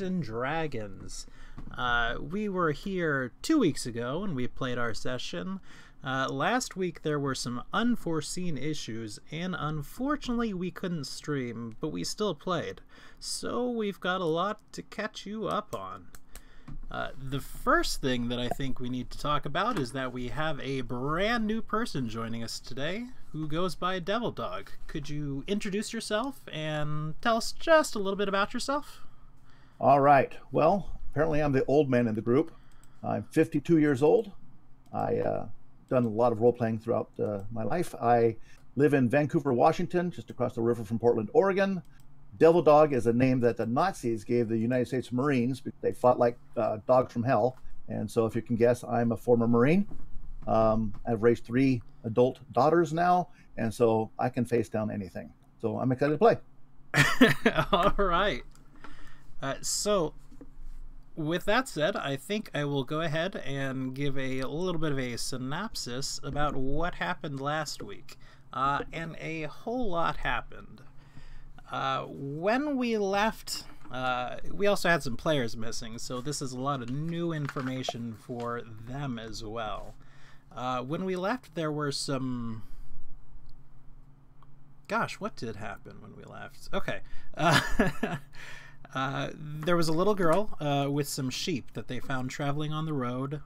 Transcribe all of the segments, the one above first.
and Dragons. We were here 2 weeks ago and we played our session. Last week there were some unforeseen issues and unfortunately we couldn't stream, but we still played. So we've got a lot to catch you up on. The first thing that I think we need to talk about is that we have a brand new person joining us today who goes by Devil Dog. Could you introduce yourself and tell us just a little bit about yourself? All right. Well, apparently I'm the old man in the group. I'm 52 years old. I done a lot of role-playing throughout my life. I live in Vancouver, Washington, just across the river from Portland, Oregon. Devil Dog is a name that the Nazis gave the United States Marines because they fought like dogs from hell. And so if you can guess, I'm a former Marine. I've raised 3 adult daughters now, and so I can face down anything. So I'm excited to play. All right. So with that said, I think I will go ahead and give a little bit of a synopsis about what happened last week. And a whole lot happened. When we left, we also had some players missing, so this is a lot of new information for them as well. When we left, there were some... Gosh, what did happen when we left? Okay. There was a little girl with some sheep that they found traveling on the road.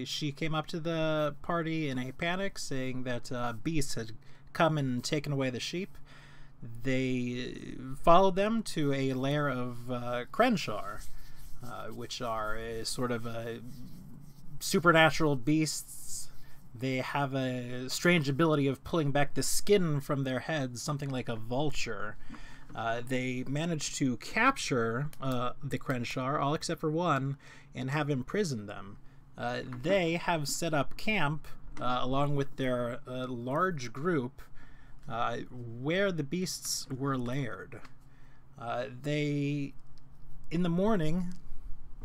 She came up to the party in a panic, saying that beasts had come and taken away the sheep. They followed them to a lair of Crenshaw, which are a sort of supernatural beasts. They have a strange ability of pulling back the skin from their heads, something like a vulture. They managed to capture the Crenshaw, all except for one, and have imprisoned them. They have set up camp along with their large group where the beasts were laired. They, in the morning,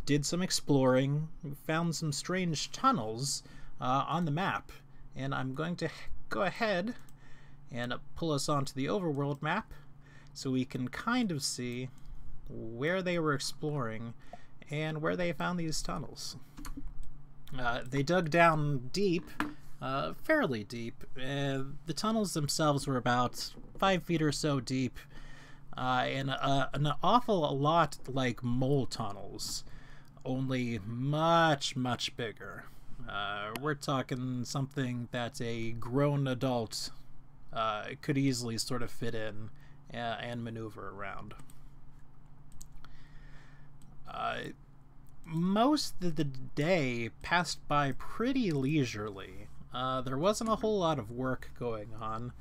did some exploring, found some strange tunnels on the map, and I'm going to go ahead and pull us onto the overworld map so we can kind of see where they were exploring and where they found these tunnels. They dug down deep, fairly deep. The tunnels themselves were about 5 feet or so deep, and an awful lot like mole tunnels, only much, much bigger. We're talking something that a grown adult could easily sort of fit in and maneuver around. Most of the day passed by pretty leisurely. There wasn't a whole lot of work going on,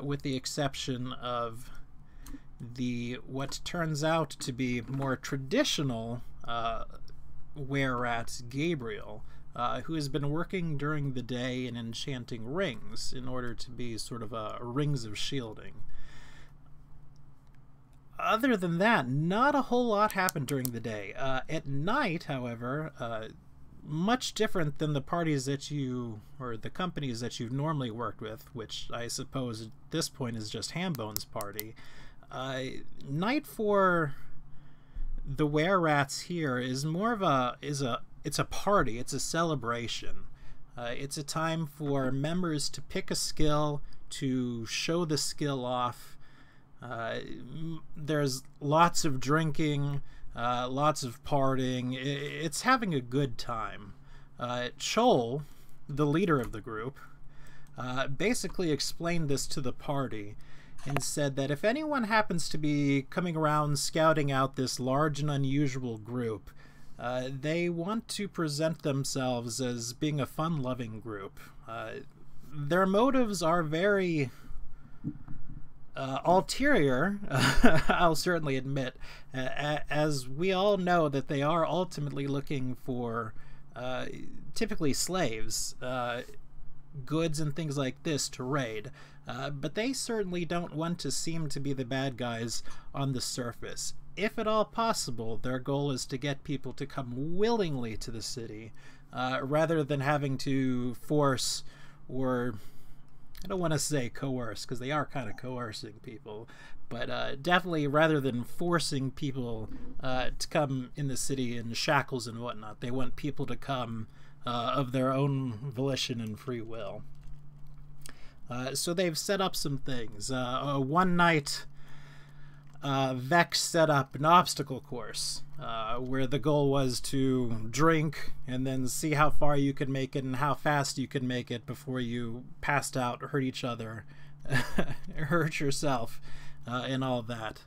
with the exception of what turns out to be more traditional were-rat Gabriel, who has been working during the day and enchanting rings in order to be sort of rings of shielding. Other than that, not a whole lot happened during the day. At night, however, much different than the parties that or the companies that you've normally worked with, which I suppose at this point is just Hambone's party. Night for the were-rats here is more of it's a party, it's a celebration. It's a time for members to pick a skill, to show the skill off. There's lots of drinking, lots of partying. It's having a good time. Chol, the leader of the group, basically explained this to the party and said that if anyone happens to be coming around scouting out this large and unusual group, they want to present themselves as being a fun-loving group. Their motives are very ulterior, I'll certainly admit, as we all know that they are ultimately looking for typically slaves, goods and things like this to raid, but they certainly don't want to seem to be the bad guys on the surface. If at all possible, their goal is to get people to come willingly to the city, rather than having to force or I don't want to say coerce, because they are kind of coercing people, but definitely rather than forcing people to come in the city in shackles and whatnot, they want people to come of their own volition and free will. So they've set up some things. One night, Vex set up an obstacle course where the goal was to drink and then see how far you could make it and how fast you could make it before you passed out, hurt each other, hurt yourself, and all that.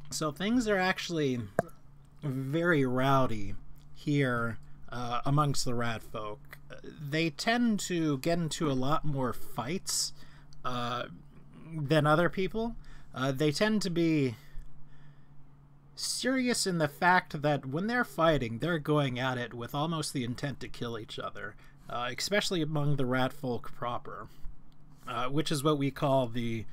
So things are actually very rowdy here amongst the rat folk. They tend to get into a lot more fights than other people. They tend to be serious in the fact that when they're fighting, they're going at it with almost the intent to kill each other, especially among the rat folk proper, which is what we call the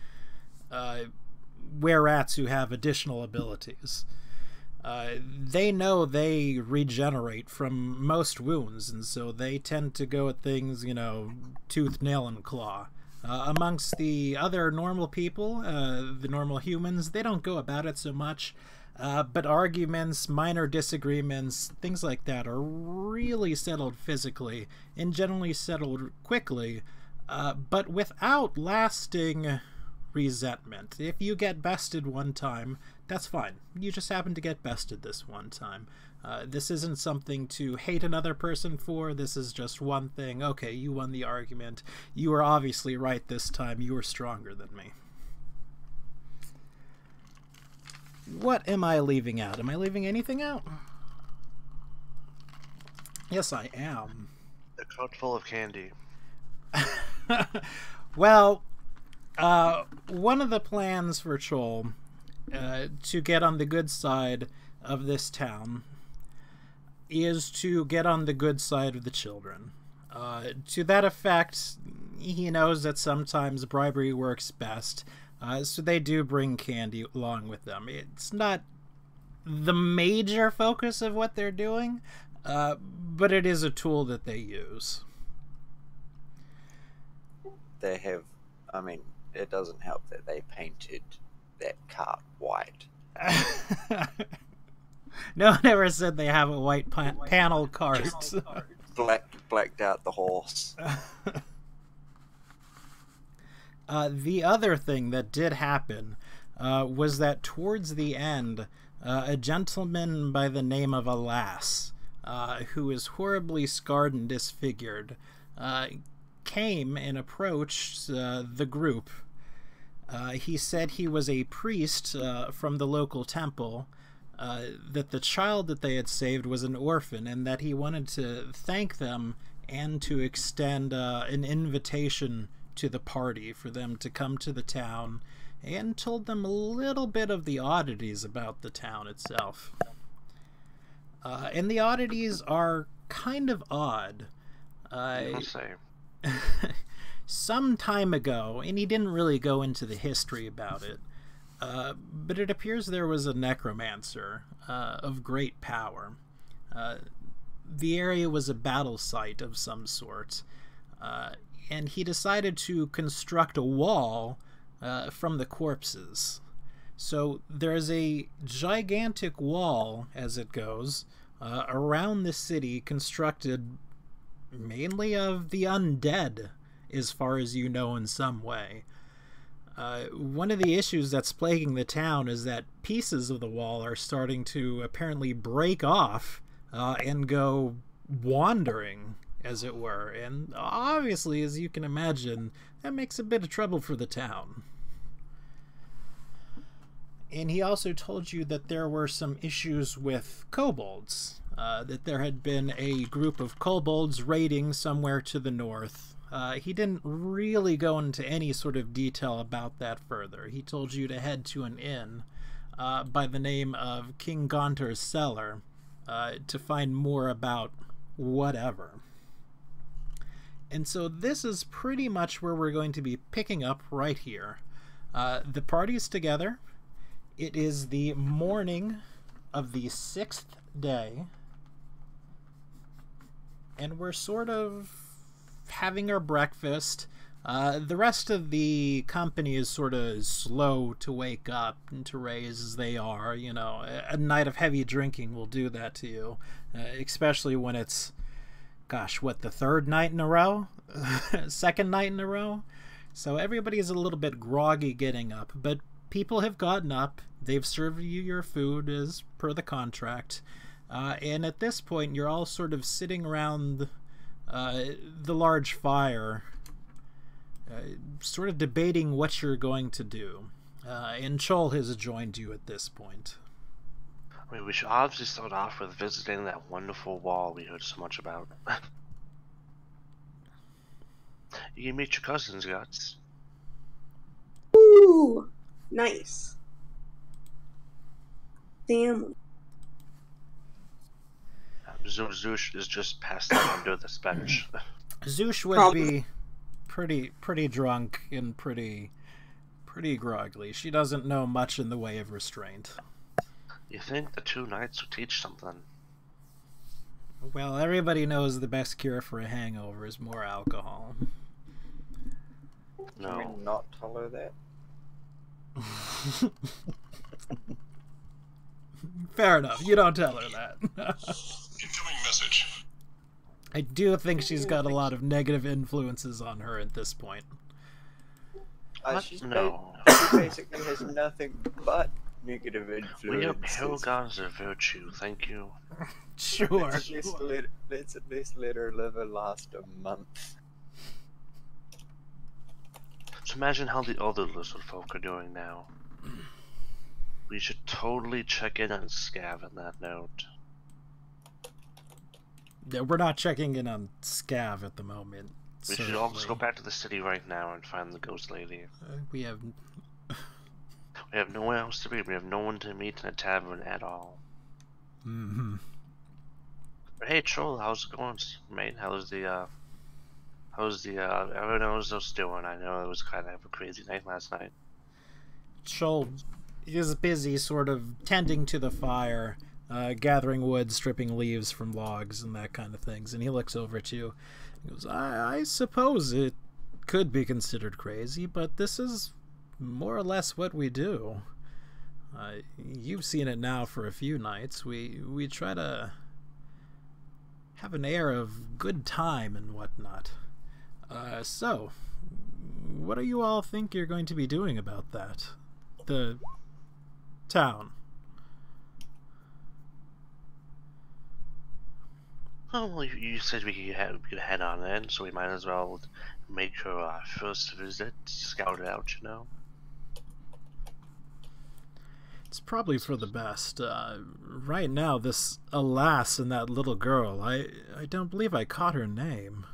were-rats who have additional abilities. They know they regenerate from most wounds, and so they tend to go at things, you know, tooth, nail, and claw. Amongst the other normal people, the normal humans, they don't go about it so much, but arguments, minor disagreements, things like that are really settled physically and generally settled quickly, but without lasting resentment. If you get bested one time, that's fine. You just happen to get bested this one time. This isn't something to hate another person for. This is just one thing. Okay, you won the argument. You were obviously right this time. You were stronger than me. What am I leaving out? Am I leaving anything out? Yes, I am. A cart full of candy. Well, one of the plans for Chol to get on the good side of this town is to get on the good side of the children. To that effect, he knows that sometimes bribery works best, so they do bring candy along with them. It's not the major focus of what they're doing, but it is a tool that they use. They have, I mean, it doesn't help that they painted that cart white. No one ever said they have a white panel cart. Blacked out the horse. The other thing that did happen was that towards the end, a gentleman by the name of Alas, who is horribly scarred and disfigured, came and approached the group. He said he was a priest from the local temple, that the child that they had saved was an orphan, and that he wanted to thank them and to extend an invitation to the party for them to come to the town, and told them a little bit of the oddities about the town itself. And the oddities are kind of odd. I'll say. Some time ago, and he didn't really go into the history about it, but it appears there was a necromancer of great power. The area was a battle site of some sort, and he decided to construct a wall from the corpses. So there's a gigantic wall, as it goes, around the city, constructed mainly of the undead, as far as you know, in some way. One of the issues that's plaguing the town is that pieces of the wall are starting to apparently break off and go wandering, as it were. And obviously, as you can imagine, that makes a bit of trouble for the town. And he also told you that there were some issues with kobolds, that there had been a group of kobolds raiding somewhere to the north. He didn't really go into any sort of detail about that further. He told you to head to an inn by the name of King Gaunter's Cellar to find more about whatever. And so this is pretty much where we're going to be picking up right here. The party's together. It is the morning of the 6th day. And we're sort of having our breakfast. The rest of the company is sort of slow to wake up and to raise as they are. You know, a night of heavy drinking will do that to you, especially when it's, gosh, what, the third night in a row? Second night in a row? So everybody's a little bit groggy getting up, but people have gotten up. They've served you your food as per the contract. And at this point, you're all sort of sitting around the large fire, sort of debating what you're going to do. And Chol has joined you at this point. I mean, we should obviously start off with visiting that wonderful wall we heard so much about. You can meet your cousins, Guts. Ooh, nice. Family. Zoosh is just passed out under this bench. Zoosh would be pretty drunk and pretty groggly. She doesn't know much in the way of restraint. You think the 2 nights would teach something? Well, everybody knows the best cure for a hangover is more alcohol. No. Can we not tell her that? Fair enough. You don't tell her that. Incoming message. I do think she's got a lot of negative influences on her at this point. No. She basically has nothing but negative influences. We are paragons of virtue, thank you. Sure. Let's at least let her live and last a month. So imagine how the other lizard folk are doing now. We should totally check in on Scav on that note. Yeah, we're not checking in on Scav at the moment. We should all just go back to the city right now and find the ghost lady. We have nowhere else to be. We have no one to meet in a tavern at all. Mm-hmm. But hey, Troll, how's it going, mate? How's everyone else doing? I know it was kind of a crazy night last night. Chol is busy sort of tending to the fire, gathering wood, stripping leaves from logs and that kind of things, and he looks over at you and goes, I suppose it could be considered crazy, but this is more or less what we do. You've seen it now for a few nights. We try to have an air of good time and whatnot. So, what do you all think you're going to be doing about that? The town. Oh, well, you said we could head on in, so we might as well make our first visit, scout it out, you know? It's probably for the best. Right now, this Alas and that little girl, I don't believe I caught her name.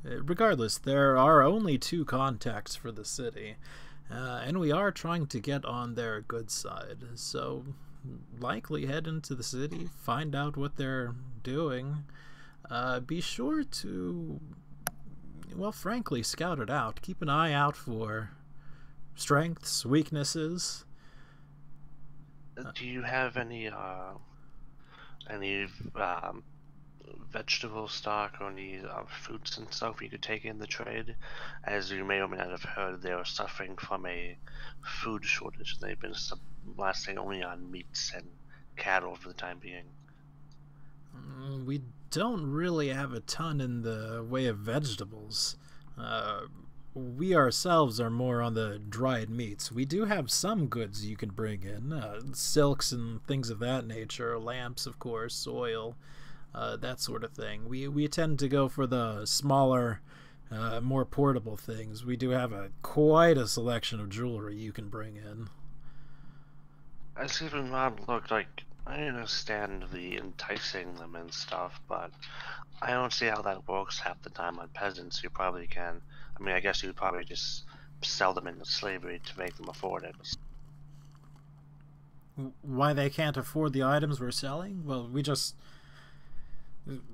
Regardless, there are only 2 contacts for the city, and we are trying to get on their good side, so likely head into the city, find out what they're doing. Be sure to, well, frankly, scout it out. Keep an eye out for strengths, weaknesses. Do you have any vegetable stock or any fruits and stuff you could take in the trade? As you may or may not have heard, they are suffering from a food shortage. They've been lasting only on meats and cattle for the time being. We don't really have a ton in the way of vegetables. We ourselves are more on the dried meats. We do have some goods you can bring in, silks and things of that nature, lamps, of course, oil, that sort of thing. We tend to go for the smaller, more portable things. We do have quite a selection of jewelry you can bring in. As even not look like, I understand the enticing them and stuff, but I don't see how that works half the time on peasants. You probably can. I mean, I guess you'd probably just sell them into slavery to make them afford it. Why they can't afford the items we're selling? Well, we just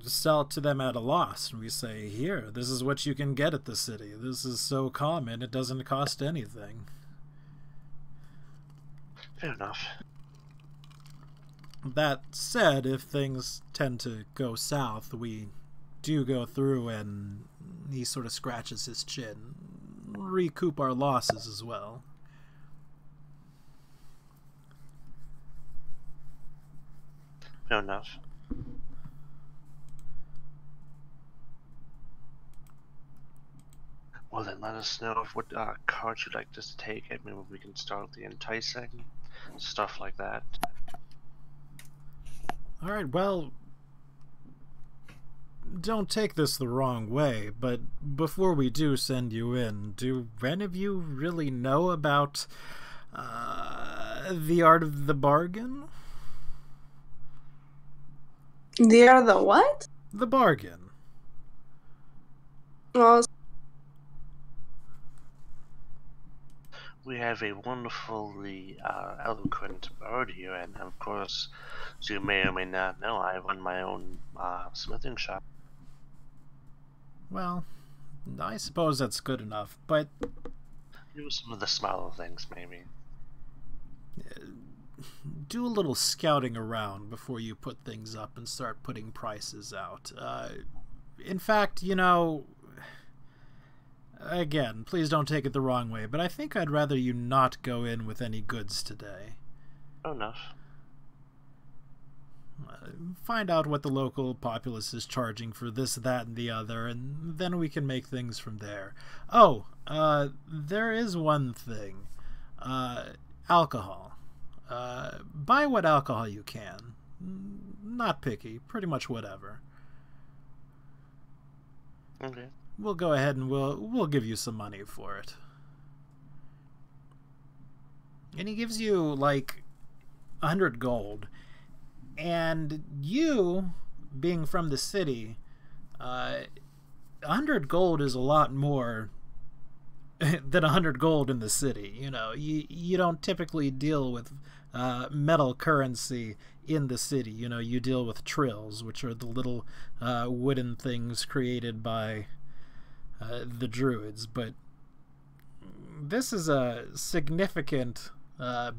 sell it to them at a loss. We say, here, this is what you can get at the city. This is so common, it doesn't cost anything. Fair enough. That said, if things tend to go south, we do go through and he sort of scratches his chin, recoup our losses as well. Fair enough. Well, then let us know what cards you'd like us to take. I mean, we can start the enticing, stuff like that. Alright, well, don't take this the wrong way, but before we do send you in, do any of you really know about the art of the bargain? The art of the what? The bargain. Well, We have a wonderfully eloquent bird here, and of course, as you may or may not know, I run my own smithing shop. Well, I suppose that's good enough, but Do some of the smaller things, maybe. do a little scouting around before you put things up and start putting prices out. In fact, you know, again, please don't take it the wrong way, but I think I'd rather you not go in with any goods today. Fair enough. Find out what the local populace is charging for this, that, and the other, and then we can make things from there. Oh, there is one thing. Alcohol. Buy what alcohol you can. Not picky. Pretty much whatever. Okay. We'll go ahead and we'll give you some money for it. And he gives you like 100 gold. And you, being from the city, 100 gold is a lot more than 100 gold in the city. You know, you don't typically deal with metal currency in the city. You know, you deal with trills, which are the little wooden things created by the druids. But this is a significant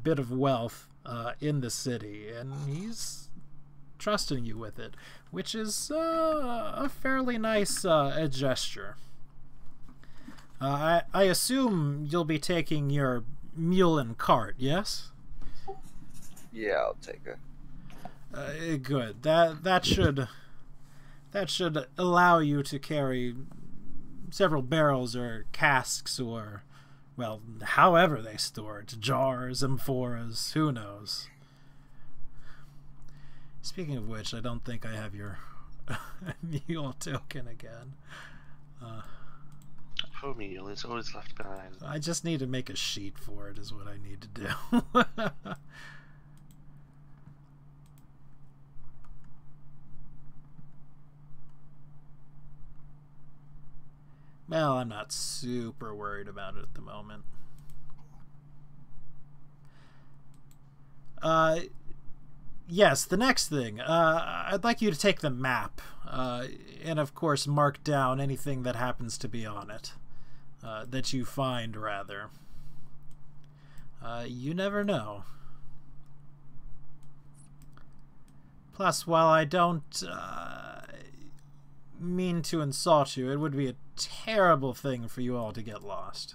bit of wealth in the city, and he's trusting you with it, which is a fairly nice gesture. I assume you'll be taking your mule and cart, yes? Yeah, I'll take it. Good. That should allow you to carry several barrels or casks or, well, however they store it, jars, amphoras, who knows. Speaking of which, I don't think I have your mule token again. For me, it's always left behind. I just need to make a sheet for it, is what I need to do. Well, I'm not super worried about it at the moment. Yes, the next thing. I'd like you to take the map, and of course mark down anything that happens to be on it. That you find, rather. You never know. Plus, while I don't mean to insult you, it would be a terrible thing for you all to get lost.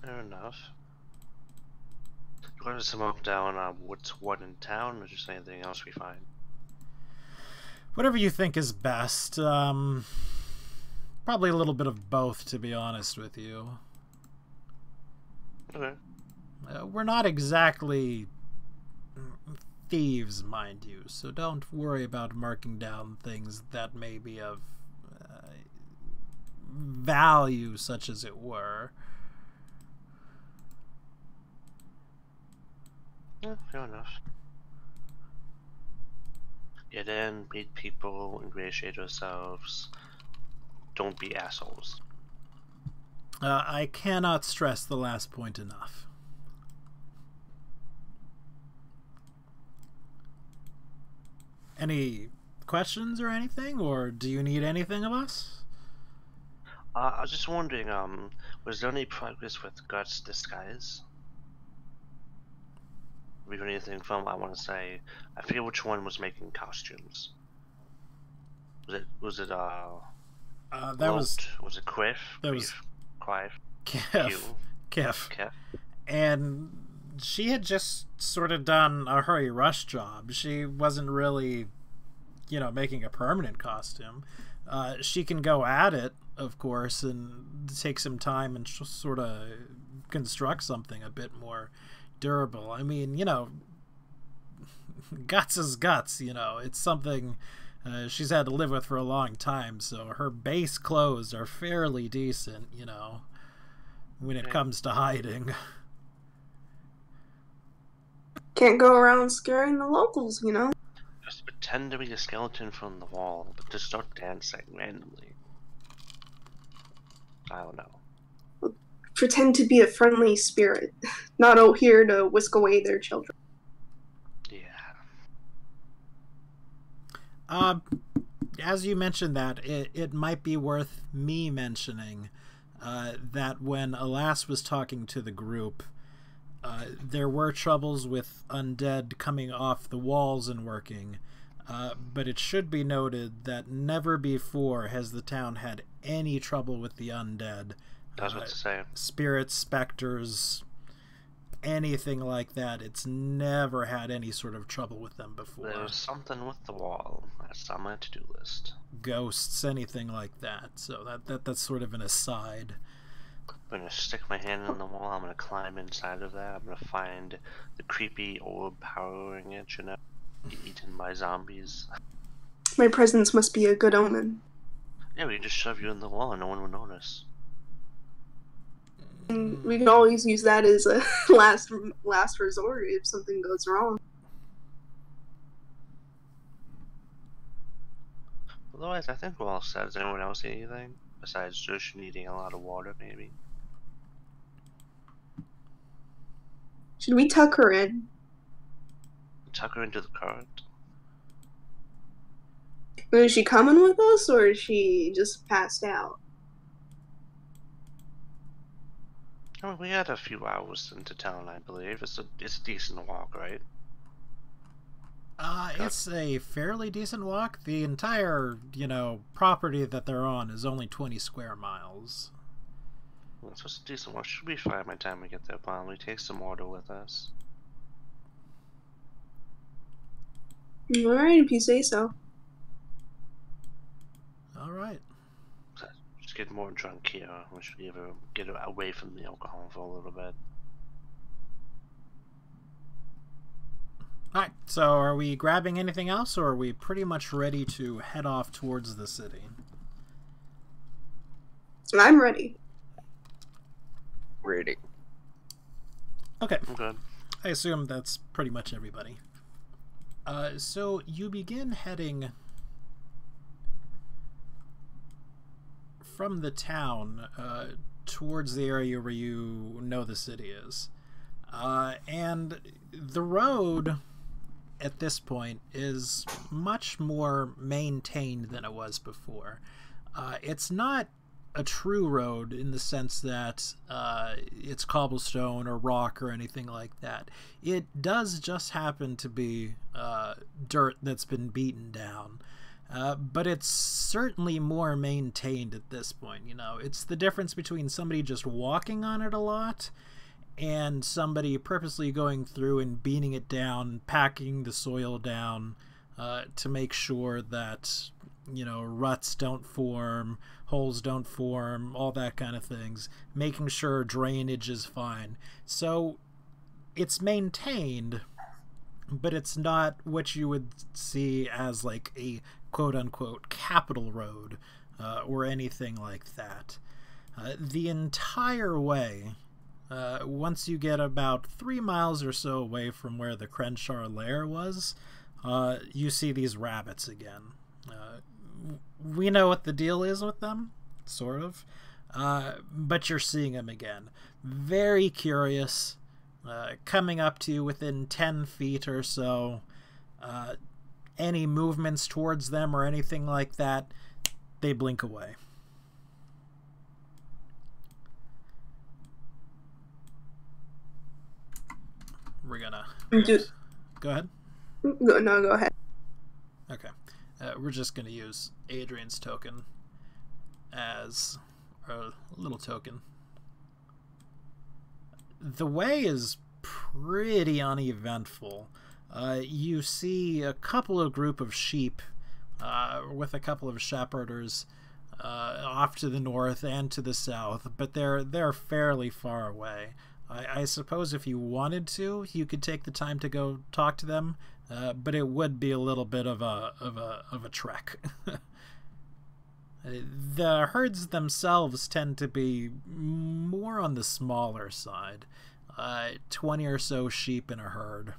Fair enough. You want us to mark down what's what in town, or just anything else we find? Whatever you think is best. Probably a little bit of both, to be honest with you. Okay. We're not exactly thieves, mind you, so don't worry about marking down things that may be of value, such as it were. Yeah, fair enough. Get in, meet people, ingratiate yourselves. Don't be assholes. I cannot stress the last point enough. Any questions or anything, or do you need anything of us? I was just wondering, was there any progress with Guts' disguise? we've heard anything from, I want to say, I forget which one was making costumes. Was it That was it Quiff? That was Quiff? Kiff. Kiff. And she had just sort of done a hurry rush job. She wasn't really, making a permanent costume. She can go at it, of course, and take some time and sort of construct something a bit more durable. I mean, guts is guts, It's something she's had to live with for a long time, so her base clothes are fairly decent, when it comes to hiding. Can't go around scaring the locals, Just pretend to be a skeleton from the wall, but just start dancing randomly. I don't know. Pretend to be a friendly spirit, not out here to whisk away their children. Yeah. As you mentioned that, it might be worth me mentioning that when Alas was talking to the group, there were troubles with undead coming off the walls and working, but it should be noted that never before has the town had any trouble with the undead. I was about to say. Spirits, specters, anything like that. It's never had any sort of trouble with them before. There was something with the wall. That's on my to-do list. Ghosts, anything like that. So that's sort of an aside. I'm gonna stick my hand in the wall. I'm gonna climb inside of that. I'm gonna find the creepy orb powering it. Be eaten by zombies. My presence must be a good omen. Yeah, we just shove you in the wall and no one would notice. And we can always use that as a last resort if something goes wrong. Otherwise, I think we're all set. Does anyone else see anything? Besides just needing a lot of water, maybe. Should we tuck her in? Tuck her into the cart. Is she coming with us, or is she just passed out? I mean, we had a few hours into town, I believe. It's a decent walk, right? It's a fairly decent walk. The entire, property that they're on is only 20 square miles. So it's a decent walk. Should be fine by the time we get there, probably. Take some water with us. Alright, if you say so. Alright. Just get more drunk here. We should get away from the alcohol for a little bit. Alright, so are we grabbing anything else, or are we pretty much ready to head off towards the city? I'm ready. Ready. Okay. I'm good. I assume that's pretty much everybody. So you begin heading from the town towards the area where you know the city is. And the road at this point is much more maintained than it was before. It's not a true road in the sense that it's cobblestone or rock or anything like that. It does just happen to be dirt that's been beaten down. But it's certainly more maintained at this point. It's the difference between somebody just walking on it a lot and somebody purposely going through and beating it down, packing the soil down to make sure that ruts don't form, holes don't form, all that kind of things, making sure drainage is fine. So it's maintained, but it's not what you would see as like a quote-unquote capital road or anything like that. The entire way, once you get about 3 miles or so away from where the Crenshaw lair was, you see these rabbits again. We know what the deal is with them, sort of, but you're seeing them again. Very curious, coming up to you within 10 feet or so. Any movements towards them or anything like that, they blink away. we're gonna Do, go ahead. no, go ahead. Okay, we're just gonna use Adrian's token as a little token. The way is pretty uneventful. You see a couple of group of sheep with a couple of shepherders off to the north and to the south, but they're fairly far away. I suppose if you wanted to, you could take the time to go talk to them, but it would be a little bit of a trek. The herds themselves tend to be more on the smaller side, 20 or so sheep in a herd.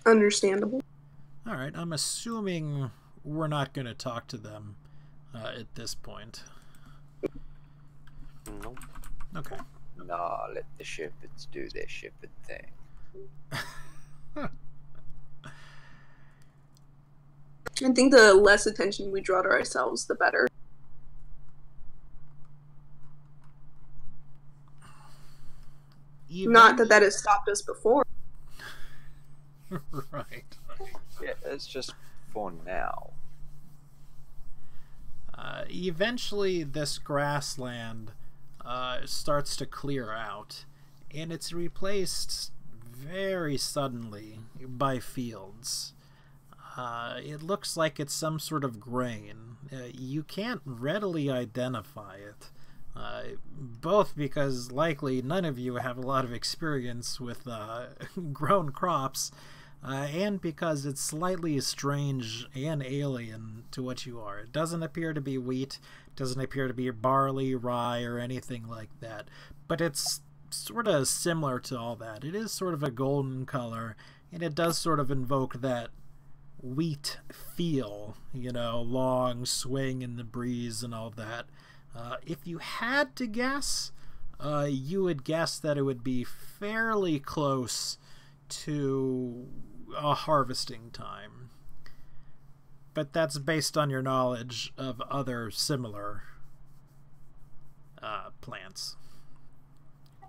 Understandable. All right, I'm assuming we're not going to talk to them at this point. Nope. Okay. Nah, let the shepherds do their shepherd thing. I think the less attention we draw to ourselves, the better. Not that has stopped us before. Right. Yeah, it's just for now. Eventually, this grassland starts to clear out, and it's replaced very suddenly by fields. It looks like it's some sort of grain. You can't readily identify it, both because likely none of you have a lot of experience with grown crops, and because it's slightly strange and alien to what you are. It doesn't appear to be wheat, doesn't appear to be barley, rye, or anything like that, but it's sort of similar to all that. It is sort of a golden color, and it does sort of invoke that wheat feel, you know, long swing in the breeze and all that. If you had to guess, you would guess that it would be fairly close to a harvesting time. But that's based on your knowledge of other similar plants.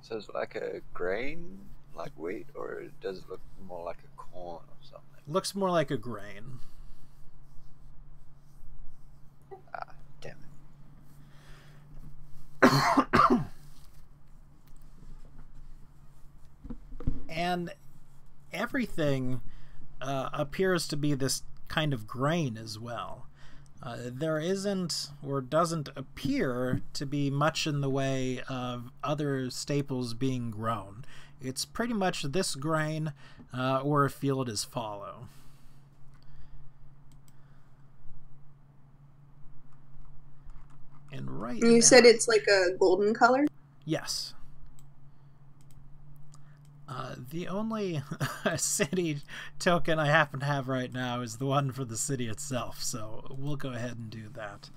So it's like a grain, like wheat, or does it look more like a corn or something? Looks more like a grain. Ah, damn it. And everything appears to be this kind of grain as well. There isn't, or doesn't appear to be, much in the way of other staples being grown. It's pretty much this grain or a field as follow. And right You now, said it's like a golden color? yes. The only city token I happen to have right now is the one for the city itself, so we'll go ahead and do that.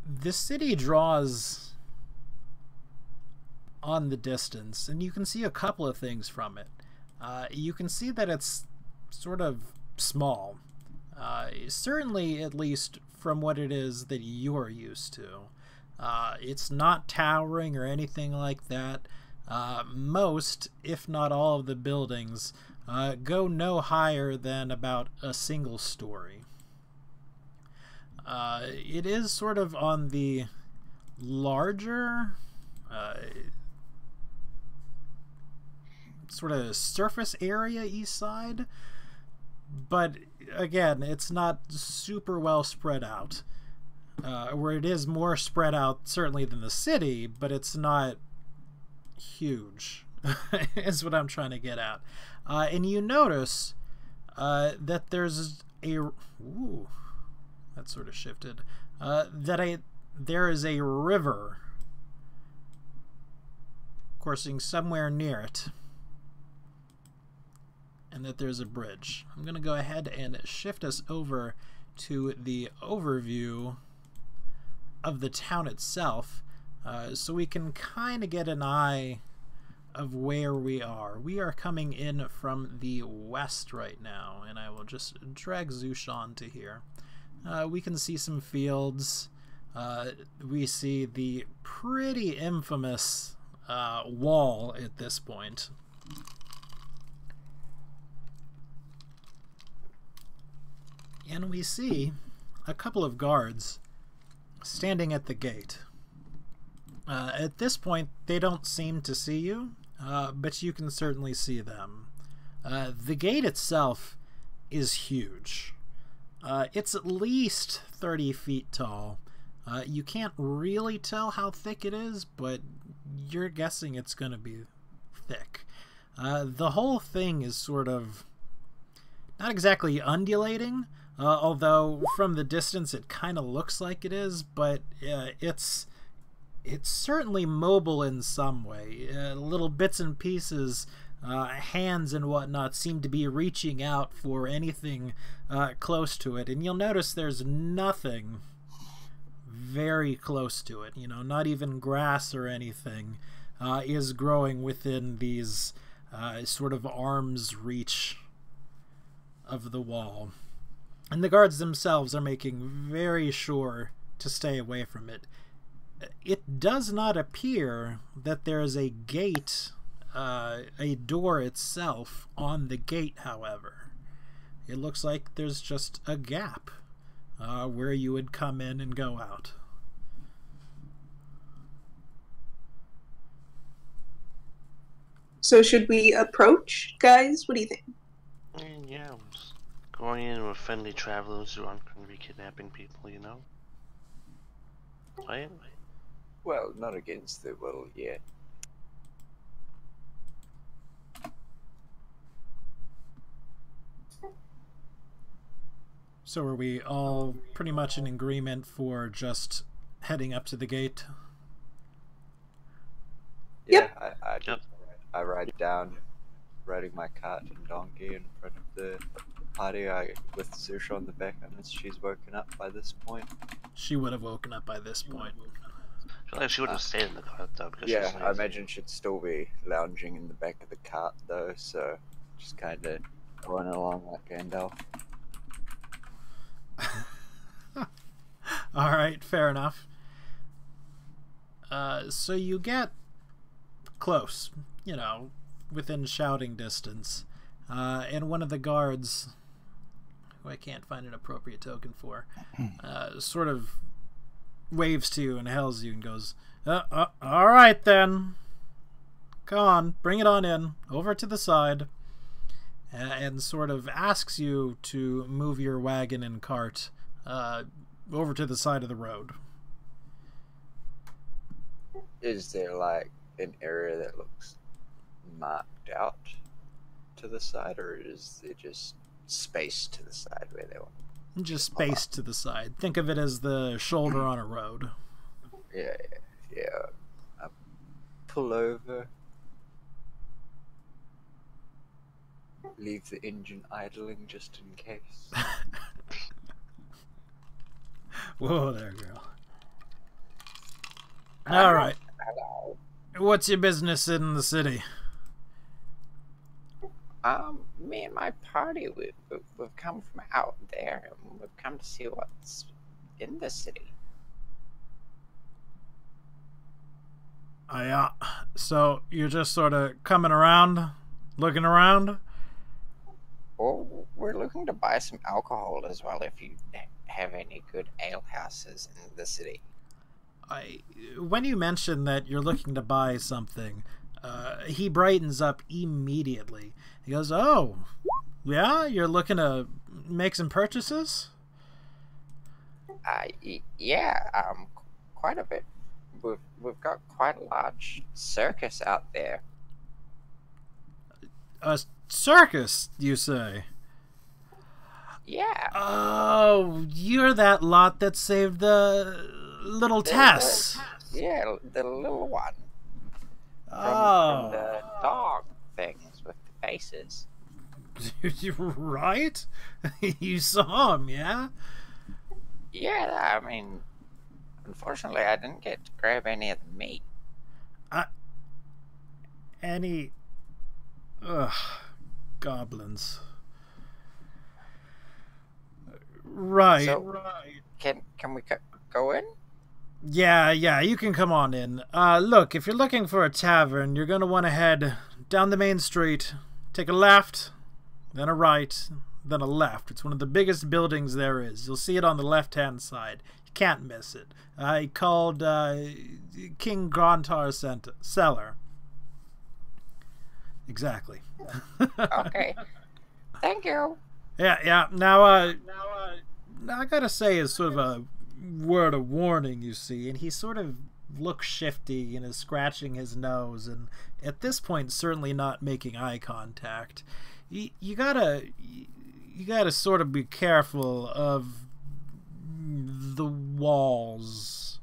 The city draws on the distance, and you can see a couple of things from it. You can see that it's sort of small, certainly at least from what it is that you're used to. It's not towering or anything like that. Most, if not all, of the buildings go no higher than about a single story. It is sort of on the larger sort of surface area east side, but again, it's not super well spread out. Where it is more spread out certainly than the city, but it's not huge is what I'm trying to get at. And you notice that there's a that sort of shifted there is a river coursing somewhere near it, and that there's a bridge. I'm gonna go ahead and shift us over to the overview of the town itself, so we can kind of get an eye of where we are. We are coming in from the west right now, and I will just drag Zushan to here. We can see some fields, we see the pretty infamous wall at this point. And we see a couple of guards standing at the gate. At this point, they don't seem to see you, but you can certainly see them. The gate itself is huge. It's at least 30 feet tall. You can't really tell how thick it is, but you're guessing it's going to be thick. The whole thing is sort of not exactly undulating, although from the distance it kind of looks like it is, but it's certainly mobile in some way. Little bits and pieces, hands and whatnot seem to be reaching out for anything close to it, and you'll notice there's nothing very close to it. You know, not even grass or anything is growing within these sort of arm's reach of the wall. And the guards themselves are making very sure to stay away from it. It does not appear that there is a gate, a door itself on the gate, however. It looks like there's just a gap where you would come in and go out. So should we approach, guys? What do you think? Yeah, just going in with friendly travelers who aren't going to be kidnapping people, you know? Right? Well, not against the will yet. So are we all pretty much in agreement for just heading up to the gate? Yeah, Yep. I ride down, riding my cart and donkey in front of the party. With Susha on the back, unless she's woken up by this point. She would have woken up by this point. I feel like she would have stayed in the cart though. Because Yeah, she's I imagine she'd still be lounging in the back of the cart though, so just kind of going along like Gandalf. All right, fair enough. So you get close, you know, within shouting distance, and one of the guards, who I can't find an appropriate token for, sort of waves to you and hails you and goes, all right then, come on, bring it on in, over to the side, and sort of asks you to move your wagon and cart over to the side of the road. Is there like an area that looks marked out to the side, or is it just space to the side where they want? Just space to the side. Think of it as the shoulder on a road. Yeah. I pull over, leave the engine idling just in case. Whoa there, girl. All right. Hello. What's your business in the city? Me and my party, we've come from out there, and we've come to see what's in the city. Yeah. So you're just sort of coming around, looking around? Well, we're looking to buy some alcohol as well, if you have any good ale houses in the city. When you mention that you're looking to buy something, he brightens up immediately. He goes, "Oh, yeah, you're looking to make some purchases?" Yeah, quite a bit. We've got quite a large circus out there. A circus, you say? Yeah. Oh, you're that lot that saved the little Tess. Yeah, the little one. Oh. From the dog things with the faces. Right? You saw him, yeah? Yeah, I mean, unfortunately, I didn't get to grab any of the meat. Any... Ugh, goblins. Right. So, can we go in? Yeah, you can come on in. Look, if you're looking for a tavern, you're gonna want to head down the main street, take a left, then a right, then a left. It's one of the biggest buildings there is. You'll see it on the left-hand side. You can't miss it. Called King Grontar's Cellar. Exactly. Okay. Thank you. Yeah. Now, I gotta say, is sort of a word of warning, you see, and he sort of looks shifty and is scratching his nose, and at this point, certainly not making eye contact. You gotta sort of be careful of the walls.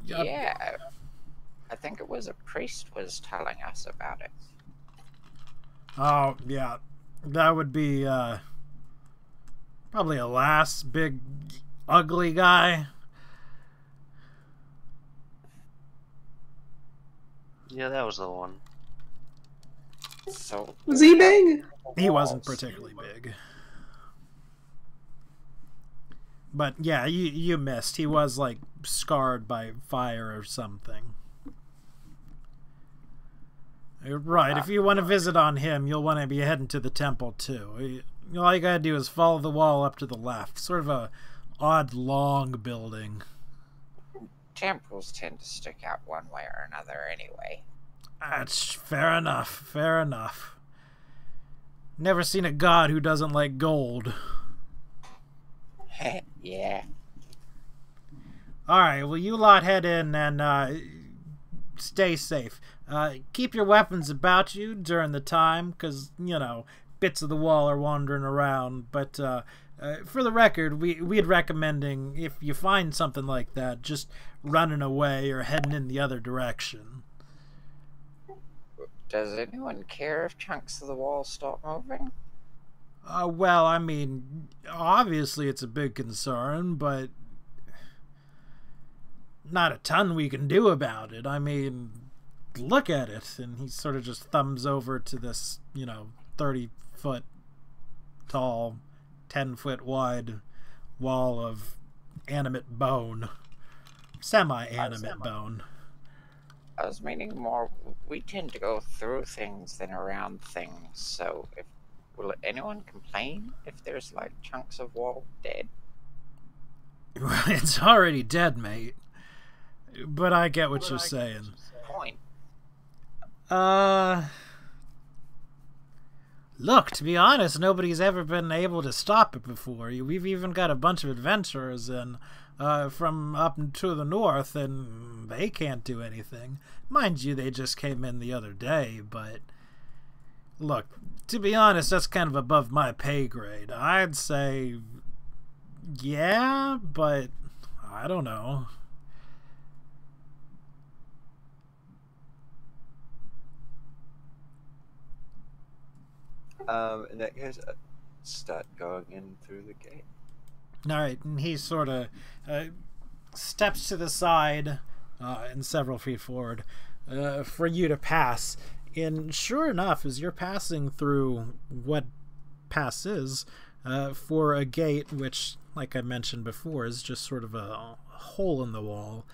Yeah. I think it was a priest was telling us about it. Oh, yeah. That would be, probably a last big, ugly guy. Yeah, that was the one. So Was he big? He wasn't particularly big. But, yeah, you missed. He was, like, scarred by fire or something. Right, if you want to visit on him, you'll want to be heading to the temple, too. All you gotta do is follow the wall up to the left. Sort of a odd, long building. temples tend to stick out one way or another anyway. That's fair enough. Never seen a god who doesn't like gold. Yeah. Alright, well, you lot head in and stay safe. Keep your weapons about you during the time, because, you know, bits of the wall are wandering around. But for the record, we'd recommending, if you find something like that, just running away or heading in the other direction. Does anyone care if chunks of the wall stop moving? Well, I mean, obviously it's a big concern, but not a ton we can do about it. I mean, look at it. And he sort of just thumbs over to this, 30-foot tall, 10-foot wide wall of animate bone. Semi-animate bone. I was meaning more, we tend to go through things than around things, so will anyone complain if there's like chunks of wall dead? It's already dead, mate. But I get what you're saying. Point. Look, to be honest, nobody's ever been able to stop it before. We've even got a bunch of adventurers in from up to the north, and they can't do anything. Mind you, they just came in the other day, but look, to be honest, that's kind of above my pay grade. I'd say, yeah, but I don't know. In that case, I'd start going in through the gate. Alright, and he sort of steps to the side and several feet forward for you to pass. And sure enough, as you're passing through what passes for a gate, which, like I mentioned before, is just sort of a hole in the wall,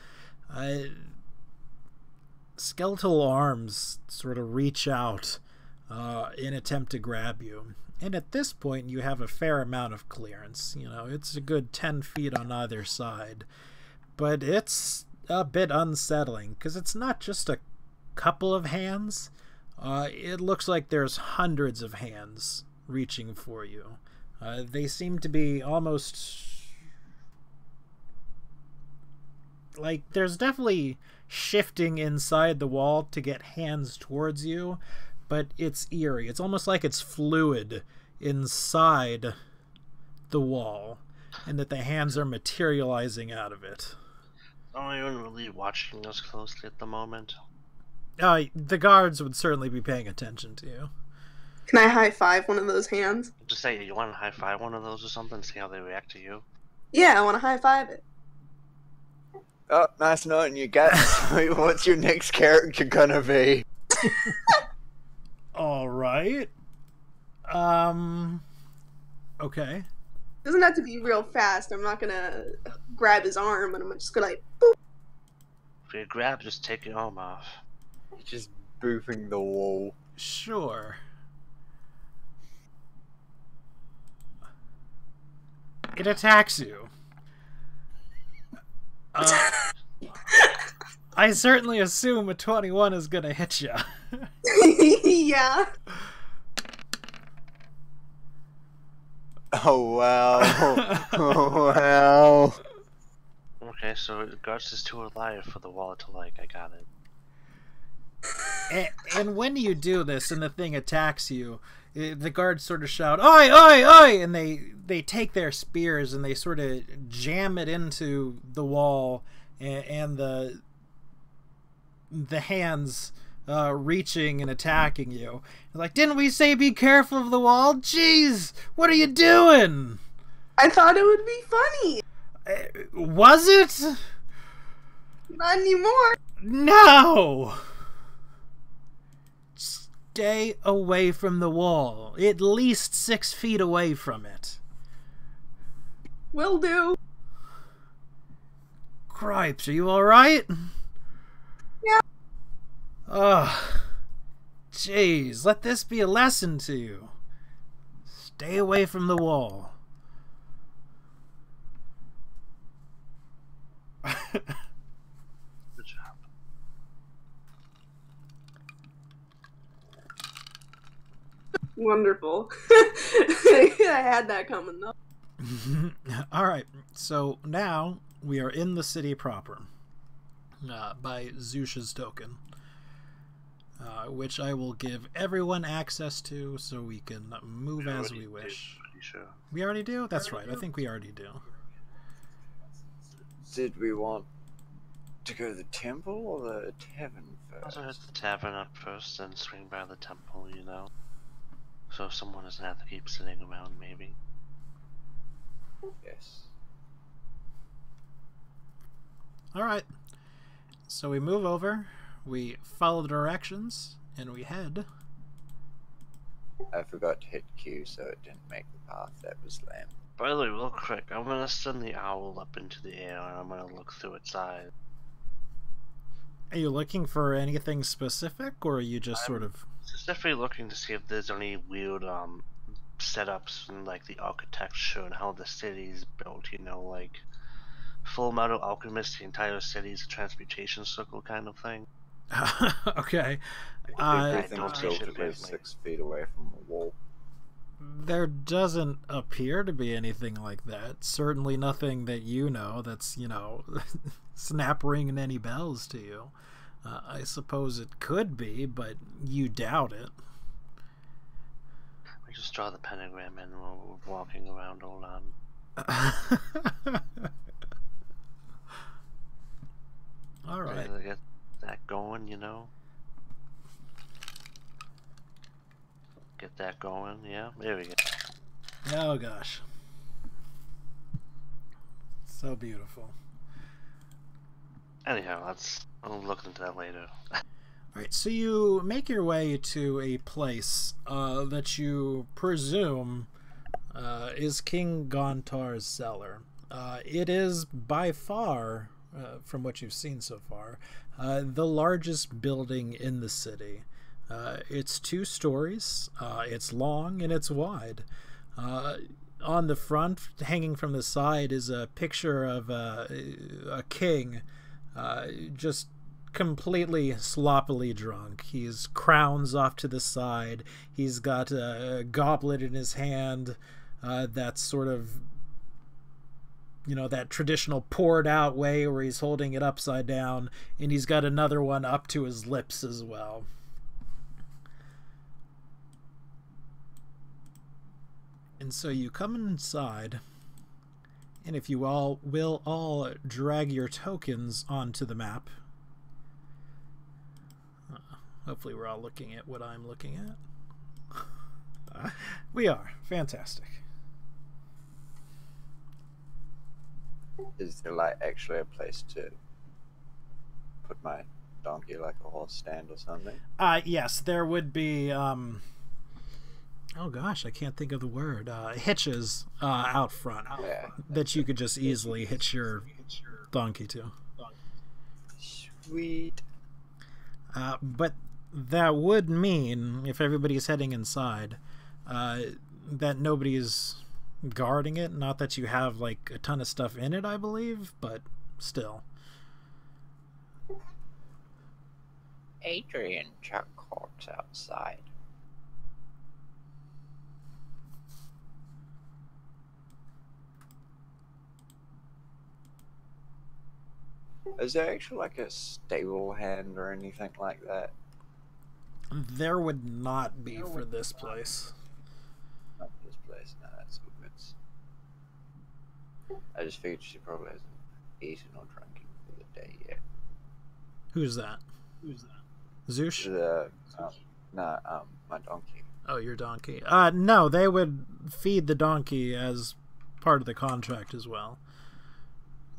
skeletal arms sort of reach out in attempt to grab you. And at this point, you have a fair amount of clearance. It's a good 10 feet on either side. But it's a bit unsettling, because it's not just a couple of hands. It looks like there's hundreds of hands reaching for you. They seem to be almost... like, there's definitely shifting inside the wall to get hands towards you, but it's eerie. It's almost like it's fluid inside the wall, and that the hands are materializing out of it. I'm not even really watching us closely at the moment. The guards would certainly be paying attention to you. Can I high five one of those hands? Just say, you want to high five one of those or something, see how they react to you? Yeah, I want to high five it. Oh, nice knowing you guys. What's your next character gonna be? All right. Okay. Doesn't have to be real fast. I'm not gonna grab his arm, and I'm just gonna like, boop. If you grab, just take your arm off. Just boofing the wall. Sure. It attacks you. I certainly assume a 21 is gonna hit you. Yeah. Oh wow. Oh wow. Okay, so it guards is too alive for the wall to like. I got it. And when you do this and the thing attacks you, the guards sort of shout, "Oi, oi, oi!" And they take their spears and they sort of jam it into the wall, and the hands reaching and attacking you. Like, didn't we say be careful of the wall? Jeez, what are you doing? I thought it would be funny. Was it? Not anymore. No! Stay away from the wall. At least 6 feet away from it. Will do. Cripes, are you alright? Yeah. Ugh. Jeez, let this be a lesson to you. Stay away from the wall. Good job. Wonderful. I had that coming though. Alright, so now we are in the city proper. By Zusha's token. Which I will give everyone access to so we can move as we wish. Sure. We already do? That's right, I think we already do. Did we want to go to the temple or the tavern Also first? hit the tavern up first, then swing by the temple, you know? So someone doesn't have to keep sitting around, maybe. Yes. Alright. So we move over, we follow the directions, and we head. I forgot to hit Q, so it didn't make the path. That was lame. By the way, real quick, I'm gonna send the owl up into the air and I'm gonna look through its eyes. Are you looking for anything specific, or are you just sort of... Specifically looking to see if there's any weird setups in like the architecture and how the city's built, you know, like Full Metal Alchemist, the entire city's a transmutation circle kind of thing. Okay. Everything's don't built take at it least lightly. 6 feet away from the wall. There doesn't appear to be anything like that. Certainly nothing that you know that's, you know, snap ringing any bells to you. I suppose it could be, but you doubt it. We just draw the pentagram and we're walking around. Hold on. All right. Ready to get that going, you know? Get that going, yeah? There we go. Oh gosh. So beautiful. Anyhow, I'll look into that later. Alright, so you make your way to a place that you presume is King Gontar's cellar. It is by far, from what you've seen so far, the largest building in the city. It's 2 stories, it's long and it's wide. On the front, hanging from the side, is a picture of a king, just completely sloppily drunk. He's crowns off to the side. He's got a goblet in his hand that's sort of, you know, that traditional poured out way where he's holding it upside down, and he's got another one up to his lips as well. And so you come inside, and if you all will all drag your tokens onto the map. Hopefully we're all looking at what I'm looking at. We are. Fantastic. Is there like actually a place to put my donkey, like a horse stand or something? Yes, there would be Oh gosh, I can't think of the word. Hitches out front Yeah. that you could just easily hitch your donkey to. Sweet. But that would mean, if everybody's heading inside, that nobody's guarding it. Not that you have like a ton of stuff in it, I believe, but still. Adrian chuck corpse outside. Is there actually like a stable hand or anything like that? There would not be for this place. Not this place. No, that's all good. I just figured she probably hasn't eaten or drunken for the day yet. Who's that? Zoosh? My donkey. Oh, your donkey. No, they would feed the donkey as part of the contract as well.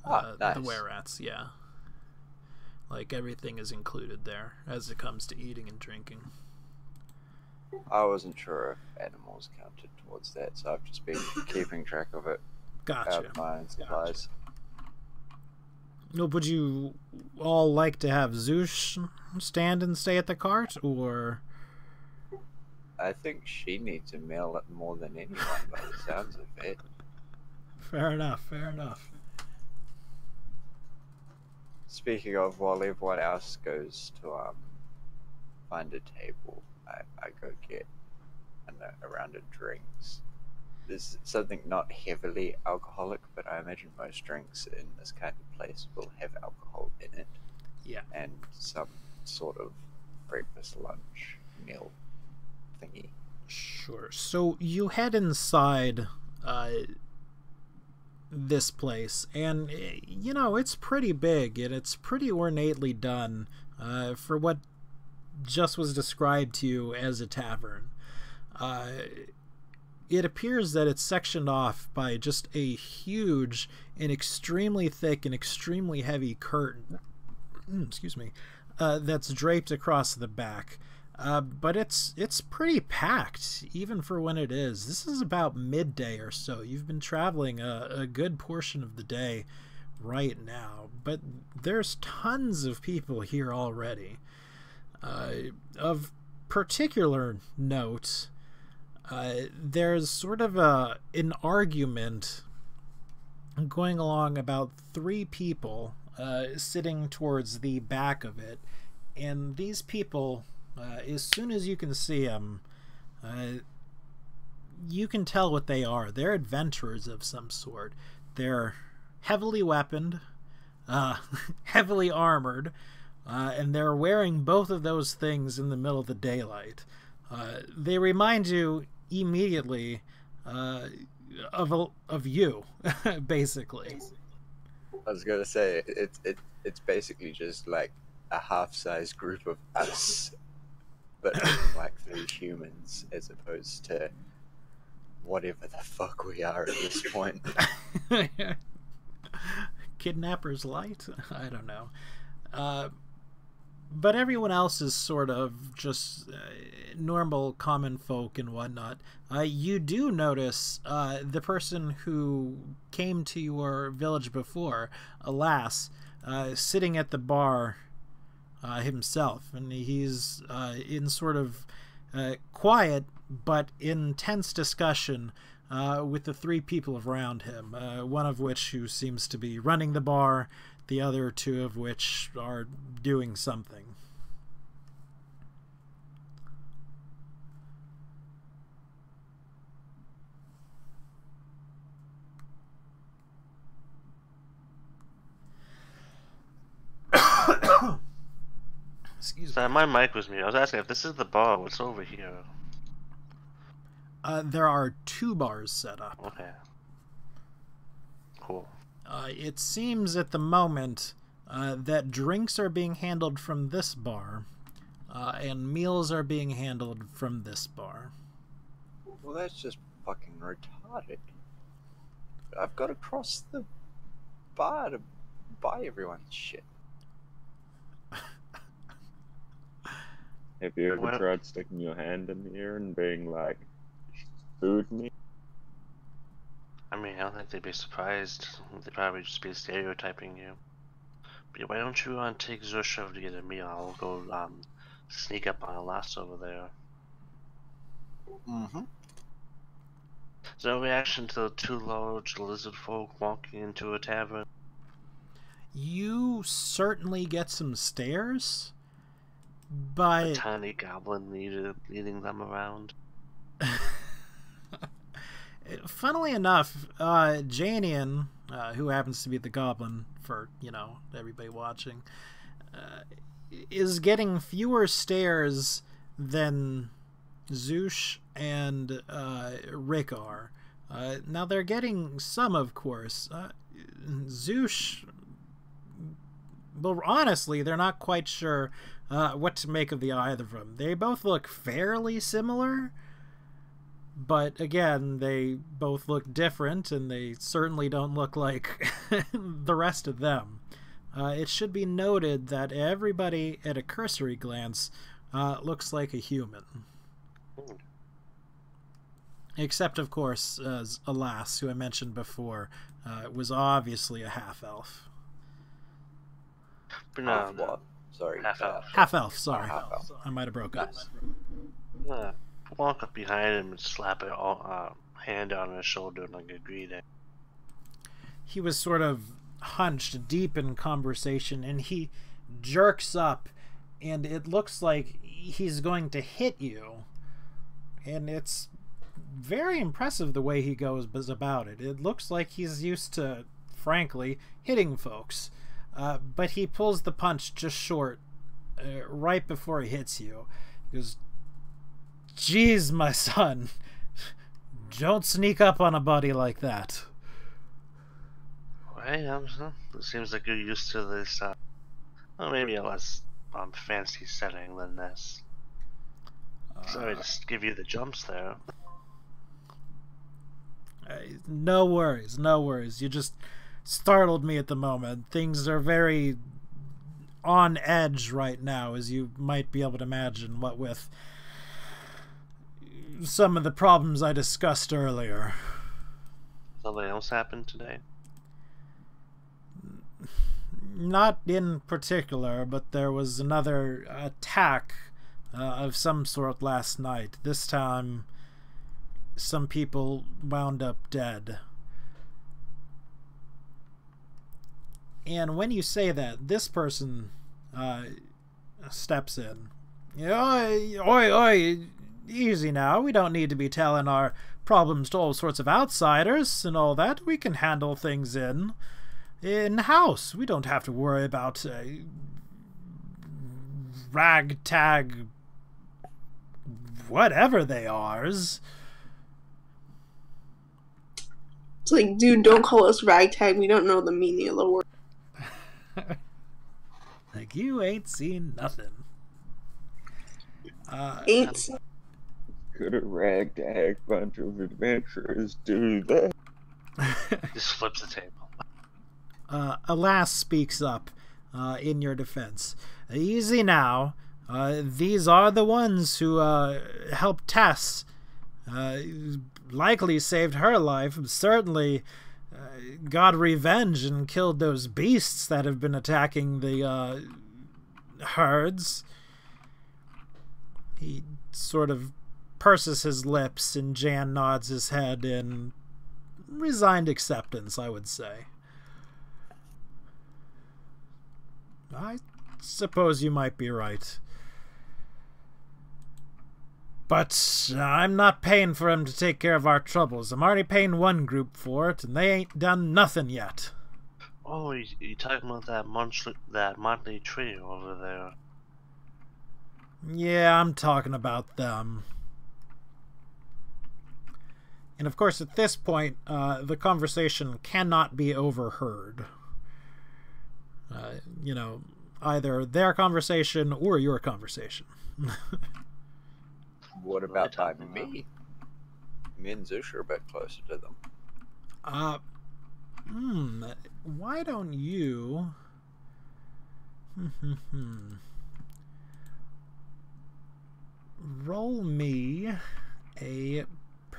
Nice. The were-rats, yeah. Like, everything is included there as it comes to eating and drinking. I wasn't sure if animals counted towards that, so I've just been keeping track of it. Gotcha. Out of my own supplies. Well, would you all like to have Zoosh stand and stay at the cart, or... I think she needs a meal more than anyone by the sounds of it. Fair enough, fair enough. Speaking of, while everyone else goes to find a table, I go get a round of drinks. There's something not heavily alcoholic, but I imagine most drinks in this kind of place will have alcohol in it. Yeah. And some sort of breakfast, lunch, meal thingy. Sure. So you head inside this place, and you know, it's pretty big and it's pretty ornately done for what just was described to you as a tavern. It appears that it's sectioned off by just a huge and extremely thick and extremely heavy curtain, excuse me, that's draped across the back. But it's pretty packed, even for when it is. This is about midday or so. You've been traveling a good portion of the day right now, but there's tons of people here already. Of particular note, there's sort of an argument going along about 3 people sitting towards the back of it, and these people... as soon as you can see them, you can tell what they are. They're adventurers of some sort. They're heavily weaponed, heavily armored, and they're wearing both of those things in the middle of the daylight. They remind you immediately of you, basically. I was gonna say it's basically just like a half-sized group of us. But like 3 humans as opposed to whatever the fuck we are at this point. Kidnappers light? I don't know. But everyone else is sort of just normal common folk and whatnot. You do notice the person who came to your village before, Alas, sitting at the bar himself, and he's in sort of quiet but intense discussion with the 3 people around him, one of which who seems to be running the bar, the other 2 of which are doing something. Excuse me. So my mic was muted. I was asking if this is the bar, what's over here? There are 2 bars set up. Okay. Cool. It seems at the moment that drinks are being handled from this bar, and meals are being handled from this bar. Well, that's just fucking retarded. I've got to cross the bar to buy everyone's shit. Have you ever Well- tried sticking your hand in here and being like, food me? I mean, I don't think they'd be surprised. They'd probably just be stereotyping you. But why don't you take Zush over to get a meal? I'll go sneak up on a lass over there. Mm-hmm. Is there a reaction to the two large lizard folk walking into a tavern? You certainly get some stares, A but tiny goblin leading them around. funnily enough, Janeon, who happens to be the goblin for, everybody watching, is getting fewer stares than Zush and Rick are. Now they're getting some, of course. Zush, well, honestly, they're not quite sure what to make of the either of them. They both look fairly similar, but again, they both look different, and they certainly don't look like the rest of them. It should be noted that everybody at a cursory glance looks like a human. Except, of course, a lass, who I mentioned before, was obviously a half-elf. What? Sorry. Half-elf, sorry. Half-elf. I might have broken it. Nice. Walk up behind him and slap a hand on his shoulder like a greeting. He was sort of hunched deep in conversation, and he jerks up, and it looks like he's going to hit you. And it's very impressive the way he goes about it. It looks like he's used to, frankly, hitting folks. But he pulls the punch just short, right before he hits you. He goes, "Jeez, my son, don't sneak up on a buddy like that." Right, it seems like you're used to this, well, maybe a less fancy setting than this. Sorry to give you the jumps there. No worries, no worries. You just startled me at the moment. Things are very on edge right now, as you might be able to imagine, what with some of the problems I discussed earlier. Something else happened today? Not in particular, but there was another attack of some sort last night. This time, some people wound up dead. And when you say that, this person steps in. Oi, easy now. We don't need to be telling our problems to all sorts of outsiders and all that. We can handle things in-house. We don't have to worry about ragtag whatever they are's. It's like, dude, don't call us ragtag. We don't know the meaning of the word. Like, you ain't seen nothing. Ain't. Could a ragtag bunch of adventurers do that? Just flips the table. A lass speaks up in your defense. Easy now. These are the ones who helped Tess. Likely saved her life. Certainly got revenge and killed those beasts that have been attacking the herds. He sort of purses his lips, and Jan nods his head in resigned acceptance, I would say. I suppose you might be right. But I'm not paying for him to take care of our troubles. I'm already paying one group for it, and they ain't done nothing yet. Oh, you talking about that motley trio over there? Yeah, I'm talking about them. And of course, at this point, the conversation cannot be overheard. Either their conversation or your conversation. What about by me? Me and Zush are a bit closer to them. Why don't you... roll me a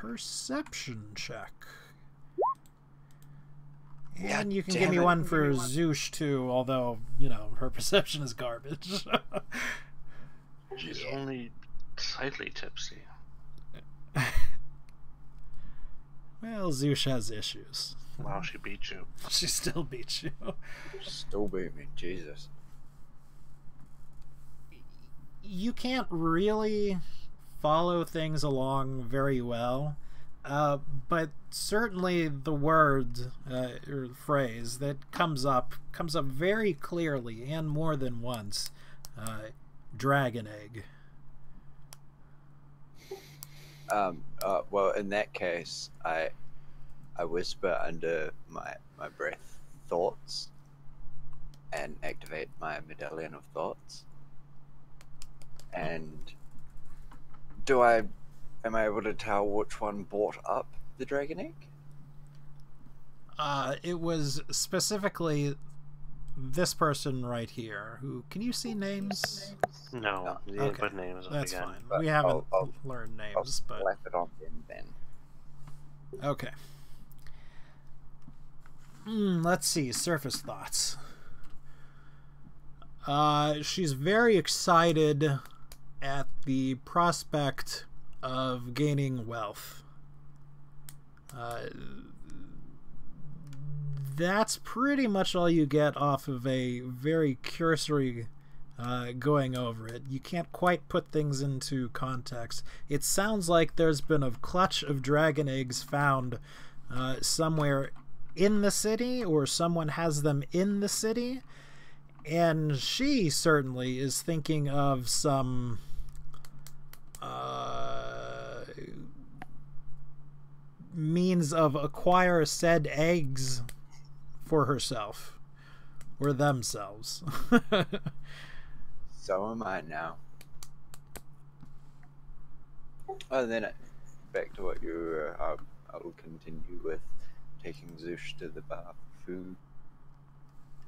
perception check. Yeah, And you can damn give me it. one for Zoosh too, although, her perception is garbage. She's only slightly tipsy. Well, Zoosh has issues. Wow, she beat you. She still beats you. Still beat me, Jesus. You can't really follow things along very well, but certainly the word or phrase that comes up very clearly and more than once. Dragon egg. Well, in that case, I whisper under my breath thoughts and activate my medallion of thoughts. And am I able to tell which one brought up the dragon egg? It was specifically this person right here. Who can you see names? No, you didn't put names up That's again. fine. But We haven't I'll learned names, but slap it on them then. okay. Let's see. Surface thoughts. She's very excited at the prospect of gaining wealth. That's pretty much all you get off of a very cursory going over it. You can't quite put things into context. It sounds like there's been a clutch of dragon eggs found somewhere in the city, or someone has them in the city, and she certainly is thinking of some means of acquire said eggs for herself or themselves. So am I now. And then back to what you were, I will continue with taking Zoosh to the bar for food.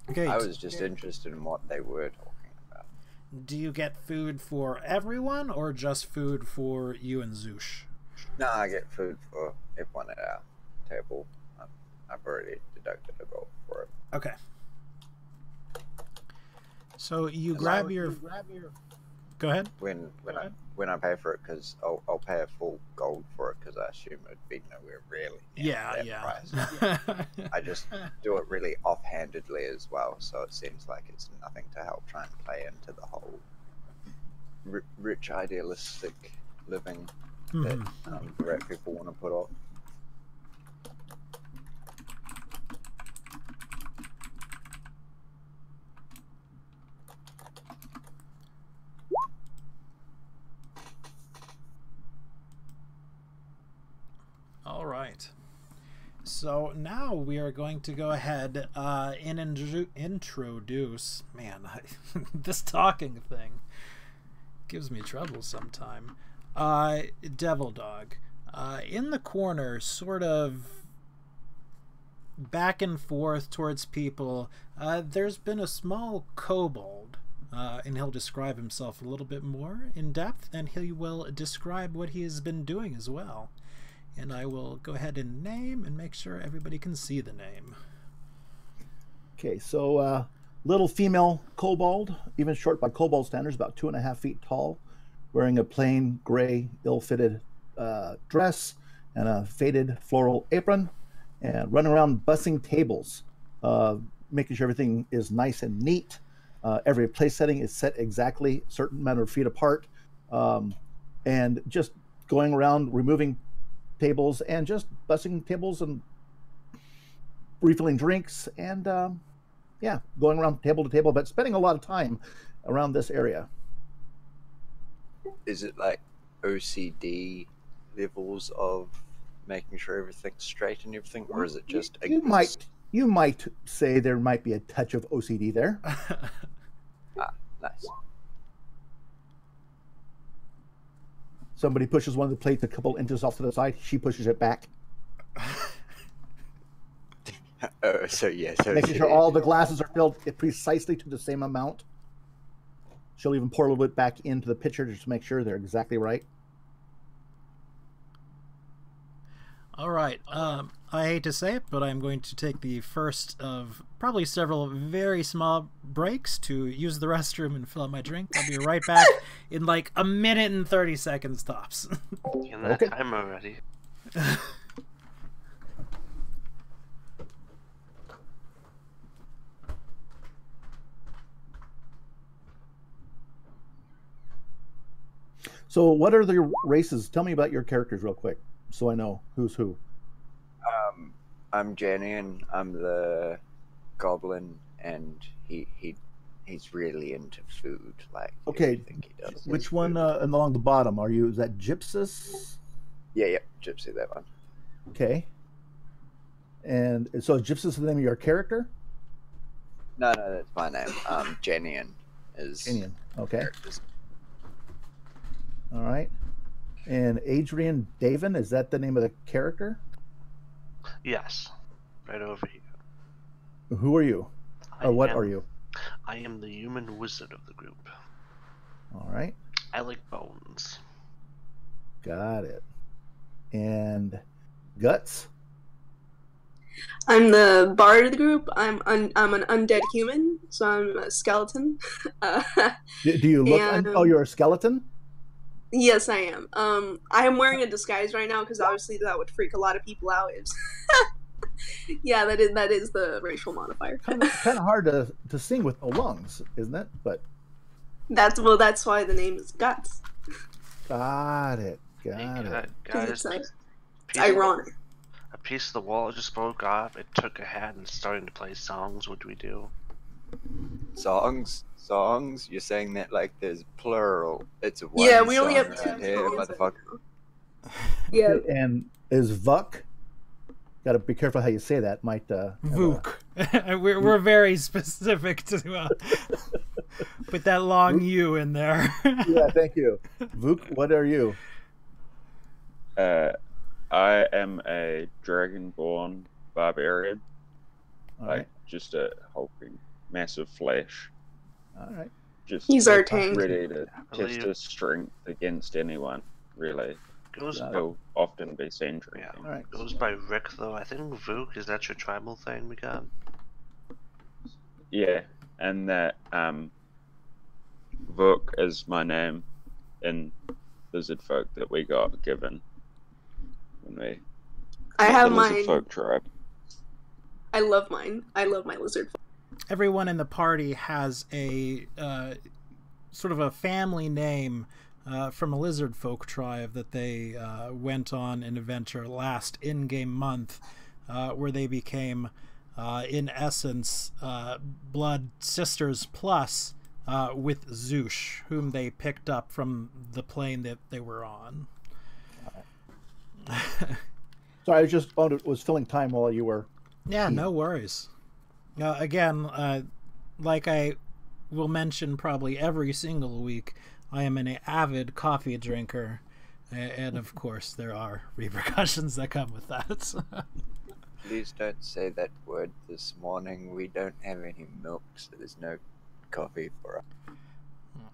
Okay. I was just interested in what they were talking about. Do you get food for everyone or just food for you and Zoosh? No, I get food for everyone at our table. I've already deducted a gold for it. Okay. So you grab your... Go ahead. When I pay for it, because I'll pay a full gold for it, because I assume it'd be nowhere really near that price. I just do it really offhandedly as well, so it seems like it's nothing to help try and play into the whole rich idealistic living that the rat people want to put off. All right. So now we are going to go ahead and introduce... Man, this talking thing gives me trouble sometime. Devil Dog. In the corner, sort of back and forth towards people, there's been a small kobold, and he'll describe himself a little bit more in depth, and he will describe what he has been doing as well. And I will go ahead and name and make sure everybody can see the name. Okay, so little female kobold, even short by kobold standards, about 2.5 feet tall, wearing a plain gray, ill-fitted dress and a faded floral apron, and running around bussing tables, making sure everything is nice and neat. Every place setting is set exactly a certain amount of feet apart, and just going around removing tables and just bussing tables and refilling drinks and yeah, going around table to table, but spending a lot of time around this area. Is it like OCD levels of making sure everything's straight and everything, or is it just you might say there might be a touch of OCD there. Nice. Somebody pushes one of the plates a couple inches off to the side. She pushes it back. So making sure all the glasses are filled precisely to the same amount. She'll even pour a little bit back into the pitcher just to make sure they're exactly right. All right. I hate to say it, but I'm going to take the first of probably several very small breaks to use the restroom and fill up my drink. I'll be right back in like a minute and 30 seconds tops. In that time already. So what are the races? Tell me about your characters real quick, so I know who's who. I'm Janeon. I'm the goblin, and he's really into food. Like Okay, everything he does. which one along the bottom are you? Is that Gypsus? Yeah, Gypsy, that one. Okay. And so is Gypsus the name of your character? No, that's my name. Janeon is. Janeon. Okay. character's- All right. And Adrian Davin, is that the name of the character? Yes. Right over here. Who are you? Or what are you? I am the human wizard of the group. All right. I like bones. Got it. And Guts? I'm the bard of the group. I'm an undead human, so I'm a skeleton. Do you look... And- oh, you're a skeleton? Yes, I am. I am wearing a disguise right now because obviously that would freak a lot of people out. Yeah, that is the racial modifier. Kind of hard to sing with no lungs, isn't it? But That's why the name is Guts. got it. Hey, Got it. guys, It's piece- ironic. a piece of the wall just broke off. It took a hat and starting to play songs. What do we do? Songs. You're saying that like there's plural. It's a one Yeah, we only song have around two here, songs. motherfucker. Yeah. Okay, and is Vuck? Got to be careful how you say that. Might have a- Vuk. We're very specific to put that long U in there. Yeah, thank you. Vuk, what are you? I am a dragonborn barbarian, All like right. just a hulking, massive flesh, All right. just He's our tank. ready to believe- test his strength against anyone. Really, Goes he'll often be seen yeah. drinking. All right. Goes by Rick though. I think Vuk, is that your tribal thing we got? Yeah, and that Vuk is my name in lizard folk that we got given when we I have the lizard mine. folk tribe. I love mine. I love my lizard. Everyone in the party has a sort of a family name from a lizard folk tribe that they went on an adventure last in-game month where they became, in essence, blood sisters plus with Zoosh, whom they picked up from the plane that they were on. Sorry, I just was filling time while you were. Yeah, no worries. Again, like I will mention probably every single week, I am an avid coffee drinker, and of course there are repercussions that come with that. Please don't say that word this morning. We don't have any milk, so there's no coffee for us.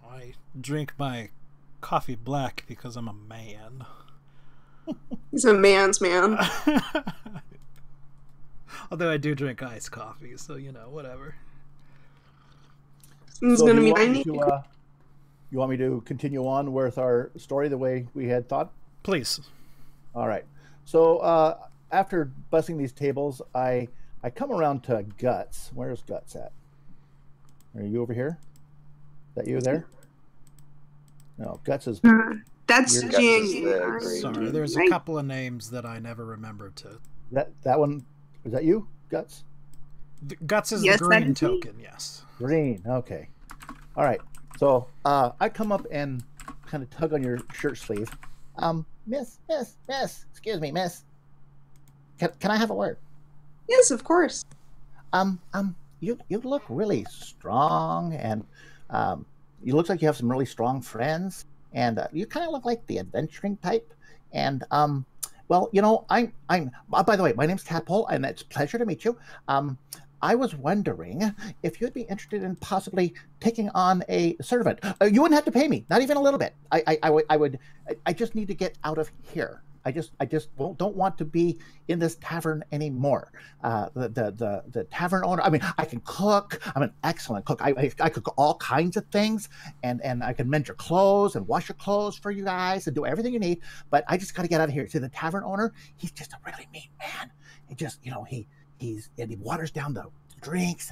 I drink my coffee black because I'm a man. He's a man's man. Although I do drink iced coffee, so you know, whatever. It's So gonna do you be want 90. me to, you want me to continue on with our story the way we had thought? Please. All right. So after busting these tables, I come around to Guts. Where's Guts at? Are you over here? Is that you there? No, Guts is. That's Your guts is Janeon. the Sorry, there's a Right. couple of names that I never remembered to. That one. Is that you, Guts? Guts is Yes, the that green is me. token, yes. Green. Okay. All right. So I come up and kind of tug on your shirt sleeve. Miss. Excuse me, miss. Can I have a word? Yes, of course. You look really strong, and you look like you have some really strong friends, and you kind of look like the adventuring type. And well, you know, I'm. By the way, my name's Tadpole, and it's a pleasure to meet you. I was wondering if you'd be interested in possibly taking on a servant. You wouldn't have to pay me, not even a little bit. I would. I just need to get out of here. I just don't want to be in this tavern anymore. The tavern owner. I mean, I can cook. I'm an excellent cook. I cook all kinds of things, and I can mend your clothes and wash your clothes for you guys and do everything you need. But I just got to get out of here. See, the tavern owner, he's just a really mean man. He just, he waters down the drinks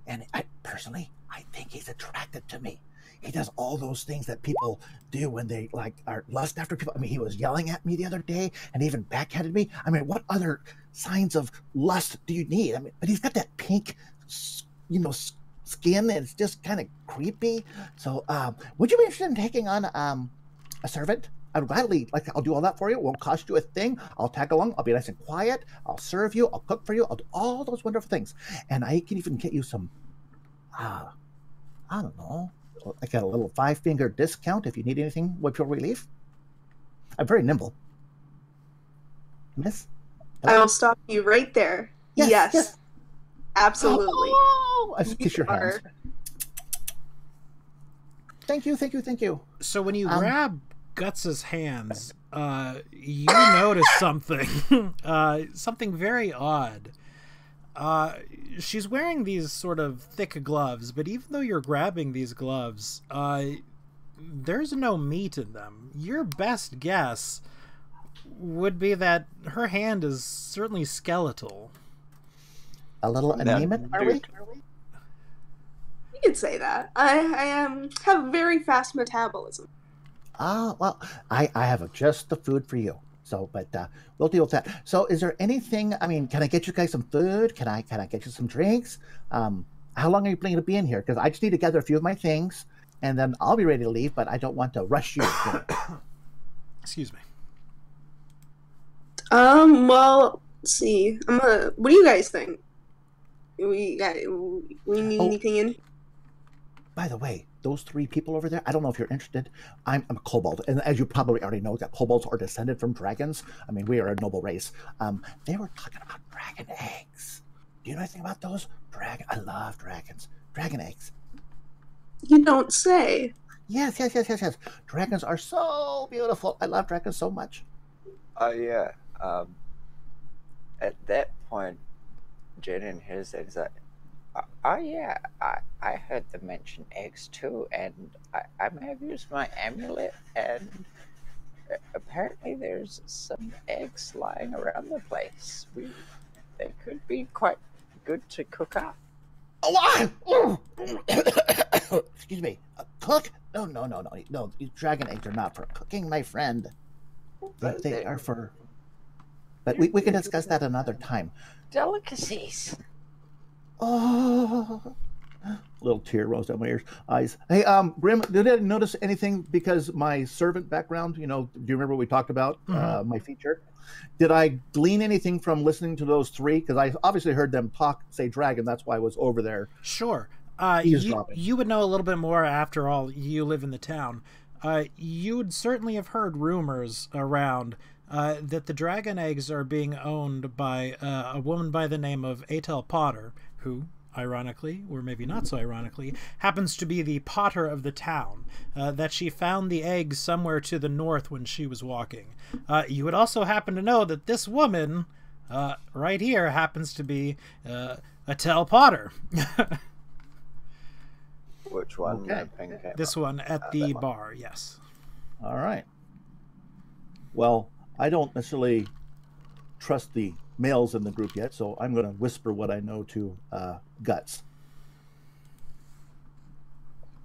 and I personally, I think he's attracted to me. He does all those things that people do when they are lust after people. I mean, he was yelling at me the other day and even backhanded me. I mean, what other signs of lust do you need? I mean, but he's got that pink, skin, and it's just kind of creepy. So, would you be interested in taking on a servant? I'd gladly, I'll do all that for you. It won't cost you a thing. I'll tag along. I'll be nice and quiet. I'll serve you. I'll cook for you. I'll do all those wonderful things. And I can even get you some, I don't know, I got a little 5-finger discount if you need anything with your relief. I'm very nimble. Miss? I will stop you right there. Yes. Absolutely. Oh, I kiss your hands. Thank you. So when you grab Guts's hands, you notice something. Something very odd. She's wearing these sort of thick gloves, but even though you're grabbing these gloves, there's no meat in them. Your best guess would be that her hand is certainly skeletal. A little anemic, are we? You could say that. I have very fast metabolism. Well, I have just the food for you. So, but we'll deal with that. So, is there anything? I mean, can I get you guys some food? Can I get you some drinks? How long are you planning to be in here? Because I just need to gather a few of my things, and then I'll be ready to leave. But I don't want to rush you. Excuse me. Well, let's see. What do you guys think? We need anything in? By the way, those 3 people over there, I don't know if you're interested. I'm a kobold, and as you probably already know, that kobolds are descended from dragons. I mean, we are a noble race. They were talking about dragon eggs. Do you know anything about those? I love dragons. Dragon eggs. You don't say. Yes. Dragons are so beautiful. I love dragons so much. Yeah. At that point, Janeon hears that. He's like, oh yeah, I heard them mention eggs too, and I may have used my amulet, and apparently there's some eggs lying around the place. They could be quite good to cook up. Oh, excuse me. Cook? No. These dragon eggs are not for cooking, my friend. They are for... But we can discuss that another time. Delicacies. Oh, little tear rolls down my eyes. Hey, Grim, did I notice anything? Because my servant background, do you remember what we talked about? My feature. Did I glean anything from listening to those 3? Because I obviously heard them say dragon. That's why I was over there. Sure. You would know a little bit more. After all, you live in the town. You would certainly have heard rumors around that the dragon eggs are being owned by a woman by the name of Atel Potter, who, ironically, or maybe not so ironically, happens to be the Potter of the town, that she found the eggs somewhere to the north when she was walking. You would also happen to know that this woman, right here, happens to be Atel Potter. which one? Okay. This one at the bar, yes. All right. Well, I don't necessarily trust the males in the group yet, so I'm going to whisper what I know to Guts.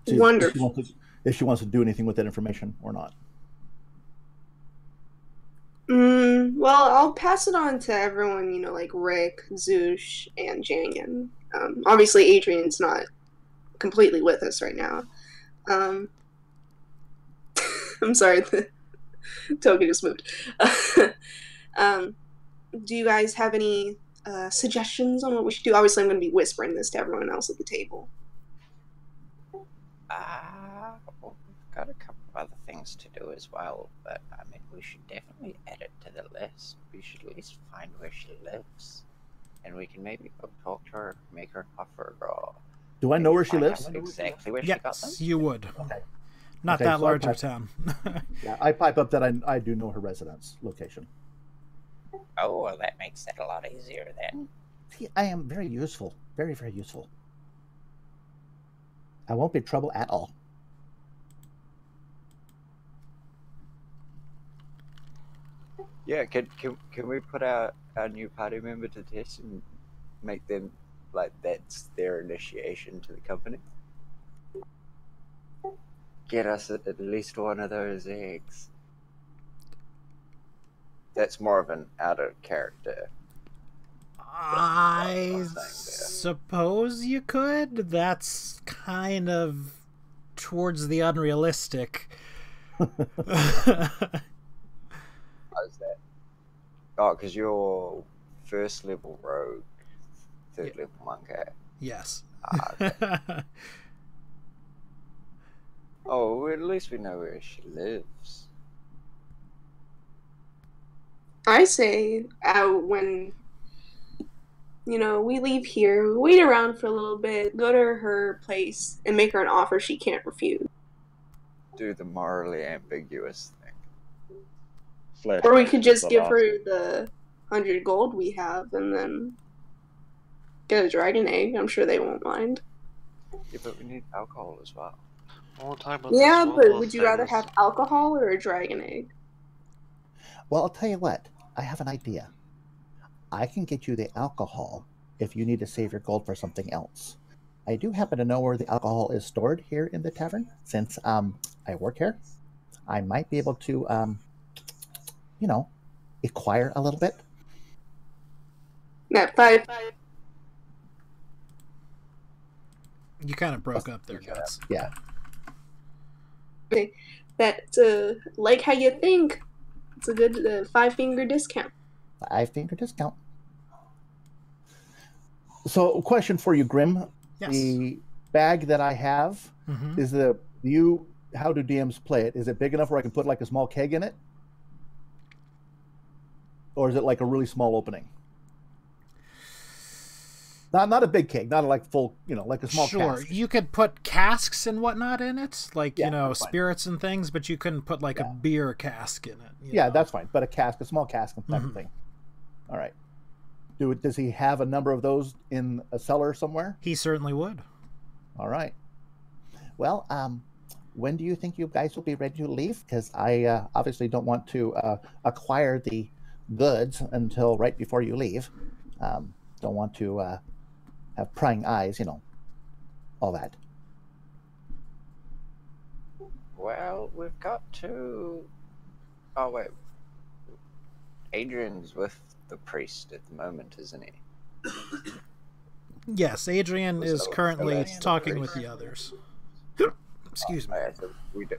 Wonderful. If she wants to do anything with that information or not. Well, I'll pass it on to everyone, like Rick, Zoosh, and Janeon. Obviously, Adrian's not completely with us right now. I'm sorry, the token just moved. Do you guys have any suggestions on what we should do? Obviously, I'm going to be whispering this to everyone else at the table. We've got a couple of other things to do as well, but I mean, we should definitely add it to the list. We should at least find where she lives, and we can maybe go talk to her, make her an offer, or... Do I know where she lives? Exactly where she got them? Yes, you would. Okay. Not Okay, that so I large of a pipe- town. Yeah, I pipe up that I do know her residence location. Oh, well, that makes it a lot easier then. See, I am very useful. Very, very useful. I won't be trouble at all. Yeah, can we put our new party member to test and make them like that's their initiation to the company? Get us at least one of those eggs. That's more of an out of character. I saying there. suppose you could. That's kind of towards the unrealistic. How's that? Oh, because you're first level rogue, third level monk. Yes. Okay. Oh, well, at least we know where she lives. I say when we leave here, we wait around for a little bit, go to her place, and make her an offer she can't refuse. Do the morally ambiguous thing. Flash Or we could just the give last- her the 100 gold we have, and then get a dragon egg. I'm sure they won't mind. Yeah, but we need alcohol as well. We'll talk about Yeah, this but level would you rather things. have alcohol or a dragon egg? Well, I'll tell you what. I have an idea. I can get you the alcohol if you need to save your gold for something else. I do happen to know where the alcohol is stored here in the tavern. Since I work here, I might be able to, acquire a little bit. That 5. You kind of broke up there, Guts. Yeah. That like how you think. It's a good 5-finger discount. 5-finger discount. So, question for you, Grim. Yes. The bag that I have Mhm. is how do DMs play it? Is it big enough where I can put like a small keg in it? Or is it like a really small opening? Not a big keg, not like full, like a small Sure, cask. you could put casks and whatnot in it, like Yeah, that's fine. spirits and things, but you couldn't put like a Yeah. beer cask in it. you Yeah, know? that's fine. But a small cask type Mhm. of thing. All right. Does he have a number of those in a cellar somewhere? He certainly would. All right. Well, when do you think you guys will be ready to leave? Because I obviously don't want to acquire the goods until right before you leave. Don't want to have prying eyes, all that. Well, we've got to. Oh, wait. Adrian's with the priest at the moment, isn't he? Yes, Adrian is So currently that's the talking with priest. the others. Excuse me. Okay, so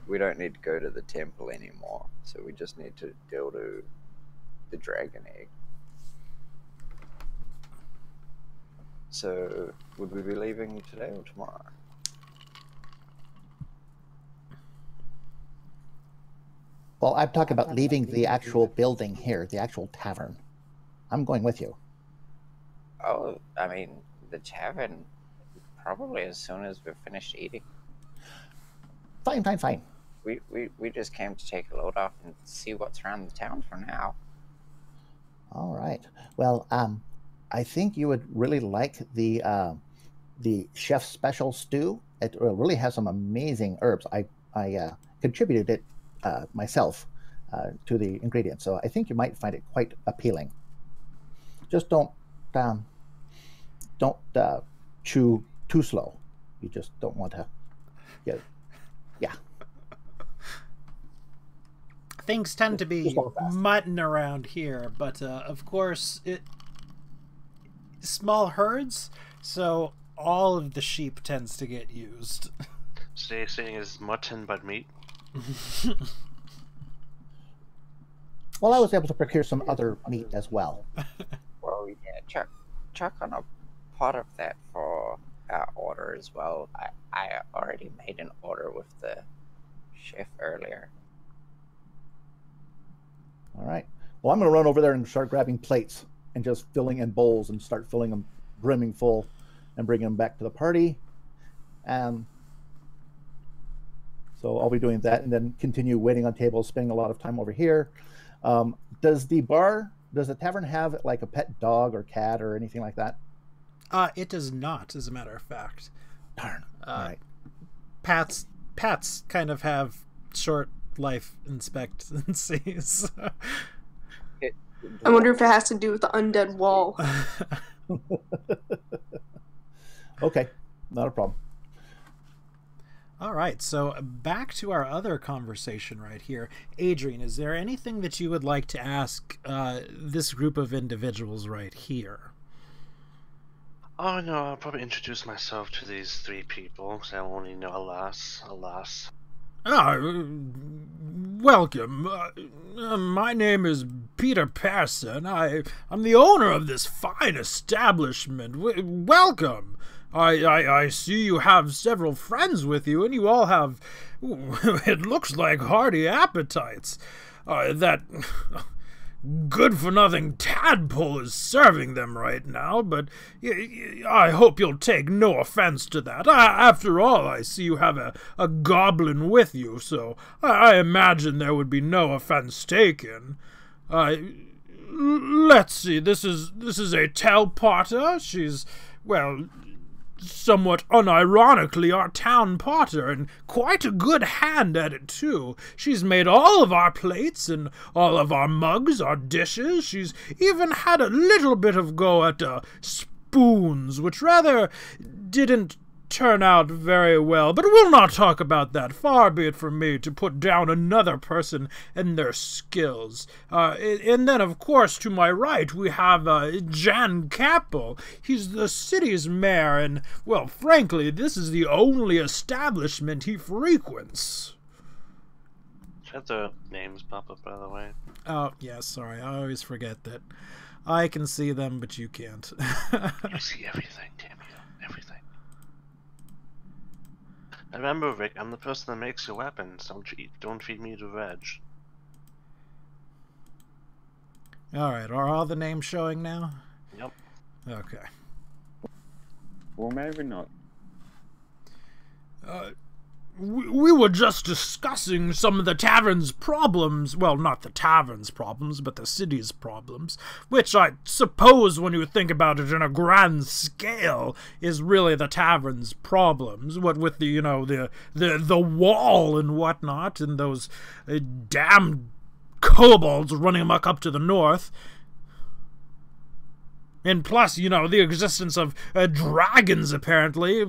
we don't need to go to the temple anymore, so we just need to go to the dragon egg. So, would we be leaving today or tomorrow? Well, I'm talking about leaving the actual building here, the actual tavern. I'm going with you. Oh, I mean, the tavern, probably as soon as we've finished eating. Fine. We just came to take a load off and see what's around the town for now. All right. Well, I think you would really like the chef's special stew. It really has some amazing herbs. I contributed it myself to the ingredients, so I think you might find it quite appealing. Just don't chew too slow. You just don't want to get it. Yeah. Things tend to be Just walk fast. mutton around here, but of course, small herds, so all of the sheep tends to get used. So you're saying is mutton but meat? Well, I was able to procure some other meat as well. Well, yeah, chuck on a pot of that for our order as well. I already made an order with the chef earlier. All right. Well, I'm going to run over there and start grabbing plates and just filling in bowls and start filling them brimming full and bringing them back to the party. So I'll be doing that and then continue waiting on tables, spending a lot of time over here. Does the tavern have like a pet dog or cat or anything like that? It does not, as a matter of fact. Darn. All right. Pats kind of have short life expectancies. I wonder if it has to do with the undead wall. Okay, not a problem. All right, so back to our other conversation right here. Adrian, is there anything that you would like to ask this group of individuals right here? Oh no, I'll probably introduce myself to these three people, because I only know alas. Welcome. My name is Peter Persson. I'm the owner of this fine establishment. Welcome. I see you have several friends with you, and you all have, it looks like, hearty appetites. That good-for-nothing Tadpole is serving them right now, but I hope you'll take no offense to that. After all, I see you have a goblin with you, so I imagine there would be no offense taken. Let's see, this is a Potter. She's, well, somewhat unironically our town potter, and quite a good hand at it too. She's made all of our plates and all of our mugs, our dishes. She's even had a little bit of go at spoons, which rather didn't turn out very well, but we'll not talk about that. Far be it from me to put down another person and their skills. And then, of course, to my right, we have Jan Capel. He's the city's mayor, and, well, frankly, this is the only establishment he frequents. Should the names pop up, by the way? Oh, yeah, sorry. I always forget that I can see them, but you can't. You see everything, damn you. Everything. Remember, Rick, I'm the person that makes your weapons. Don't feed me to Reg. Alright, are all the names showing now? Yep. Okay. Well, maybe not. We were just discussing some of the tavern's problems. Well, not the tavern's problems, but the city's problems. Which I suppose, when you think about it in a grand scale, is really the tavern's problems. What with the, the wall and whatnot, and those damn kobolds running amok up to the north. And plus, the existence of dragons, apparently,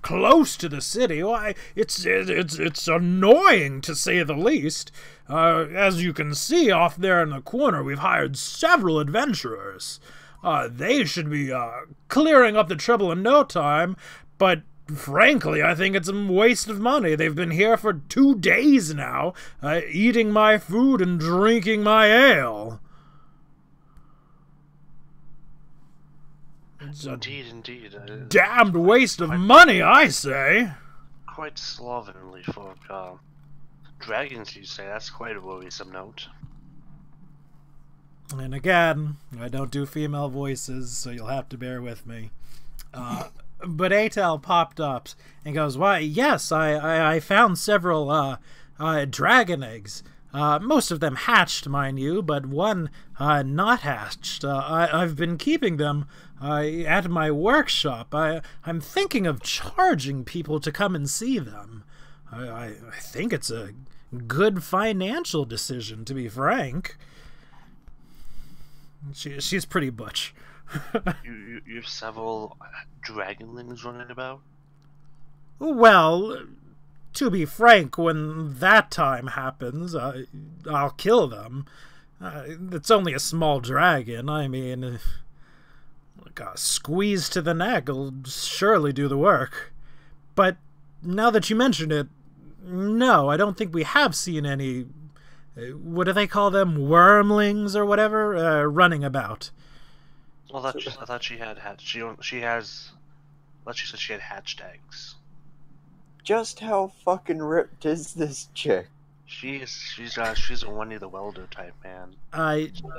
close to the city. Why, it's annoying, to say the least. As you can see off there in the corner, we've hired several adventurers. They should be clearing up the trouble in no time, but frankly, I think it's a waste of money. They've been here for 2 days now, eating my food and drinking my ale. Indeed. Damned waste of money, I say. Quite slovenly folk. Dragons, you say? That's quite a worrisome note. And again, I don't do female voices, so you'll have to bear with me. But Atel popped up and goes, "Why, yes, I found several dragon eggs. Most of them hatched, mind you, but one not hatched. I've been keeping them at my workshop. I'm thinking of charging people to come and see them. I think it's a good financial decision, to be frank." She's pretty butch. You have several dragonlings running about? Well, to be frank, when that time happens, I'll kill them. It's only a small dragon. I mean, like a squeeze to the neck will surely do the work. But now that you mention it, no, I don't think we have seen any, what do they call them, wormlings or whatever, running about. Well, I thought she had hatched. She said she had hatched eggs. Just how fucking ripped is this chick? She's a Wendy the Welder type, man.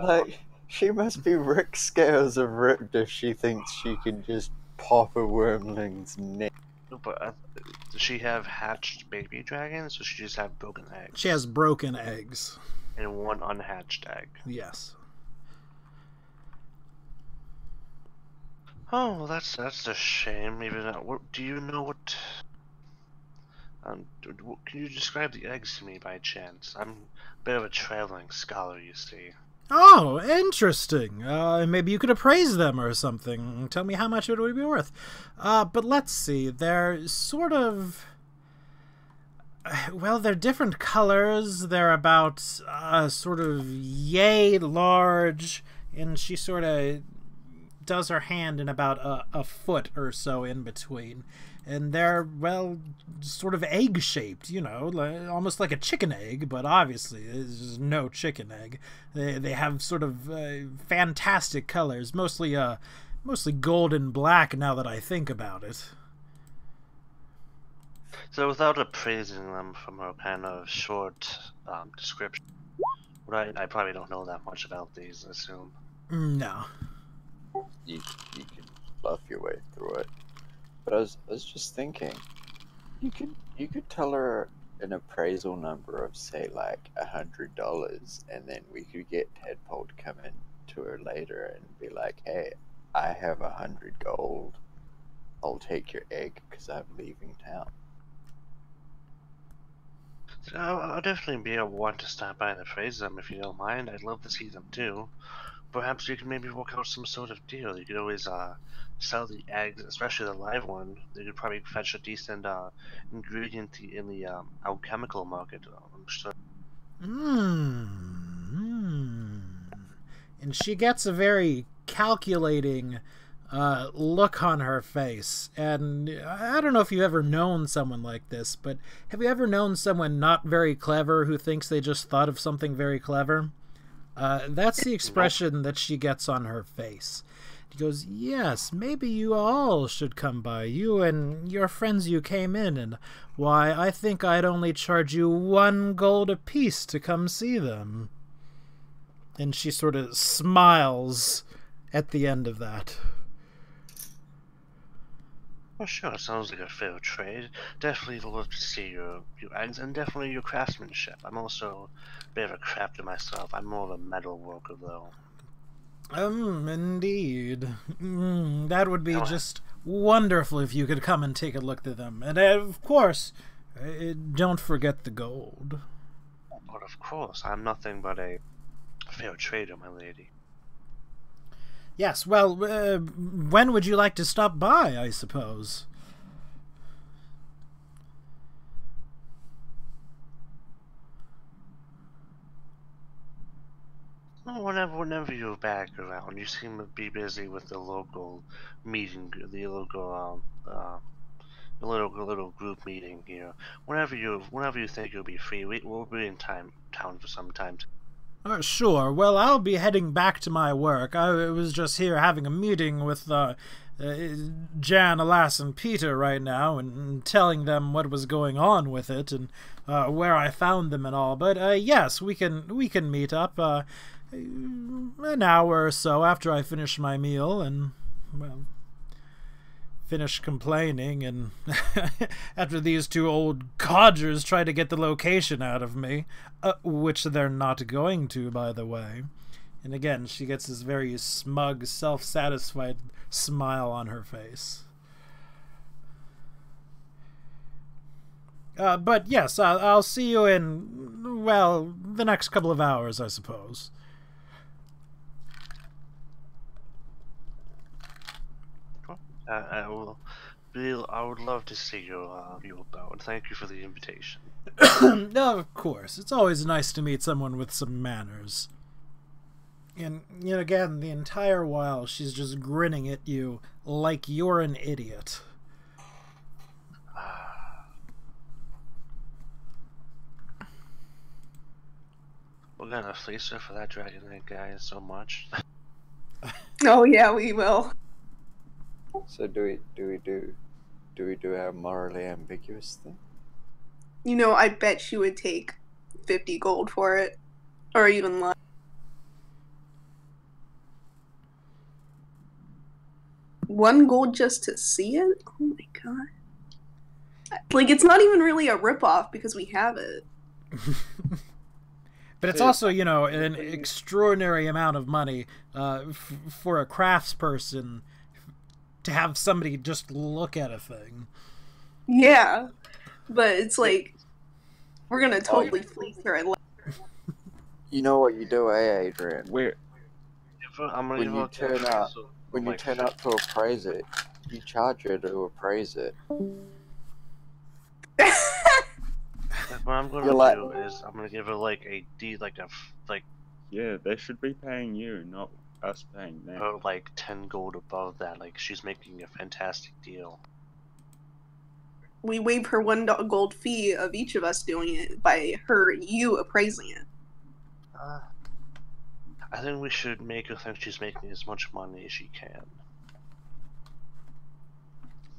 Like, she must be Rick Scales of ripped if she thinks she can just pop a wormling's neck. But Does she have hatched baby dragons, or does she just have broken eggs? She has broken eggs. And one unhatched egg. Yes. Oh, well, that's a shame. Even do you know what? Can you describe the eggs to me by chance? I'm a bit of a traveling scholar, you see. Oh, interesting. Maybe you could appraise them or something. Tell me how much it would be worth. But let's see. They're sort of... Well, they're different colors. They're about sort of yay large. And she sort of does her hand in about a foot or so in between. And they're, well, sort of egg-shaped, you know, almost like a chicken egg, but obviously there's no chicken egg. They have sort of fantastic colors, mostly gold and black now that I think about it. So without appraising them from a kind of short description, I probably don't know that much about these, I assume. No. You can bluff your way through it. But I was just thinking, you could tell her an appraisal number of say like $100, and then we could get Tadpole to come in to her later and be like, "Hey, I have 100 gold. I'll take your egg because I'm leaving town." So I'll definitely be able to want to stop by and appraise them if you don't mind. I'd love to see them too. Perhaps you can maybe work out some sort of deal. You could always sell the eggs, especially the live one. You could probably fetch a decent ingredient in the alchemical market, I'm sure. And she gets a very calculating look on her face. And I don't know if you've ever known someone like this, but have you ever known someone not very clever who thinks they just thought of something very clever? That's the expression that she gets on her face. She goes, "Yes, maybe you all should come by, you and your friends you came in, and why, I think I'd only charge you 1 gold apiece to come see them." And she sort of smiles at the end of that. Well, sure, sounds like a fair trade. Definitely love to see your eggs, and definitely your craftsmanship. I'm also a bit of a crafter myself. I'm more of a metal worker, though. Indeed. That would be just wonderful if you could come and take a look at them. And of course, don't forget the gold. But of course, I'm nothing but a fair trader, my lady. Yes, well, when would you like to stop by, I suppose? Oh, whenever you're back around, you seem to be busy with the local meeting, the local little group meeting here. Whenever you think you'll be free, we'll be in town for some time. Sure. Well, I'll be heading back to my work. I was just here having a meeting with Jan, Alas, and Peter right now, and telling them what was going on with it and where I found them and all. But yes, we can meet up an hour or so after I finish my meal and, well, finish complaining, and after these 2 old codgers try to get the location out of me, which they're not going to, by the way. And again, she gets this very smug, self-satisfied smile on her face. But yes, I'll see you in, well, the next couple of hours, I suppose. I would love to see you about, and thank you for the invitation. No, of course. It's always nice to meet someone with some manners. And, you know, again, the entire while, she's just grinning at you like you're an idiot. We're gonna fleece her for that dragon egg guy so much. Oh yeah, we will. So do we do our morally ambiguous thing? You know, I bet she would take 50 gold for it, or even less. $1 gold just to see it? Oh my god. Like, it's not even really a ripoff because we have it. But it's also, you know, an extraordinary amount of money for a craftsperson to have somebody just look at a thing. Yeah, but it's like, we're gonna totally fleece her and You know what you do, Adrian? I'm gonna When you turn up, when you turn up to appraise it, you charge her to appraise it. What I'm gonna do is I'm gonna give her like a D, like Yeah, they should be paying you, not us paying them. or like 10 gold above that. Like she's making a fantastic deal. we waive her $1 gold fee of each of us doing it by you appraising it. I think we should make her think she's making as much money as she can.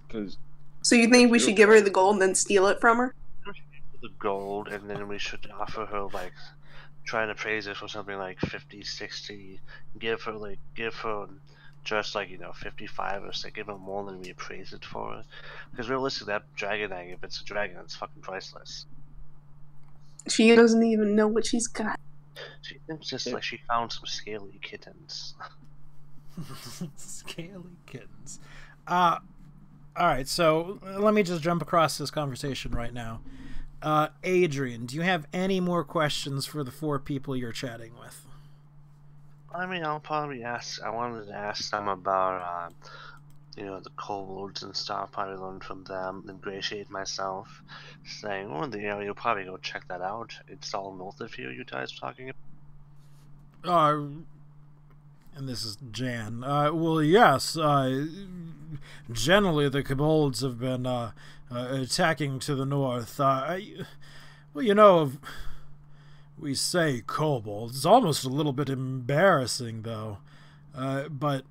Because So you think we should give her the gold and then steal it from her? The gold, and then we should offer her like try and appraise it for something like 50, 60. Give her just like, you know, 55 or so. Give her more than we appraise it for. Because realistically, that dragon egg, if it's a dragon, it's fucking priceless. She doesn't even know what she's got. She thinks just like she found some scaly kittens. Scaly kittens. Alright, so let me just jump across this conversation right now. Adrian, do you have any more questions for the 4 people you're chatting with? I mean, I'll probably ask. I wanted to ask them about, you know, the kobolds and stuff. Probably learn from them, ingratiate myself, saying, "Oh, you know, you'll probably go check that out. It's all north of here. You guys were talking about." And this is Jan. Well, yes. Generally, the kobolds have been attacking to the north. Well, you know, we say kobolds. It's almost a little bit embarrassing, though. But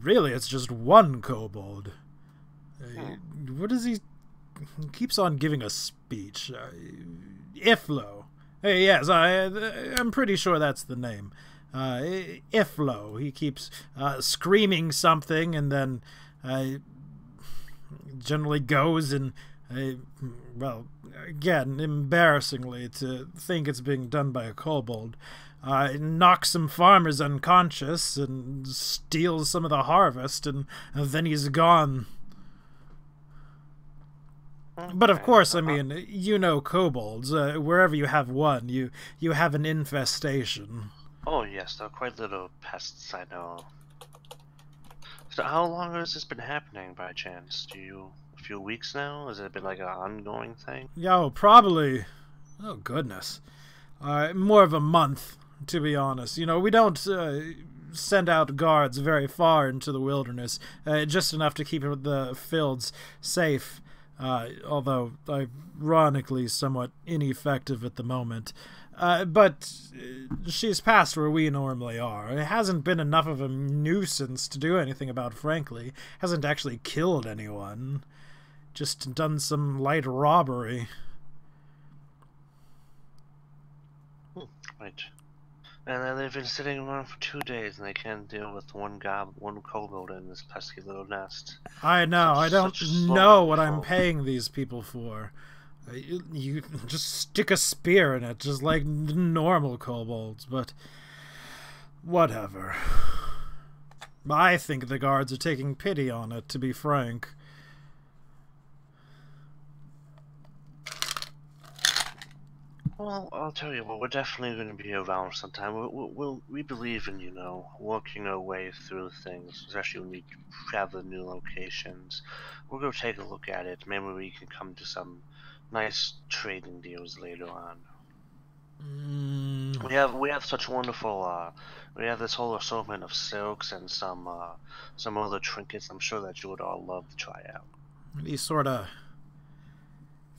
really, it's just one kobold. What is he keeps on giving a speech. Iflo. Yes, I'm pretty sure that's the name. Iflo. He keeps screaming something and then generally goes and, well, again, embarrassingly to think it's being done by a kobold, knocks some farmers unconscious and steals some of the harvest, and then he's gone. But of course, I mean, you know kobolds. Wherever you have one, you have an infestation. Oh yes, they're quite little pests, I know. So how long has this been happening by chance? A few weeks now? Has it been like an ongoing thing? Yo, probably, oh goodness, more of a month, to be honest. You know, we don't send out guards very far into the wilderness, just enough to keep the fields safe. Although ironically somewhat ineffective at the moment. But she's past where we normally are. It hasn't been enough of a nuisance to do anything about, frankly. Hasn't actually killed anyone. Just done some light robbery. Right. And then they've been sitting around for 2 days and they can't deal with one kobold in this pesky little nest. I know, I don't know what I'm paying these people for. You just stick a spear in it, just like normal kobolds, but whatever. I think the guards are taking pity on it, to be frank. Well, I'll tell you what, we're definitely going to be around sometime. We believe in, you know, working our way through things, especially when we travel to new locations. We'll go take a look at it. Maybe we can come to some nice trading deals later on. We have such wonderful, we have this whole assortment of silks and some other trinkets I'm sure that you would all love to try out. He sort of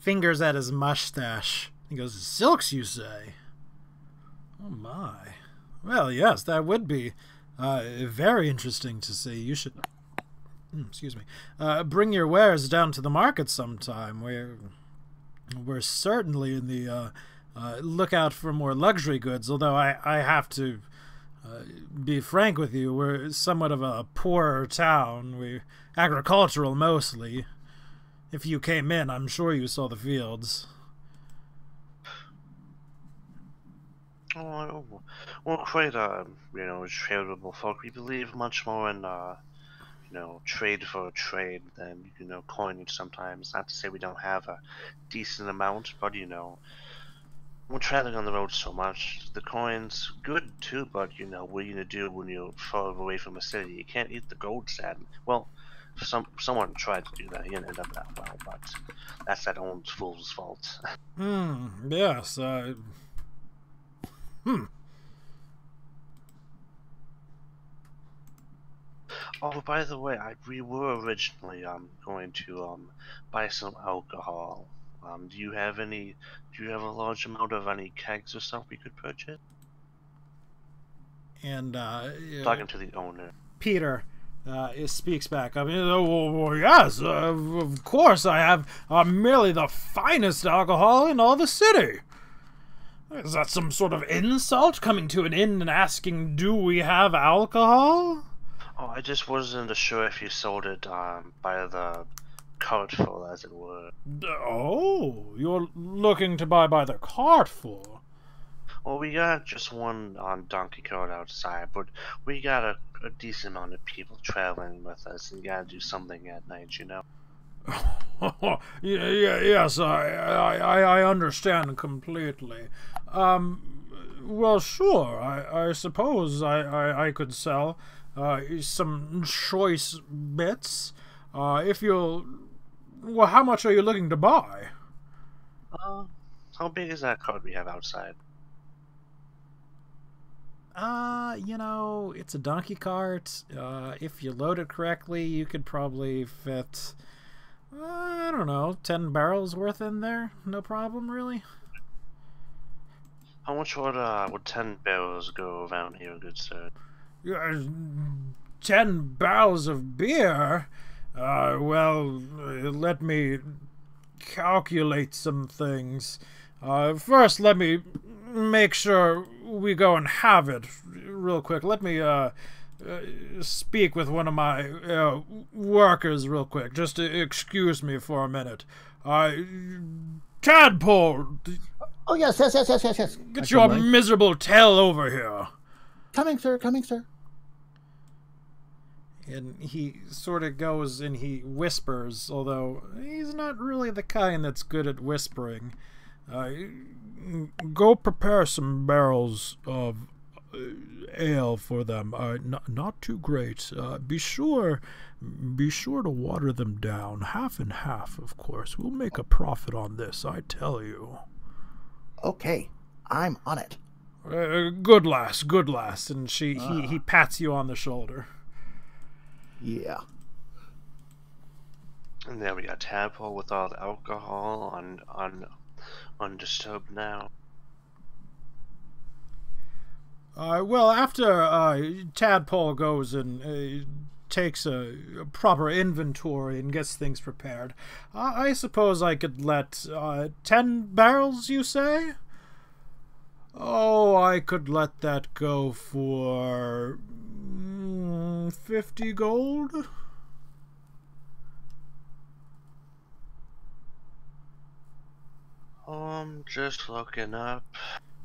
fingers at his mustache. He goes, silks, you say? Oh, my. Well, yes, that would be very interesting to see. You should, excuse me, bring your wares down to the market sometime. We're certainly in the lookout for more luxury goods, although I have to Be frank with you, we're somewhat of a poorer town. We're agricultural mostly. If you came in, I'm sure you saw the fields. Oh, we're quite, charitable folk. We believe much more in, trade for trade than, coinage sometimes. Not to say we don't have a decent amount, but, we're traveling on the road so much. The coin's good too, but, what are you gonna do when you're far away from a city? You can't eat the gold sadly. Well, someone tried to do that. He didn't end up that well, but that's that old fool's fault. Yes, Oh, by the way, we were originally going to buy some alcohol. Do you have a large amount of any kegs or stuff we could purchase? And Talking to the owner. Peter speaks back. I mean, well, yes, of course I have merely the finest alcohol in all the city. Is that some sort of insult, coming to an inn and asking, do we have alcohol? Oh, I just wasn't sure if you sold it by the cartful, as it were. Oh, you're looking to buy by the cartful? Well, we got just one on donkey cart outside, but we got a decent amount of people traveling with us, and gotta do something at night, Yes, I understand completely. Well, sure, I suppose I could sell some choice bits. If you'll... Well, how much are you looking to buy? How big is that cart we have outside? It's a donkey cart. If you load it correctly, you could probably fit, I don't know, 10 barrels worth in there. No problem, really. How much would 10 barrels go around here, good sir? 10 barrels of beer? Well, let me calculate some things. First, let me make sure we go and have it real quick. Let me speak with one of my workers real quick. Just excuse me for a minute. Tadpole! Oh, yes. Get your miserable tail over here. Coming, sir, coming, sir. And he sort of goes and he whispers, although he's not really the kind that's good at whispering. Go prepare some barrels of ale for them. Not too great. Be sure to water them down, half and half, of course. We'll make a profit on this, I tell you. Okay, I'm on it. Good lass. And he pats you on the shoulder. Yeah. And there we got Tadpole with all the alcohol undisturbed now. Well, after Tadpole goes and takes a proper inventory and gets things prepared, I suppose I could let 10 barrels, you say? Oh, I could let that go for 50 gold? Just looking up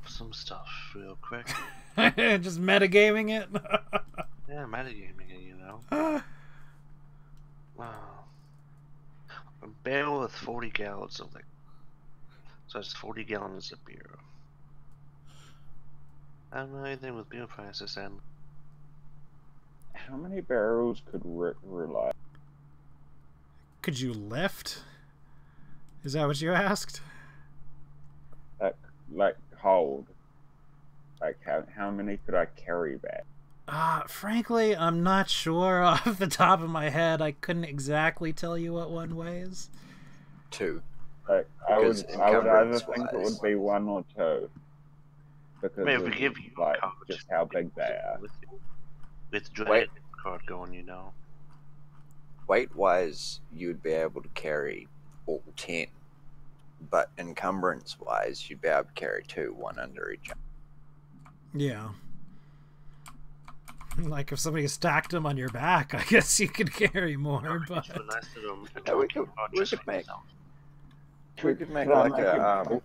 some stuff real quick. Just metagaming it? Yeah, metagaming it, Wow. A barrel with 40 gallons of liquor. So that's 40 gallons of beer. I don't know anything with beer prices, and how many barrels could Rick rely? Could you lift? Is that what you asked? Like hold. Like how many could I carry back? Frankly, I'm not sure off the top of my head. I couldn't exactly tell you what one weighs. 2. Like, I would either think it would be 1 or 2. Because maybe we give you like just how big they are. With Drakt card going, Weight-wise, you'd be able to carry all 10. But encumbrance-wise, you'd be able to carry 2, one under each. Yeah. Like if somebody stacked them on your back, I guess you could carry more. But Yeah, we could make. We could make like a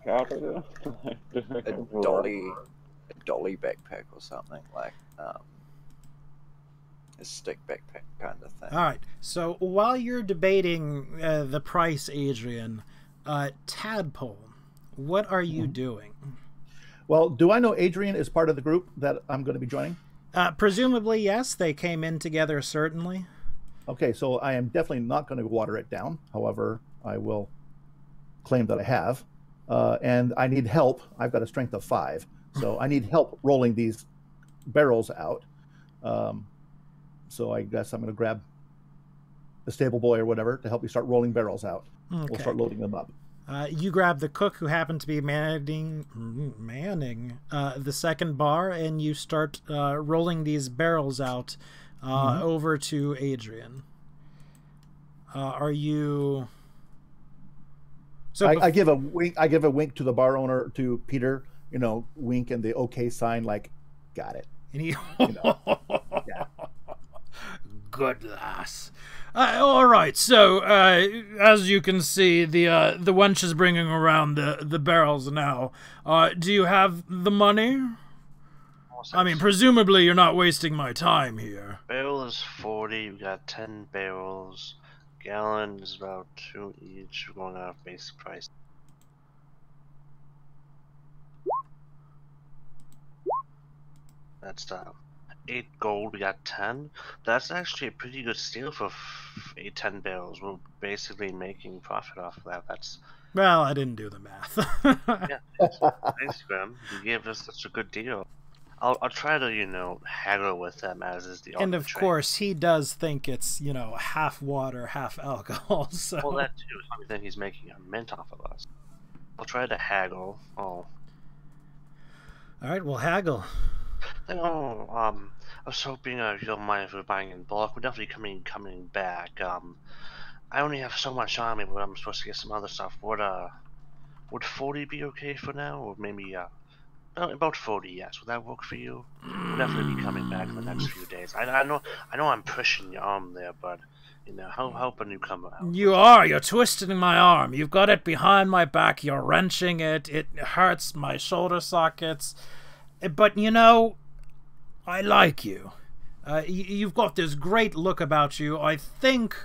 dolly backpack or something, like a stick backpack kind of thing. All right. So while you're debating the price, Adrian, Tadpole, what are you doing? Well, do I know Adrian is part of the group that I'm going to be joining? Presumably, yes. They came in together, certainly. Okay, so I am definitely not going to water it down. However, I will claim that I have. And I need help. I've got a strength of 5. So I need help rolling these barrels out. So I guess I'm going to grab the stable boy or whatever to help me start rolling barrels out. Okay. We'll start loading them up. You grab the cook who happened to be manning the second bar, and you start rolling these barrels out over to Adrian. Are you? So I give a wink. I give a wink to the bar owner, to Peter. You know, wink and the okay sign, like, got it. And he, yeah. Good lass. All right, so as you can see, the wench is bringing around the barrels now. Do you have the money? I mean, presumably you're not wasting my time here. Barrel is 40. We got 10 barrels. Gallon is about 2 each. We're going off base price. That's 8 gold, we got 10. That's actually a pretty good steal for 10 barrels. We're basically making profit off of that. That's well, I didn't do the math. Yeah, thanks, Grim. You gave us such a good deal. I'll try to, haggle with them, as is the and of course he does think it's, half water, half alcohol. So well, that too. I think he's making a mint off of us. I'll try to haggle. All right, we'll haggle. I was hoping if you don't mind if we're buying in bulk. We're definitely coming back. I only have so much on me, but I'm supposed to get some other stuff. Would 40 be okay for now, or maybe about 40? Yes. Would that work for you? We'll definitely be coming back in the next few days. I know I'm pushing your arm there, but help a newcomer out. You're twisting my arm. You've got it behind my back. You're wrenching it. It hurts my shoulder sockets. But I like you. You've got this great look about you. I think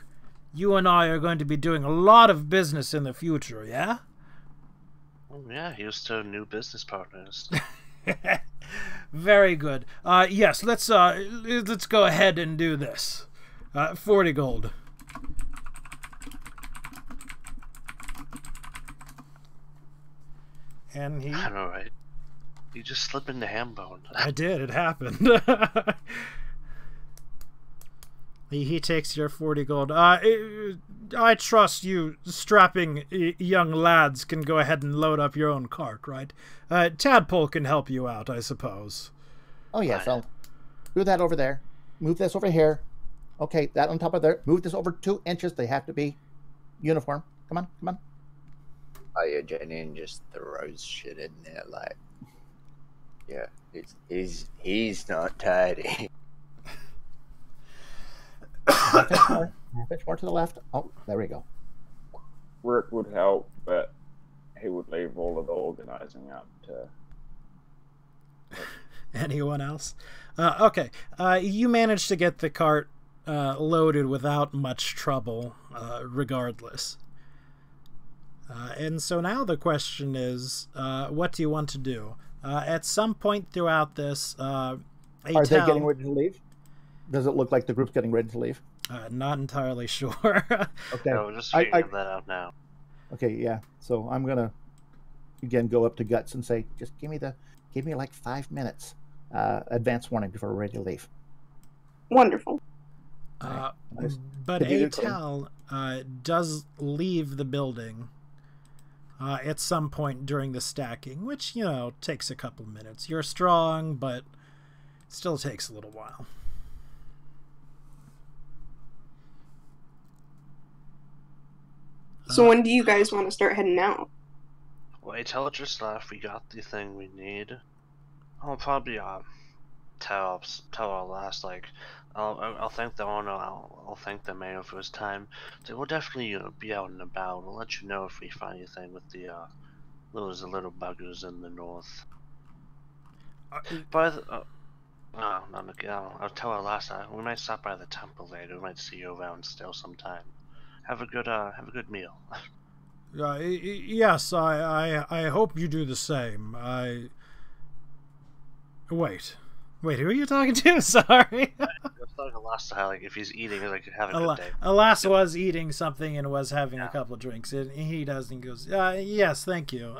you and I are going to be doing a lot of business in the future, yeah? Oh, yeah, here's to new business partners. Very good. Yes, let's go ahead and do this. 40 gold. And he... I know, right? You just slipped into ham bone. I did. It happened. He takes your 40 gold. I trust you strapping young lads can go ahead and load up your own cart, right? Tadpole can help you out, I suppose. Oh, yes. I'll do that over there. Move this over here. Okay, that on top of there. Move this over 2 inches. They have to be uniform. Come on, come on. Oh, yeah, Janeon just throws shit in there, like... Yeah, he's not tidy. Half inch more to the left. Oh, there we go. Rick would help, but he would leave all of the organizing up to... Anyone else? Okay, you managed to get the cart loaded without much trouble, regardless. And so now the question is, what do you want to do? At some point throughout this, are they getting ready to leave? Does it look like the group's getting ready to leave? Not entirely sure. Okay. No, just figuring that out now. Okay, yeah. So I'm gonna again go up to Guts and say, just give me like 5 minutes advance warning before we're ready to leave. Wonderful. But Atal does leave the building at some point during the stacking, which, takes a couple minutes. You're strong, but it still takes a little while. So when do you guys want to start heading out? Well, Atal just left. We got the thing we need. I'll probably tell our last, like, I'll thank the owner. I'll thank the mayor for his time. So we'll definitely be out and about. We'll let you know if we find anything with the those little buggers in the north. But I'll tell our last. We might stop by the temple later. We might see you around still sometime. Have a good meal. Yes, I hope you do the same. Wait, who are you talking to? Sorry. I was talking to Lassa, like, if he's eating, like, have a good day. Alas was eating something and was having a couple of drinks. And he does, and goes, yes, thank you.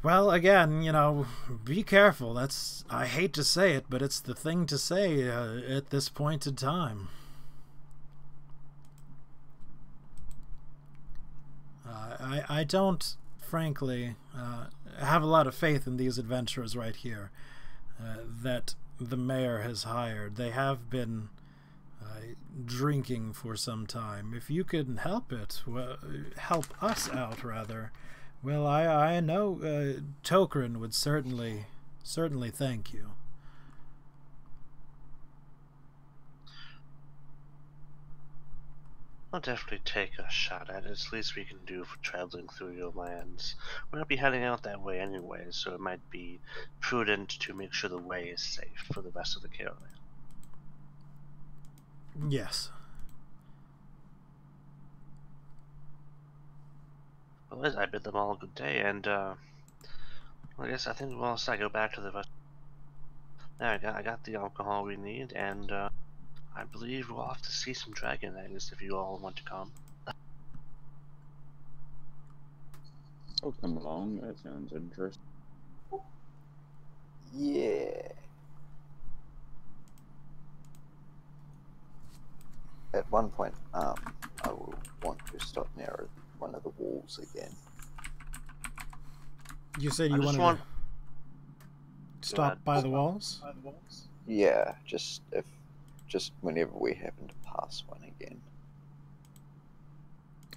Well, again, be careful. I hate to say it, but it's the thing to say at this point in time. I don't, frankly, have a lot of faith in these adventurers right here that the mayor has hired. They have been drinking for some time. If you can help it, help us out, rather, well, I know Tokrin would certainly thank you. I'll definitely take a shot at it. It's the least we can do for traveling through your lands. We're not be heading out that way anyway, so it might be prudent to make sure the way is safe for the rest of the caravan. Yes. Well, I bid them all a good day, and I think we'll also go back to the rest. There, I got the alcohol we need, and I believe we'll have to see some dragon eggs if you all want to come. I'll come along. That sounds interesting. Yeah. At one point, I will want to stop near one of the walls again. You said you wanted to stop by the walls? Yeah, just whenever we happen to pass one again.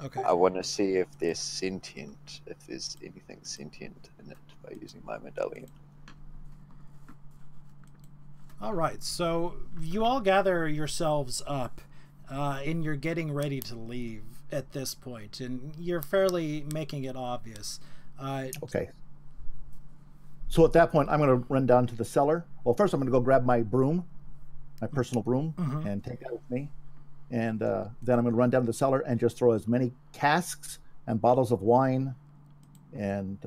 Okay. I want to see if there's sentient, if there's anything sentient in it by using my medallion. All right, so you all gather yourselves up, and you're getting ready to leave at this point, and you're fairly making it obvious. Okay. So at that point, I'm going to run down to the cellar. Well, first I'm going to go grab my broom, my personal broom, and take that with me. And then I'm going to run down to the cellar and just throw as many casks and bottles of wine and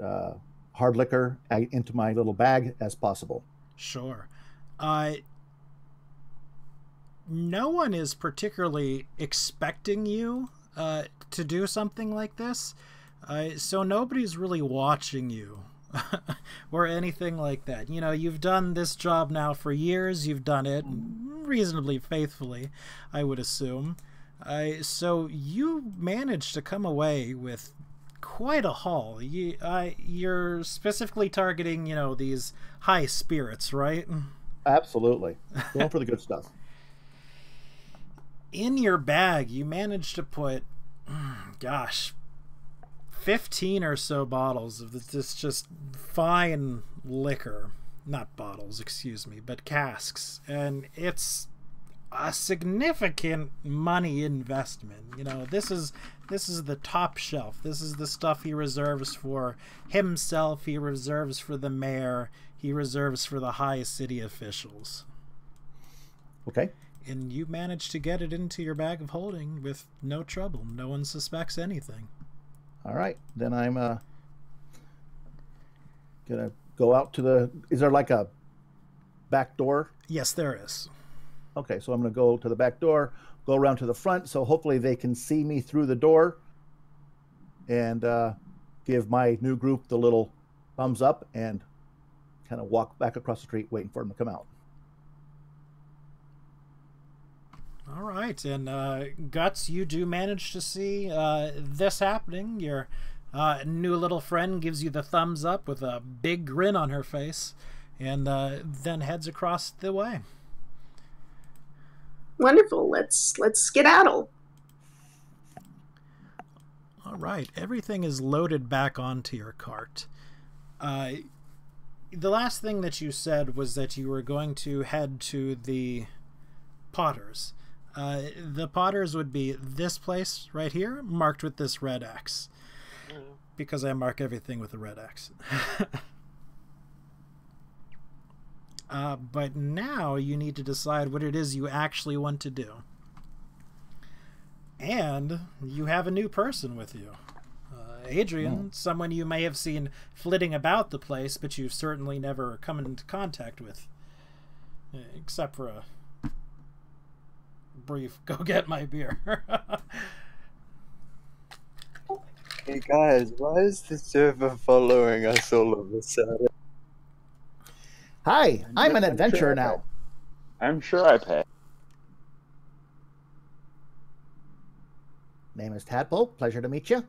hard liquor into my little bag as possible. Sure. No one is particularly expecting you to do something like this, so nobody's really watching you or anything like that. You've done this job now for years. You've done it reasonably faithfully, I would assume. So you managed to come away with quite a haul. You're specifically targeting, these high spirits, right? Absolutely. Going for the good stuff. In your bag, you managed to put, 15 or so bottles of this just fine liquor. Not bottles, excuse me, but casks. And it's a significant money investment. This is the top shelf. This is the stuff he reserves for himself. He reserves for the mayor. He reserves for the high city officials. Okay. And you managed to get it into your bag of holding with no trouble. No one suspects anything. All right. Then I'm going to go out to the... Is there like a back door? Yes, there is. Okay, so I'm going to go to the back door, go around to the front, so hopefully they can see me through the door, and give my new group the little thumbs up and kind of walk back across the street waiting for them to come out. All right, and Guts, you do manage to see this happening. Your new little friend gives you the thumbs up with a big grin on her face, and then heads across the way. Wonderful. Let's skedaddle. All right, everything is loaded back onto your cart. the last thing that you said was that you were going to head to the Potters. The Potters would be this place right here, marked with this red X. Because I mark everything with a red X. But now you need to decide what it is you actually want to do. And you have a new person with you. Adrian, someone you may have seen flitting about the place, but you've certainly never come into contact with. Except for a brief, go get my beer. Hey guys, why is the server following us all of a sudden? Hi, I'm an adventurer now. I'm sure I pay. Name is Tadpole. Pleasure to meet you.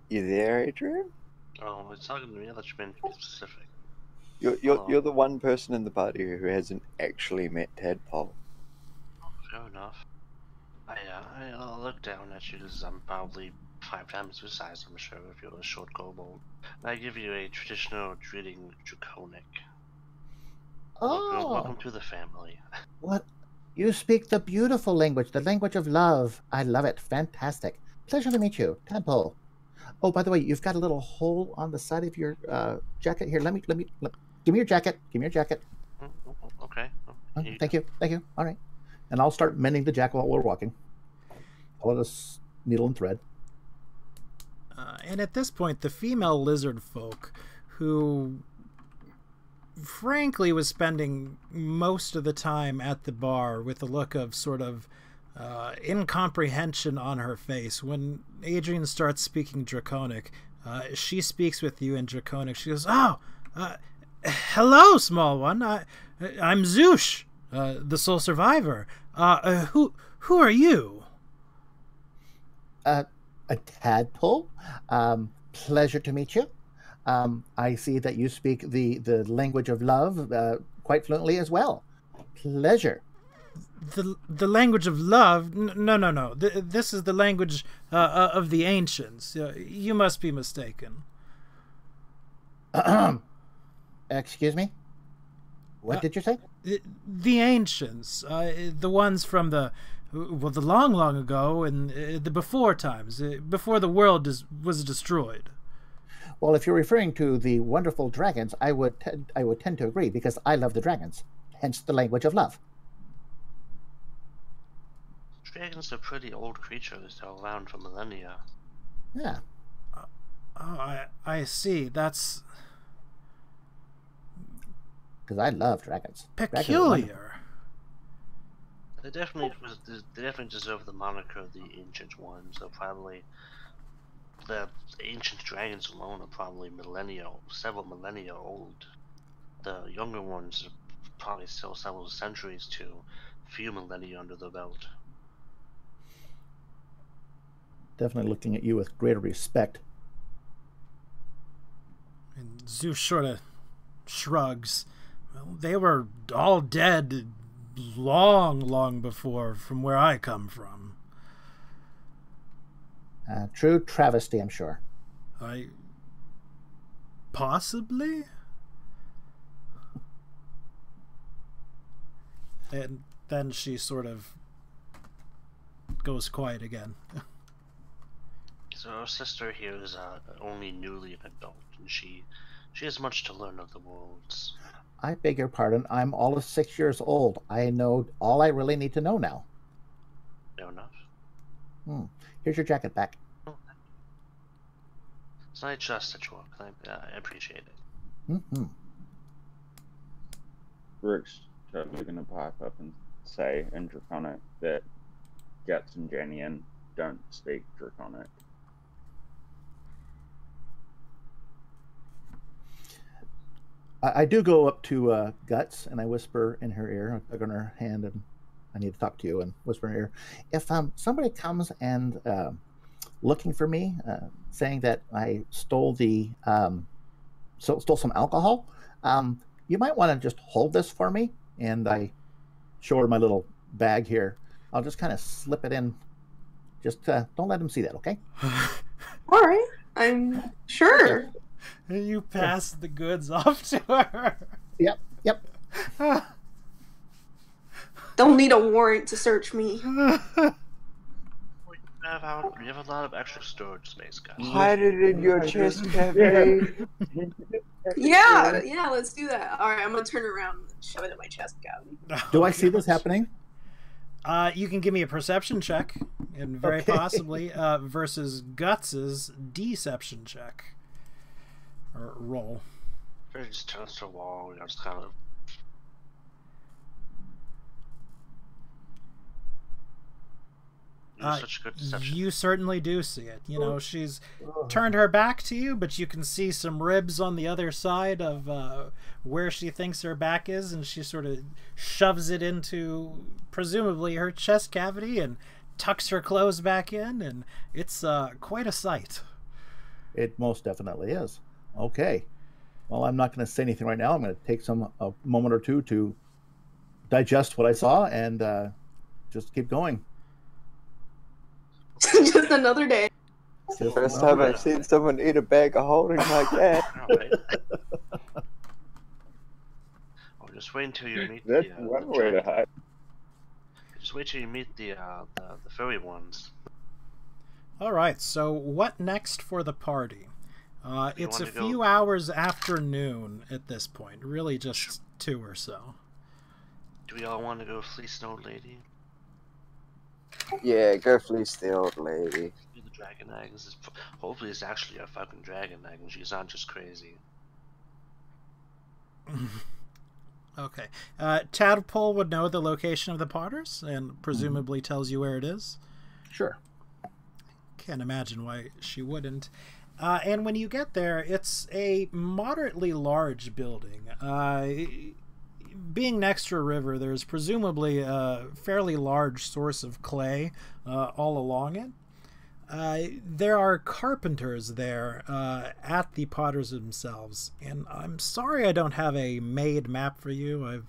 You there, Adrian? Oh, it's talking to me. I thought you meant to be specific. You're the one person in the party who hasn't actually met Tadpole. Fair enough. I'll look down at you because I'm probably 5 times your size, I'm sure, if you're a short kobold. I give you a traditional greeting, Draconic. Oh. Welcome to the family. What? You speak the beautiful language, the language of love. I love it. Fantastic. Pleasure to meet you, Tadpole. Oh, by the way, you've got a little hole on the side of your jacket here. Let me give me your jacket. Give me your jacket. Okay. Thank you. All right. And I'll start mending the jacket while we're walking. Follow this needle and thread. And at this point, the female lizard folk, who frankly was spending most of the time at the bar with a look of sort of incomprehension on her face, when Adrian starts speaking Draconic, she speaks with you in Draconic. She goes, hello, small one. I'm Zoosh, the sole survivor. Who are you? A Tadpole. Pleasure to meet you. I see that you speak the language of love quite fluently as well. Pleasure. The language of love? No. This is the language of the ancients. You must be mistaken. Excuse me? What did you say? The ancients. The ones from the long ago, and the before times, before the world was destroyed. Well, if you're referring to the wonderful dragons, I would tend to agree, because I love the dragons. Hence the language of love. Dragons are pretty old creatures. They're around for millennia. Yeah. I see. That's because I love dragons. Peculiar. They definitely deserve the moniker of the Ancient Ones. They're probably the ancient dragons alone are probably several millennia old. The younger ones are probably still several centuries to a few millennia under the belt. Definitely looking at you with greater respect. And Zeus sort of shrugs. Well, they were all dead long before from where I come from. True travesty, I'm sure. Possibly? And then she sort of goes quiet again. So our sister here is only newly an adult, and she has much to learn of the worlds. I beg your pardon. I'm all of 6 years old. I know all I really need to know now. Fair enough. Here's your jacket back. Oh, it's not just a joke. I appreciate it. Mm-hmm. Rick's totally gonna pipe up and say in Draconic that Guts and Janeon don't speak Draconic. I do go up to Guts and I whisper in her ear, I tug on her hand, and I need to talk to you, and whisper in her ear. If somebody comes and looking for me, saying that I stole stole some alcohol, you might want to just hold this for me. And I show her my little bag here. I'll just kind of slip it in. Just don't let them see that, okay? All right, I'm sure. And you pass the goods off to her. Yep. Don't need a warrant to search me. We have a lot of extra storage space, guys. Hide it in your chest cavity. Yeah, let's do that. All right, I'm gonna turn around and shove it in my chest cavity. Do I see this happening? You can give me a perception check, and very possibly versus Guts's deception check or roll. It just turns to a wall. We just kind of. Such good deception. You certainly do see it. You know, she's turned her back to you, but you can see some ribs on the other side of where she thinks her back is, and she sort of shoves it into presumably her chest cavity and tucks her clothes back in, and it's quite a sight. It most definitely is. Okay. Well, I'm not going to say anything right now. I'm going to take a moment or two to digest what I saw and just keep going. Just another day. First time I've seen someone eat a bag of holding like that. Just wait until you meet That's one way to hide. Just wait till you meet the furry ones. All right. So what next for the party? It's a few hours after noon at this point. Really, just 2 or so. Do we all want to go fleece an old lady? Yeah, go fleece the old lady. The dragon eggs. Hopefully, it's actually a fucking dragon egg, and she's not just crazy. Okay. Tadpole would know the location of the Potters, and presumably tells you where it is. Sure. Can't imagine why she wouldn't. And when you get there, it's a moderately large building. Being next to a river, there's presumably a fairly large source of clay all along it. There are carpenters there at the Potters themselves, and I'm sorry I don't have a made map for you. I've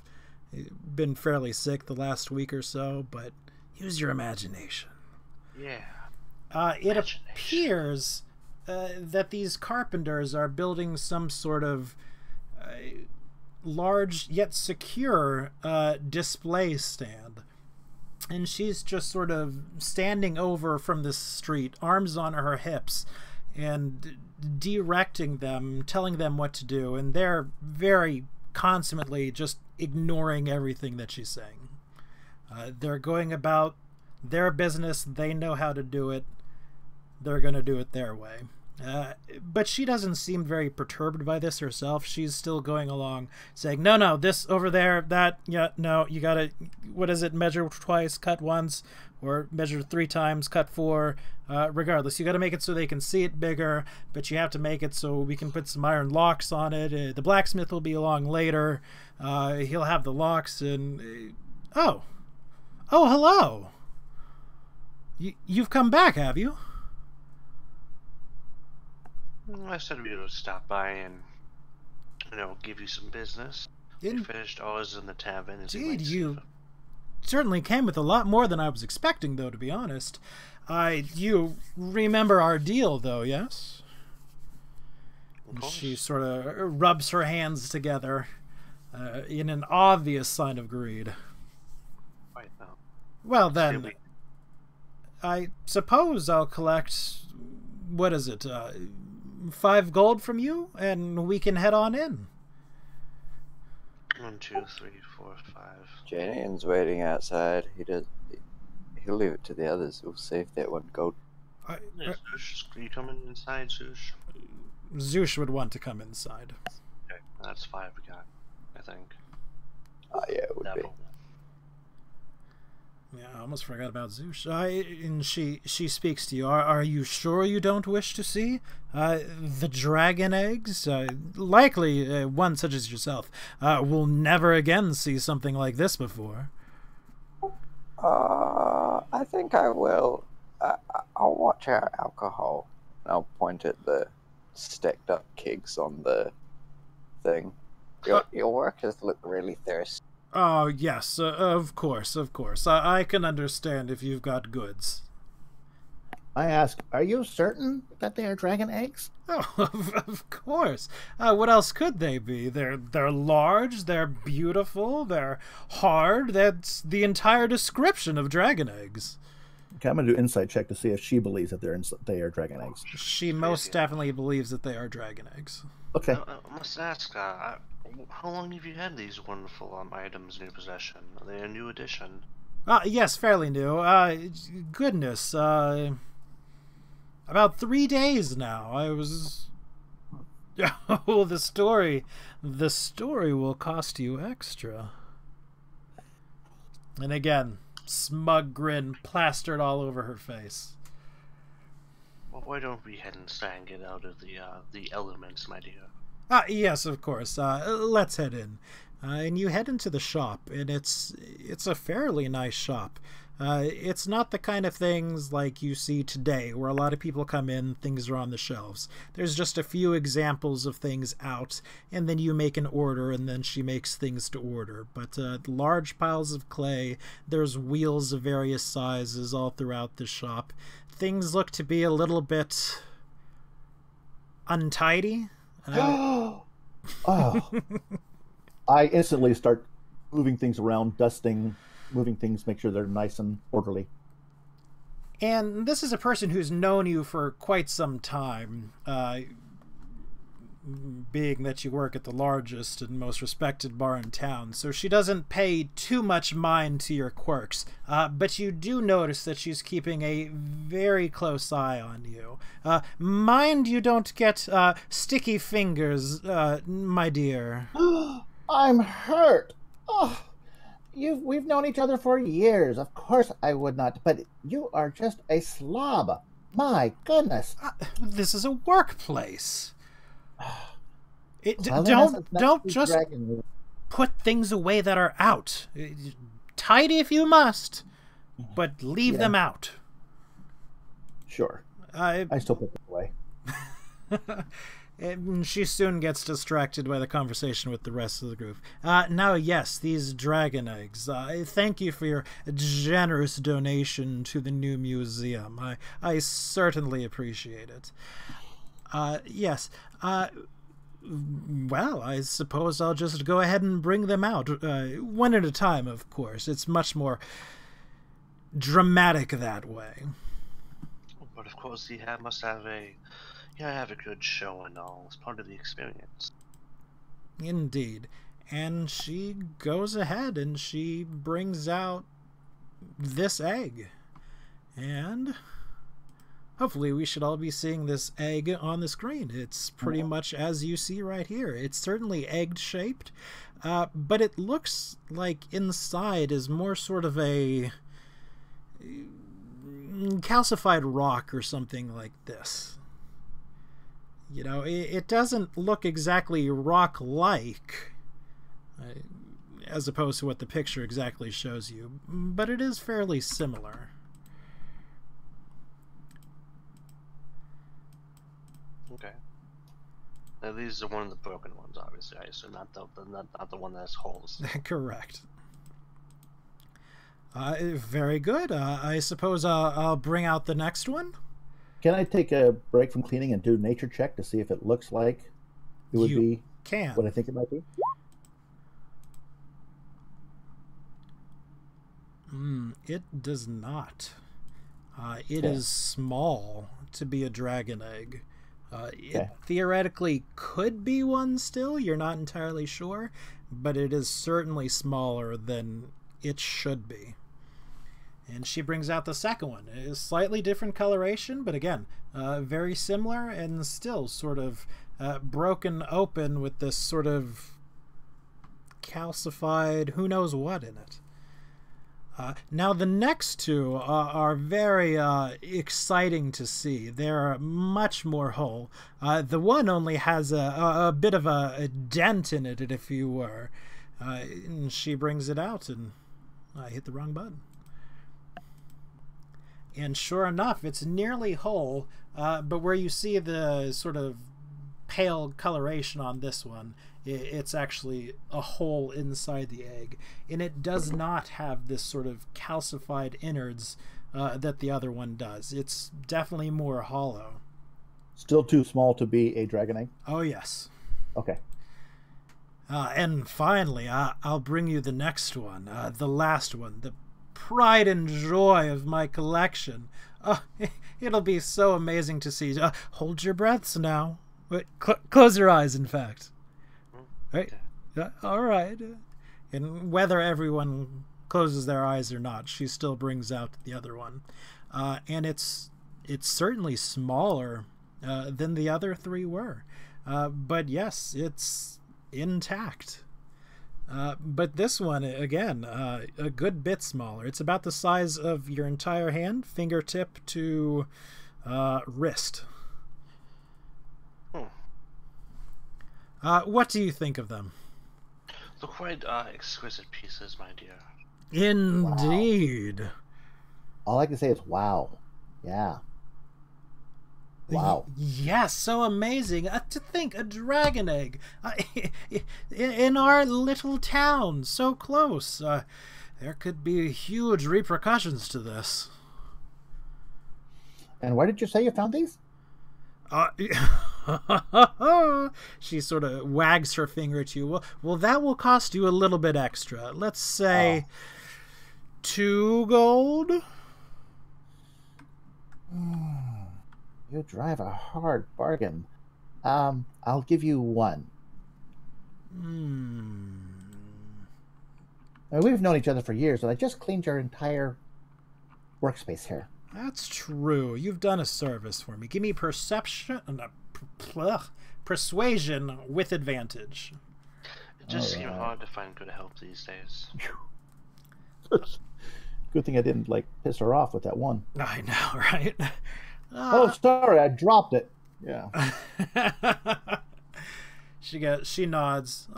been fairly sick the last week or so, but use your imagination. Yeah. It appears that these carpenters are building some sort of large yet secure display stand, and she's just sort of standing over from the street, arms on her hips, and directing them, telling them what to do, and they're very consummately just ignoring everything that she's saying. They're going about their business. They know how to do it. They're going to do it their way. But she doesn't seem very perturbed by this herself. She's still going along saying, no, this over there, that, yeah, no, you gotta, what is it, measure twice, cut once, or measure 3 times, cut 4, regardless. You gotta make it so they can see it bigger, but you have to make it so we can put some iron locks on it. The blacksmith will be along later. He'll have the locks, and... Oh, hello! You've come back, have you? I said we would stop by and, give you some business. We finished ours in the tavern. Indeed, you certainly came with a lot more than I was expecting, though, to be honest. You remember our deal, though, yes? She sort of rubs her hands together in an obvious sign of greed. Right now. Well, then, I suppose I'll collect, what is it, 5 gold from you, and we can head on in. 1, 2, 3, 4, 5. Janeon's waiting outside. He'll leave it to the others. We'll save that 1 gold. Are you coming inside, Zoosh? Zoosh would want to come inside. Okay, that's 5 we got, I think. Oh yeah, it would be. Yeah, I almost forgot about Zoosh. And she speaks to you. Are you sure you don't wish to see the dragon eggs? Likely, one such as yourself will never again see something like this before. I think I will. I'll watch our alcohol. And I'll point at the stacked up kegs on the thing. Your workers look really thirsty. Oh, yes, of course. I can understand if you've got goods. I ask, are you certain that they are dragon eggs? Oh, of course. What else could they be? They're large, they're beautiful, they're hard. That's the entire description of dragon eggs. Okay, I'm going to do insight check to see if she believes that they are dragon eggs. She most definitely believes that they are dragon eggs. Okay. I must ask, how long have you had these wonderful items in your possession? Are they a new addition? Yes, fairly new. Goodness, about 3 days now. I was... Oh, the story will cost you extra. And again, smug grin plastered all over her face. Well, why don't we head inside and get out of the elements, my dear? Yes, of course. Let's head in. And you head into the shop, and it's a fairly nice shop. It's not the kind of things like you see today, where a lot of people come in, things are on the shelves. There's just a few examples of things out, and then you make an order, and then she makes things to order. But large piles of clay, there's wheels of various sizes all throughout the shop. Things look to be a little bit untidy. Oh. I instantly start moving things around, dusting, moving things, make sure they're nice and orderly. And this is a person who's known you for quite some time, being that you work at the largest and most respected bar in town, so she doesn't pay too much mind to your quirks, but you do notice that she's keeping a very close eye on you. Mind you don't get sticky fingers, my dear. I'm hurt. Oh, we've known each other for years. Of course I would not, but you are just a slob. My goodness. This is a workplace. Well, don't just put things away that are out. Tidy if you must, but leave them out. Sure. I still put them away. And she soon gets distracted by the conversation with the rest of the group. Now, yes, these dragon eggs. Thank you for your generous donation to the new museum. I certainly appreciate it. Yes. Well, I suppose I'll just go ahead and bring them out. One at a time, of course. It's much more dramatic that way. But of course, he must have a good show and all. It's part of the experience. Indeed. And she goes ahead and she brings out this egg. And hopefully we should all be seeing this egg on the screen. It's pretty much as you see right here. It's certainly egg-shaped, but it looks like inside is more sort of a calcified rock or something like this. You know, it doesn't look exactly rock-like, as opposed to what the picture exactly shows you, but it is fairly similar. Okay. Now these are one of the broken ones, obviously. I assume not the one that has holes. Correct. Very good. I suppose I'll bring out the next one. Can I take a break from cleaning and do a nature check to see if it looks like it would be what I think it might be? It does not. It is small to be a dragon egg. It theoretically could be one still. You're not entirely sure, but it is certainly smaller than it should be. And she brings out the second one. It is slightly different coloration, but again, very similar and still sort of broken open with this sort of calcified who knows what in it. Now the next two are very exciting to see. They're much more whole. The one only has a bit of a dent in it, if you were. And she brings it out, and I hit the wrong button. And sure enough, it's nearly whole, but where you see the sort of pale coloration on this one. It's actually a hole inside the egg, and it does not have this sort of calcified innards that the other one does. It's definitely more hollow. Still too small to be a dragon egg? Oh, yes. Okay. And finally, I'll bring you the next one, the last one, the pride and joy of my collection. It'll be so amazing to see. Hold your breaths now. Wait, close your eyes, in fact. Right? All right. And whether everyone closes their eyes or not, she still brings out the other one. And it's certainly smaller than the other three were. But yes, it's intact. But this one, again, a good bit smaller. It's about the size of your entire hand, fingertip to wrist. What do you think of them? They're quite exquisite pieces, my dear. Indeed. Wow. All I can say is wow. Yeah. Wow. Yes, so amazing. To think, a dragon egg in our little town, so close. There could be huge repercussions to this. And where did you say you found these? She sort of wags her finger at you. Well, that will cost you a little bit extra. Let's say 2 gold. You drive a hard bargain. I'll give you 1. We've known each other for years, and I just cleaned your entire workspace here. That's true. You've done a service for me. Give me perception, persuasion with advantage. It just seems hard to find good help these days. Good thing I didn't piss her off with that 1. I know, right? Oh, sorry, I dropped it. Yeah. She nods.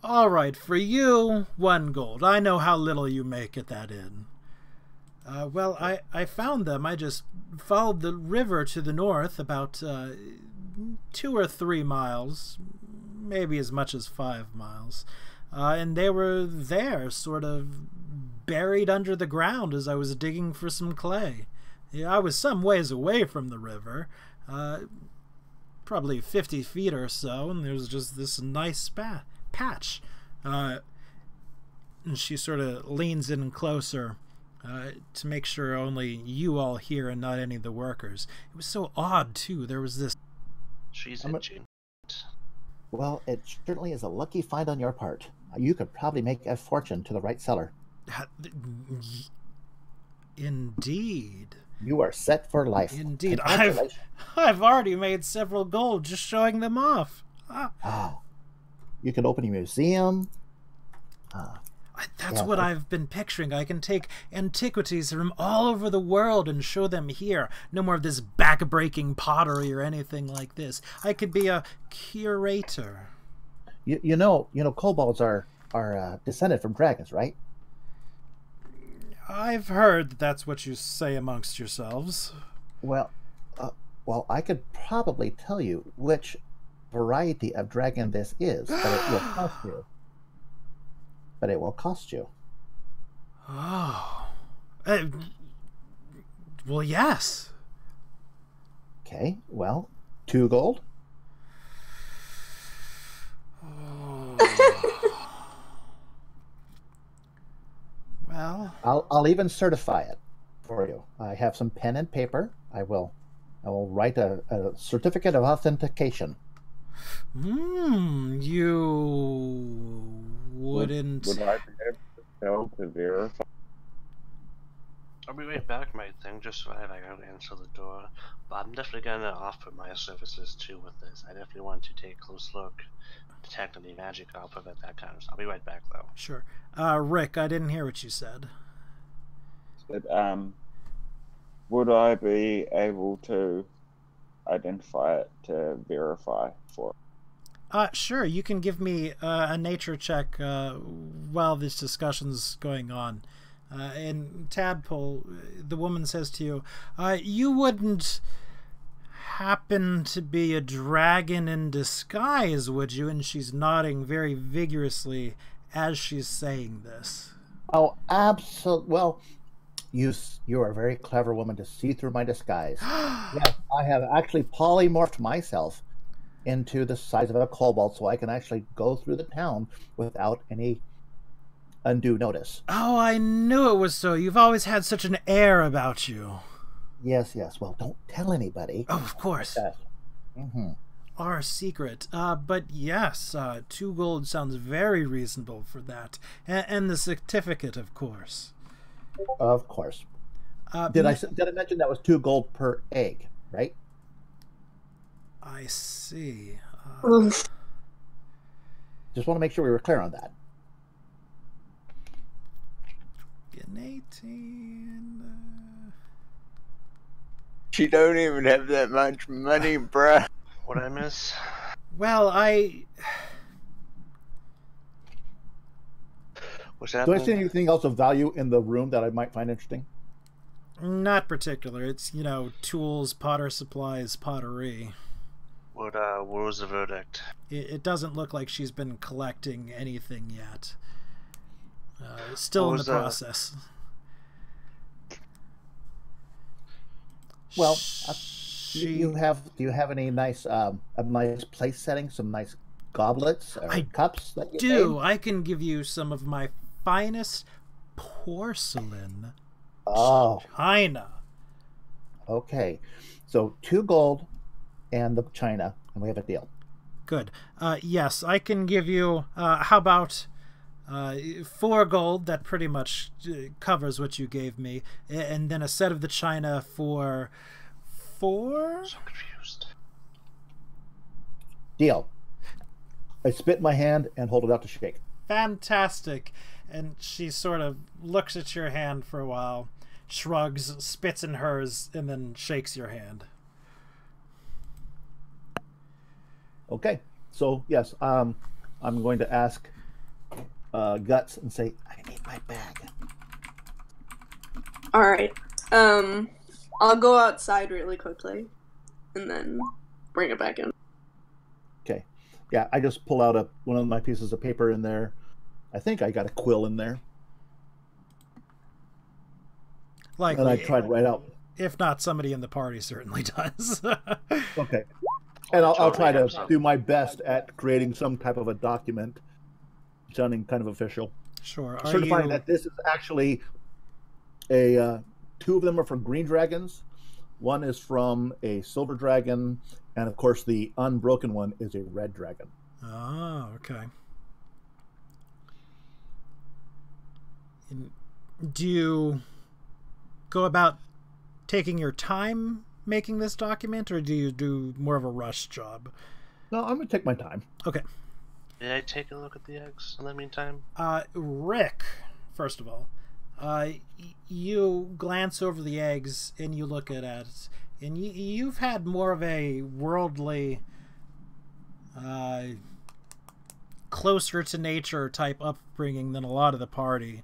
All right, for you, 1 gold. I know how little you make at that inn. Well, I found them. I just followed the river to the north about 2 or 3 miles, maybe as much as 5 miles. And they were there, sort of buried under the ground as I was digging for some clay. Yeah, I was some ways away from the river, probably 50 feet or so, and there was just this nice patch. And she sort of leans in closer to make sure only you all hear and not any of the workers. It was so odd, too. There was this... She's itching. Well, it certainly is a lucky find on your part. You could probably make a fortune to the right seller. Indeed. You are set for life. Indeed. I've already made several gold just showing them off. You can open a museum. That's what I've been picturing. I can take antiquities from all over the world and show them here. No more of this back-breaking pottery or anything like this. I could be a curator. You know, kobolds are descended from dragons, right? I've heard that's what you say amongst yourselves. Well, I could probably tell you which variety of dragon this is, but it will cost you. But it will cost you. Oh. Well, yes. Okay, well, 2 gold. Well, I'll even certify it for you. I have some pen and paper. I will write a certificate of authentication. You wouldn't... Would I be able to tell to verify? I'll be right back, my thing, just so I don't answer the door. But I'm definitely going to offer my services too with this. I definitely want to take a close look, detect any magic, I'll prevent that kind of stuff. I'll be right back, though. Sure. Rick, I didn't hear what you said. But, would I be able to identify it to verify for it? Sure, you can give me a nature check while this discussion's going on. And Tadpole, the woman says to you, you wouldn't happen to be a dragon in disguise, would you? And she's nodding very vigorously as she's saying this. Oh, absolutely. Well, you are a very clever woman to see through my disguise. Yes, I have actually polymorphed myself into the size of a kobold, so I can actually go through the town without any undue notice. Oh, I knew it was so. You've always had such an air about you. Yes. Well, don't tell anybody. Oh, of course. Mm-hmm. Our secret. But yes, 2 gold sounds very reasonable for that. And the certificate, of course. Of course. Did I mention that was 2 gold per egg, right? I see. Just want to make sure we were clear on that. An 18. She don't even have that much money, bruh. What I miss? Well, What's Do I happening? see anything else of value in the room that I might find interesting? Not particular. It's, tools, potter supplies, pottery. What was the verdict? It doesn't look like she's been collecting anything yet. Still in the process. Well, do you have any nice a nice place setting, some nice goblets or cups that you do. made? I can give you some of my finest porcelain. Oh, China. Okay, so 2 gold and the china, and we have a deal. Good. Yes, I can give you. How about 4 gold? That pretty much covers what you gave me, and then a set of the china for 4. So confused. Deal. I spit in my hand and hold it out to shake. Fantastic. And she sort of looks at your hand for a while, shrugs, spits in hers, and then shakes your hand. Okay, so yes, I'm going to ask Guts and say, I need my bag. All right. I'll go outside really quickly, and then bring it back in. Okay. Yeah, I just pull out one of my pieces of paper in there. I think I got a quill in there. Likely. And I tried to write out. If not, somebody in the party certainly does. Okay. And I'll try to do my best at creating some type of a document sounding kind of official. Sure. Certifying that this is actually a 2 of them are from green dragons. 1 is from a silver dragon, and of course the unbroken one is a red dragon. Oh, okay. Do you go about taking your time making this document, or do you do more of a rush job? No, I'm going to take my time. Okay. Did I take a look at the eggs in the meantime? Rick, first of all, you glance over the eggs and you look at it, and you've had more of a worldly, closer to nature type upbringing than a lot of the party.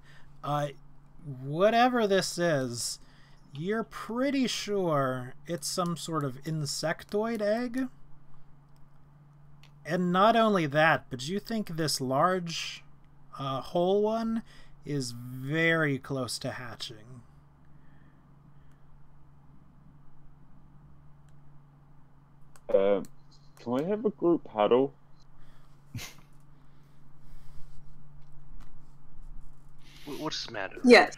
Whatever this is, you're pretty sure it's some sort of insectoid egg. And not only that, but you think this large whole one is very close to hatching. Can we have a group huddle? What's the matter? Yes.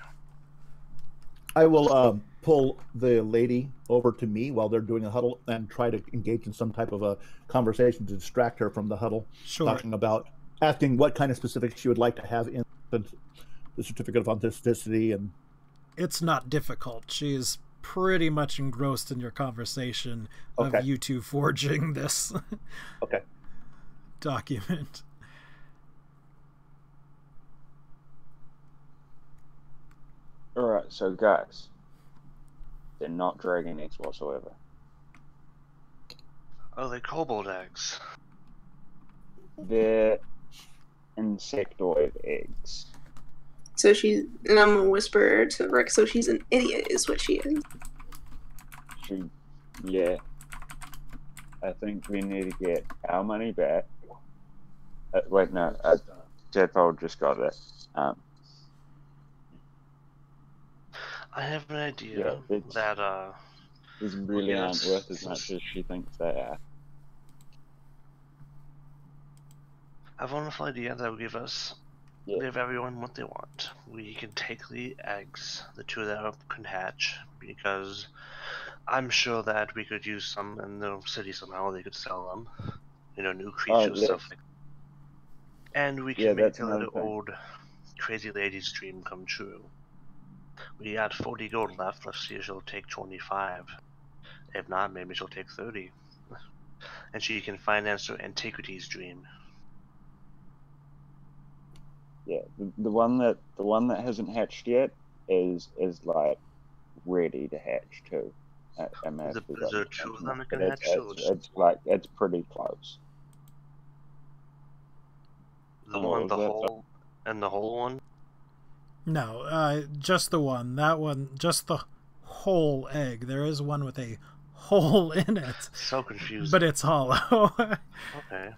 I will pull the lady over to me while they're doing a huddle and try to engage in some type of a conversation to distract her from the huddle. Sure. Talking about asking what kind of specifics she would like to have in the certificate of authenticity. And it's not difficult. She's pretty much engrossed in your conversation of you two forging this document. Alright, so guys, they're not dragon eggs whatsoever. Oh, they're kobold eggs. They're insectoid eggs. So she's, and I'm gonna whisper to Rick, so she's an idiot is what she is. Yeah. I think we need to get our money back. Wait, no, Tadpole just got it. I have an idea Yeah, that these really aren't worth as much as she thinks they are. I have a wonderful idea that will give Yeah. everyone what they want. We can take the eggs, the two that can hatch, because I'm sure that we could use some in the city somehow. They could sell them, new creatures, stuff like that. And we can make a little old crazy lady's dream come true. We got 40 gold left. Let's see if she'll take 25. If not, maybe she'll take 30. And she can finance her antiquities dream. Yeah, the one that hasn't hatched yet is like ready to hatch too. Is there two of them that can hatch? It's pretty close. The one, the whole, and the whole one? No, just the one. That one, just the whole egg. There is one with a hole in it. So confusing. But it's hollow. Okay.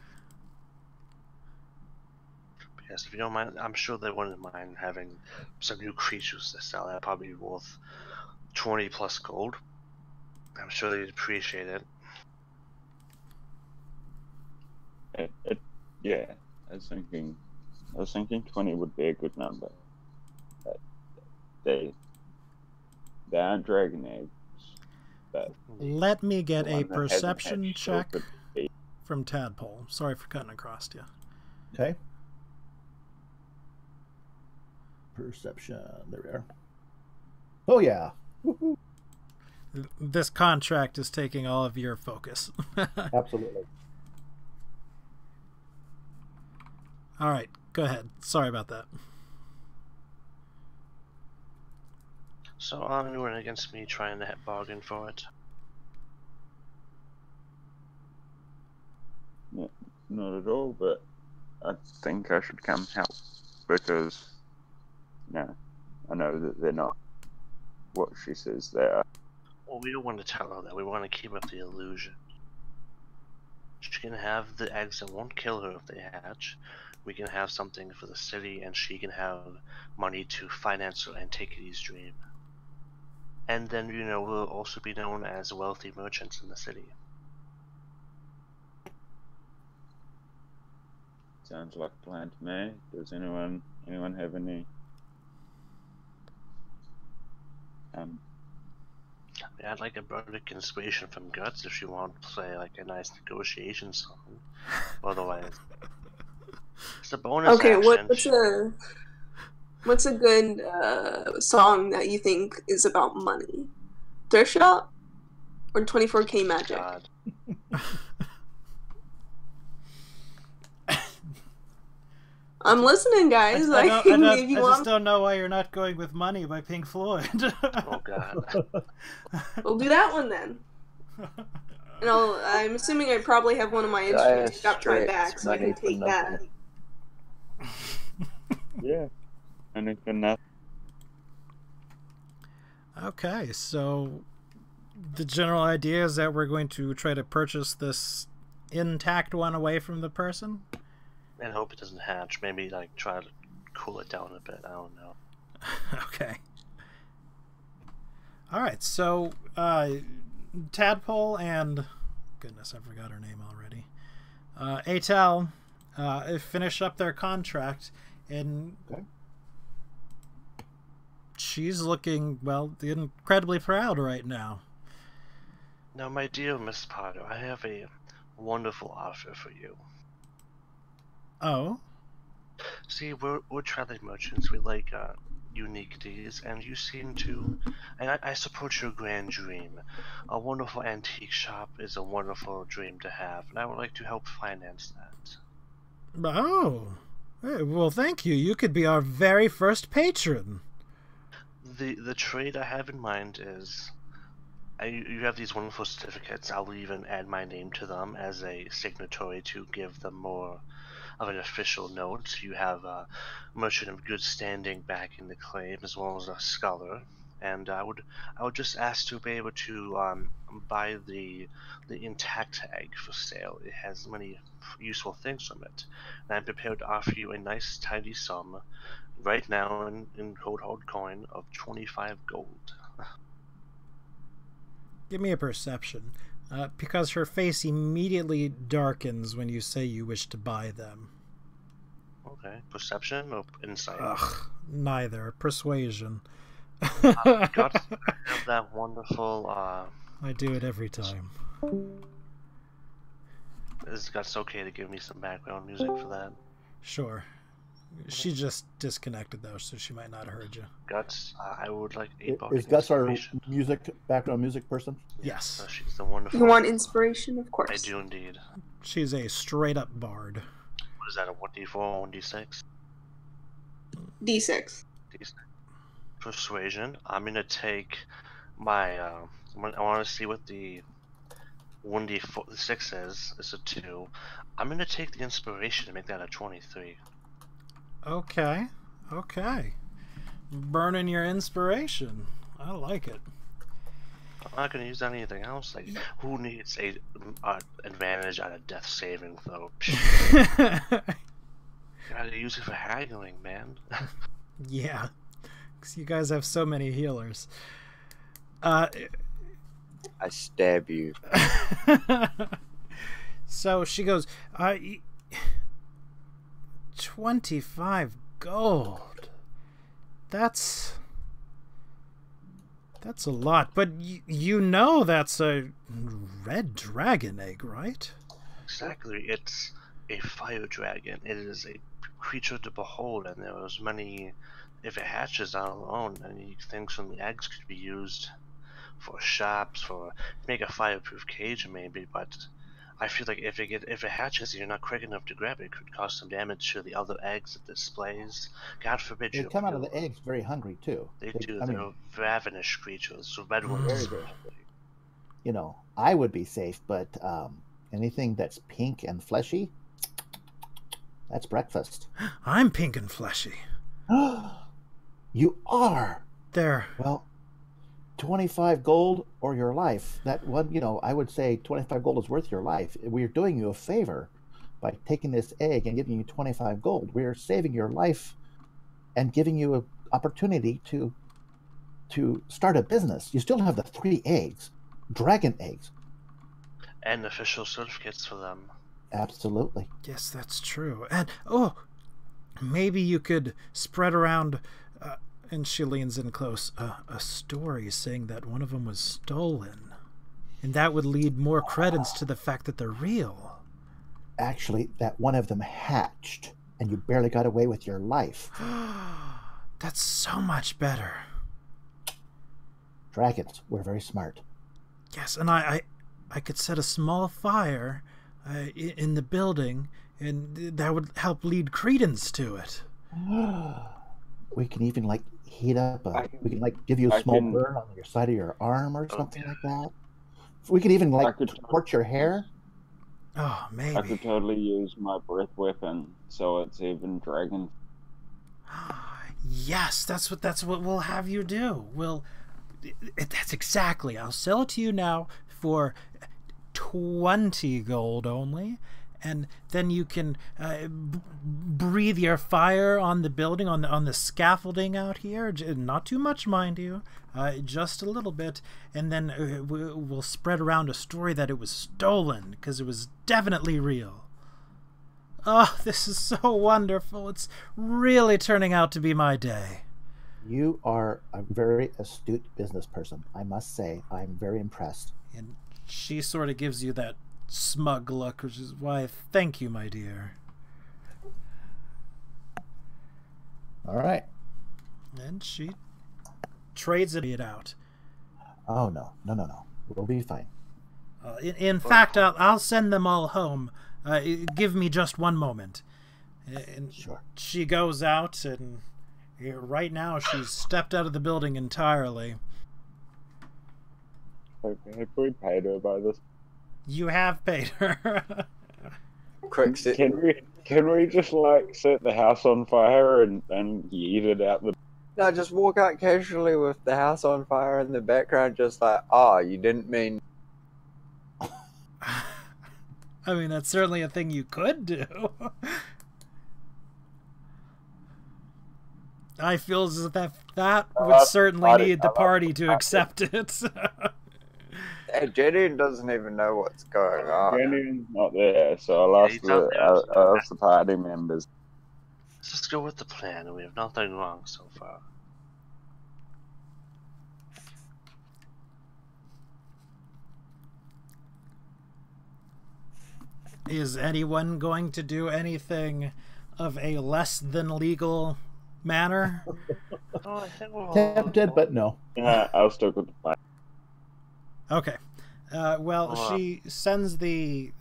Yes, if you don't mind, I'm sure they wouldn't mind having some new creatures to sell. That probably worth 20 plus gold. I'm sure they'd appreciate it. Yeah, I was thinking 20 would be a good number. But they aren't dragon eggs. But let me get a perception check from Tadpole. Sorry for cutting across you. Okay. Perception. There we are. Oh yeah. Woo-hoo. This contract is taking all of your focus. Absolutely. All right, go ahead. Sorry about that. So you went against me trying to bargain for it. No, not at all, but I think I should come help because I know that they're not what she says they are. Well, we don't want to tell her that. We want to keep up the illusion. She can have the eggs that won't kill her if they hatch. We can have something for the city, and she can have money to finance her antiquities dream. And then, we'll also be known as wealthy merchants in the city. Sounds like a plan to me. Does anyone have any? I'd like a bardic inspiration from Guts if you want to play like a nice negotiation song. Otherwise, it's a bonus. Okay, action. what's a good song that you think is about money? Thrift Shop or 24K Magic? God. I'm listening, guys. I just don't know why you're not going with Money by Pink Floyd. Oh God. We'll do that one then. And I'm assuming I probably have one of my instruments strapped to my back, so I can take that. Yeah. Anything that. Okay, so the general idea is that we're going to try to purchase this intact one away from the person? And hope it doesn't hatch. Maybe try to cool it down a bit. I don't know. Okay. Alright, so Tadpole and goodness, I forgot her name already. Atal finish up their contract, and she's looking, incredibly proud right now. Now, my dear Miss Potter, I have a wonderful offer for you. Oh? See, we're traveling merchants. We like unique deeds, and you seem to... And I support your grand dream. A wonderful antique shop is a wonderful dream to have, and I would like to help finance that. Oh. Well, thank you. You could be our very first patron. The trade I have in mind is... you have these wonderful certificates. I'll even add my name to them as a signatory to give them more of an official note. You have a merchant of good standing back in the claim, as well as a scholar, and I would just ask to be able to buy the intact egg for sale. It has many useful things from it, and I'm prepared to offer you a nice tidy sum right now in cold hard coin of 25 gold. Give me a perception, because her face immediately darkens when you say you wish to buy them. Okay, perception or insight? Ugh, neither. Persuasion. Got to have that wonderful. I do it every time. It's okay to give me some background music for that. Sure. She just disconnected though, so she might not have heard you. Guts, I would like a Is Guts our background music person? Yes. So she's the wonderful. You want inspiration? Of course. I do indeed. She's a straight up bard. What is that, a 1d4, 1d6? D6. D6. Persuasion. I'm gonna take my. I want to see what the 1d6 is. It's a 2. I'm gonna take the inspiration and make that a 23. Okay. Okay. Burning your inspiration. I like it. I'm not gonna use anything else. Like, who needs a advantage on a death saving throw? Gotta use it for haggling, man. Yeah. Because you guys have so many healers. I stab you. So she goes, 25 gold. That's a lot, but you know that's a red dragon egg, right? Exactly. It's a fire dragon. It is a creature to behold, and there was many. If it hatches out alone, any things from the eggs could be used for shops, for make a fireproof cage maybe. But I feel like if it hatches and you're not quick enough to grab it, it could cause some damage to the other eggs it displays. God forbid They come out of the eggs very hungry too. They do. They're ravenous creatures. So red ones. Very, very hungry. You know, I would be safe, but anything that's pink and fleshy, that's breakfast. I'm pink and fleshy. You are. There. Well, 25 gold or your life. That one, you know, I would say 25 gold is worth your life. We're doing you a favor by taking this egg and giving you 25 gold. We're saving your life and giving you an opportunity to start a business. You still have the 3 eggs, dragon eggs. And official certificates for them. Absolutely. Yes, that's true. And, maybe you could spread around, and she leans in close, a story saying that one of them was stolen. And that would lead more credence to the fact that they're real. Actually, that one of them hatched, and you barely got away with your life. That's so much better. Dragons, we're very smart. Yes, and I could set a small fire in the building, and that would help lead credence to it. We can even heat up. We can give you a small burn on your side of your arm or something like that. We could even torch your hair. Oh, maybe. I could totally use my breath weapon, so it's even dragon. Yes, that's what we'll have you do. That's exactly. I'll sell it to you now for 20 gold only, and then you can breathe your fire on the building, on the scaffolding out here. Not too much, mind you, just a little bit, and then we'll spread around a story that it was stolen, because it was definitely real. Oh, this is so wonderful. It's really turning out to be my day. You are a very astute business person, I must say. I'm very impressed. And she sort of gives you that smug look, which is why, thank you, my dear. All right. And she trades it out. Oh, no. We'll be fine. In fact, I'll send them all home. Give me just one moment. And sure. She goes out, and right now she's stepped out of the building entirely. Okay, have we paid her by this? You have paid her. Quick, Can we just set the house on fire and yeet it out the? No, just walk out casually with the house on fire in the background, just like, oh, you didn't mean. I mean, that's certainly a thing you could do. I feel as if that would certainly need the party to accept it. Hey, Janeon doesn't even know what's going on. Janeon's not there, so I'll ask the party members. Let's just go with the plan. We have nothing wrong so far. Is anyone going to do anything of a less than legal manner? Oh, I think we're all Tempted, but no. I'll stick with the plan. Okay. Well, she sends the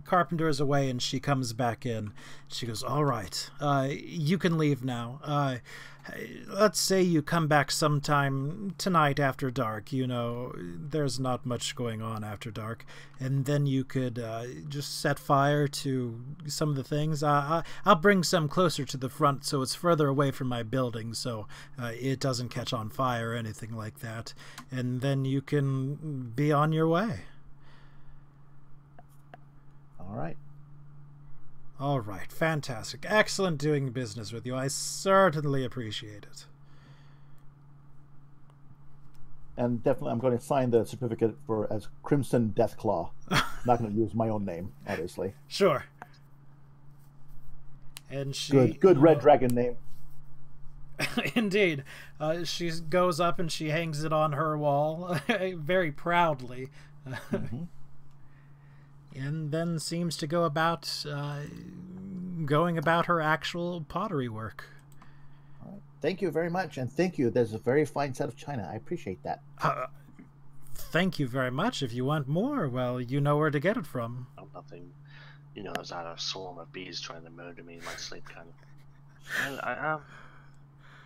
carpenters away and she comes back in. She goes, all right, you can leave now. Let's say you come back sometime tonight after dark. You know, there's not much going on after dark. And then you could just set fire to some of the things. I'll bring some closer to the front so it's further away from my building so it doesn't catch on fire or anything like that. And then you can be on your way. All right. All right, fantastic. Excellent doing business with you. I certainly appreciate it. And definitely I'm going to sign the certificate for as Crimson Deathclaw. Not going to use my own name, obviously. Sure. And she... Good Red Dragon name. Indeed. She goes up and she hangs it on her wall very proudly. Mm-hmm. And then seems to go about going about her actual pottery work. All right. Thank you very much, and thank you. There's a very fine set of china. I appreciate that. Thank you very much. If you want more, well, you know where to get it from. Oh, nothing. You know, there's not a swarm of bees trying to murder me in my sleep, kind of. And I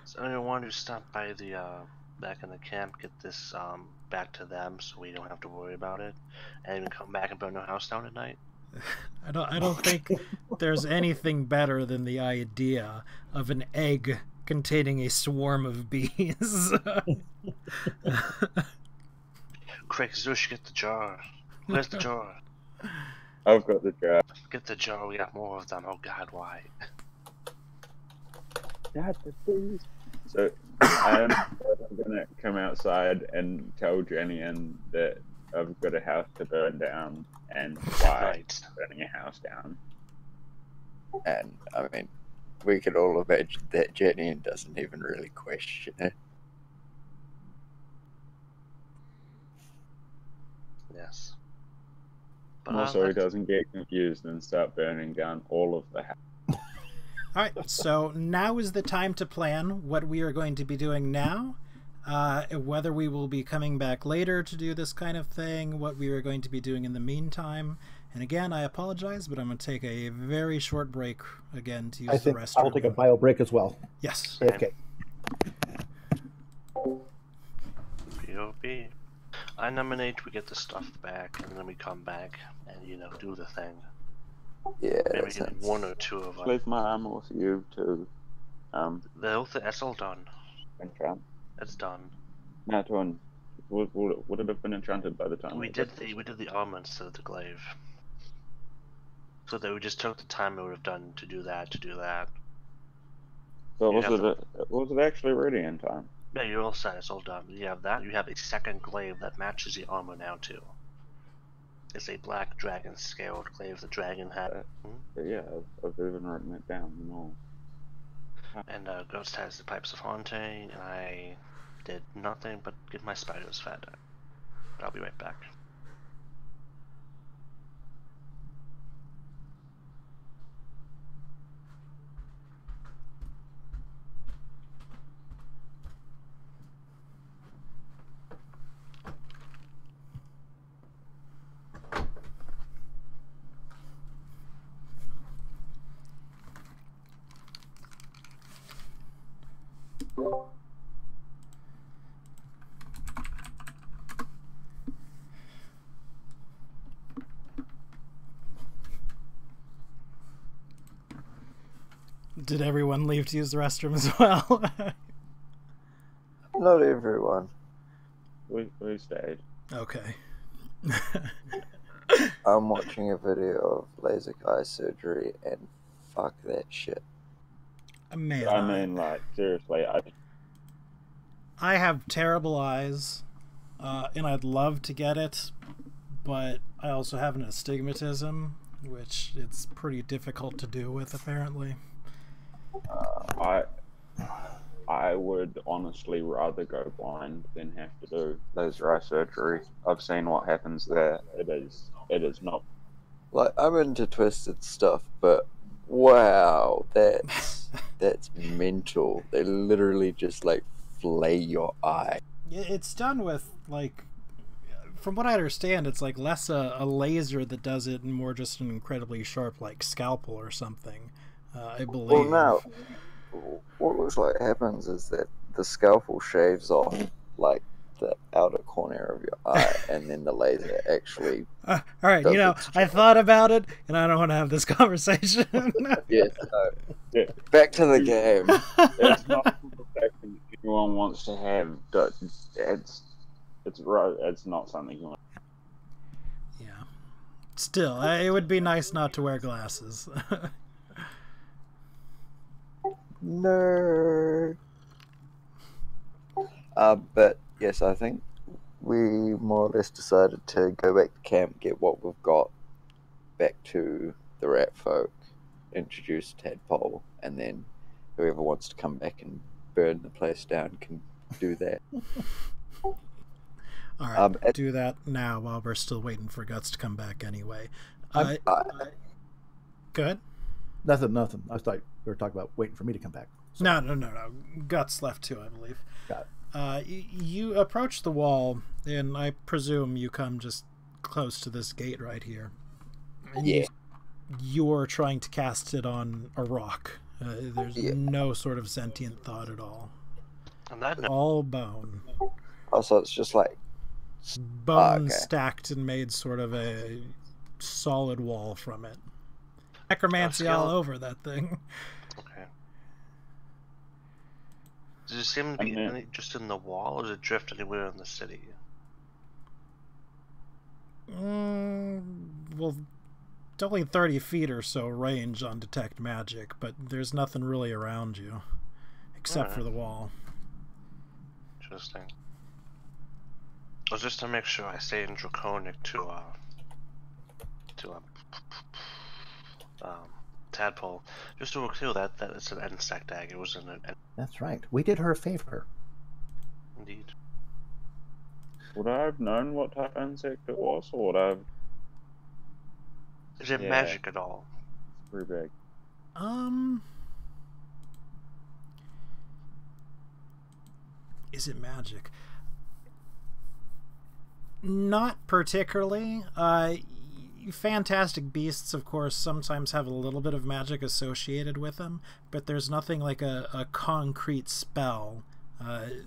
so I want to stop by the back in the camp, get this back to them, so we don't have to worry about it, and even come back and burn their house down at night. I don't think there's anything better than the idea of an egg containing a swarm of bees. Quick, Zush, get the jar. Where's the jar? I've got the jar. Get the jar, we got more of them. Oh god, why? God, the bees. So I'm gonna come outside and tell Janeon that I've got a house to burn down and why burning a house down. And, I mean, we could all imagine that Janeon doesn't even really question it. Yes. But also, he doesn't get confused and start burning down all of the house. All right, so now is the time to plan what we are going to be doing now, whether we will be coming back later to do this kind of thing, what we are going to be doing in the meantime. And again, I apologize, but I'm going to take a very short break again to use the restroom. I will take a bio break as well. Yes. Okay. POP. I nominate we get the stuff back, and then we come back and, you know, do the thing. Yeah, maybe one or two of us. Leave my armor with you to that's all done. enchant. It's done. That one would it have been enchanted by the time We did the armor instead of the glaive. So that we just took the time it would have done to do that. So was it actually ready in time? Yeah, you're all set. It's all done. You have that. You have a second glaive that matches the armor now too. It's a black dragon scaled glaive the dragon had. Yeah, I've even written it down and all. And Ghost has the pipes of haunting, and I did nothing but give my spiders fed. But I'll be right back. Did everyone leave to use the restroom as well? Not everyone. We stayed. Okay. I'm watching a video of LASIK eye surgery, and fuck that shit. Man, I mean, like, seriously, I have terrible eyes, and I'd love to get it, but I also have an astigmatism, which it's pretty difficult to do with, apparently. I would honestly rather go blind than have to do laser eye surgery. I've seen what happens there. It is not. Like, I'm into twisted stuff, but wow, that's mental. They literally just like flay your eye. It's done with, like, from what I understand, it's like less a laser that does it and more just an incredibly sharp, like, scalpel or something, I believe. Well, no. What looks like happens is that the scalpel shaves off like the outer corner of your eye, and then the laser actually. All right, you know, I thought about it, and I don't want to have this conversation. Yes. No. Back to the game. It's not a conversation anyone wants to have. It's not something you want. Yeah. Still, it would be nice not to wear glasses. Nerd. But yes, I think we more or less decided to go back to camp, get what we've got back to the rat folk, introduce Tadpole, and then whoever wants to come back and burn the place down can do that. All right, do that now while we're still waiting for Guts to come back anyway. Go ahead. Nothing. I thought we were talking about waiting for me to come back. So. No. Guts left too, I believe. Got it. You approach the wall, and I presume you come just close to this gate right here. And yeah. You're trying to cast it on a rock. There's no sort of sentient thought at all. All bone. Also, it's just like bone stacked and made sort of a solid wall from it. Necromancy all over that thing. Okay. Does it seem to be just in the wall, or does it drift anywhere in the city? Well, it's only 30 feet or so range on detect magic, but there's nothing really around you except for the wall. Interesting. Well, just to make sure I stay in Draconic to Tadpole. Just to clear that it's an insect egg. It wasn't an. That's right. We did her a favor. Indeed. Would I have known what type of insect it was, or would I have? Is it magic at all? Pretty big. Is it magic? Not particularly. Fantastic beasts, of course, sometimes have a little bit of magic associated with them, but there's nothing like a concrete spell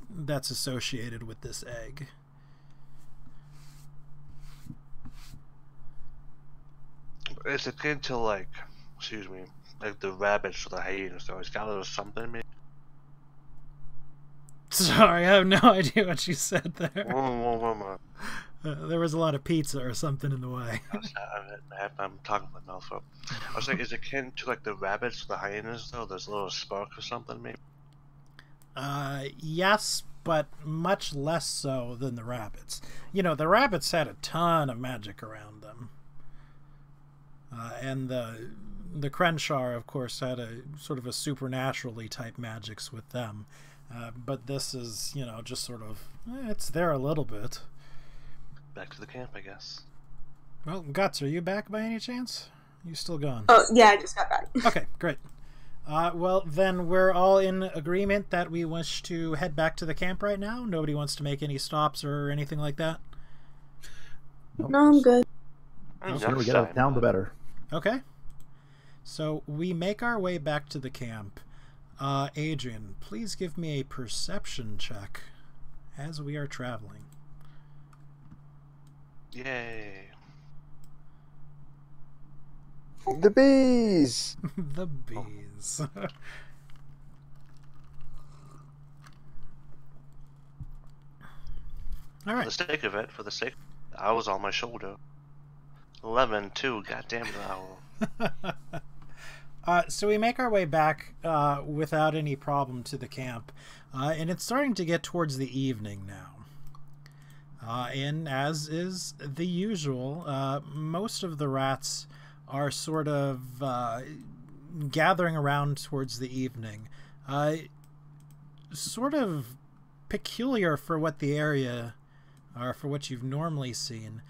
that's associated with this egg. It's akin to, like, excuse me, like the rabbits or the hyenas. So it's got a little something, maybe? Sorry, I have no idea what you said there. Whoa. There was a lot of pizza or something in the way. I'm talking with my mouth up. I was like, is it akin to like the rabbits or the hyenas, though? There's a little spark or something, maybe? Yes, but much less so than the rabbits. You know, the rabbits had a ton of magic around them. And the Crenshaw, of course, had a sort of a supernaturally type magics with them. But this is, you know, just sort of, it's there a little bit. Back to the camp, I guess. Well, Guts, are you back by any chance? You still gone? Oh, yeah, I just got back. Okay, great. Well, then we're all in agreement that we wish to head back to the camp right now. Nobody wants to make any stops or anything like that? Nope. No, I'm good. The sooner we get out of town, the better. Okay. So we make our way back to the camp. Adrian, please give me a perception check as we are traveling. Yay. The bees! The bees. All For right. the sake of it, I was on my shoulder. 11, too. Goddamn the owl. So we make our way back without any problem to the camp, and it's starting to get towards the evening now. And as is the usual, most of the rats are sort of gathering around towards the evening. Sort of peculiar for what the area, or for what you've normally seen.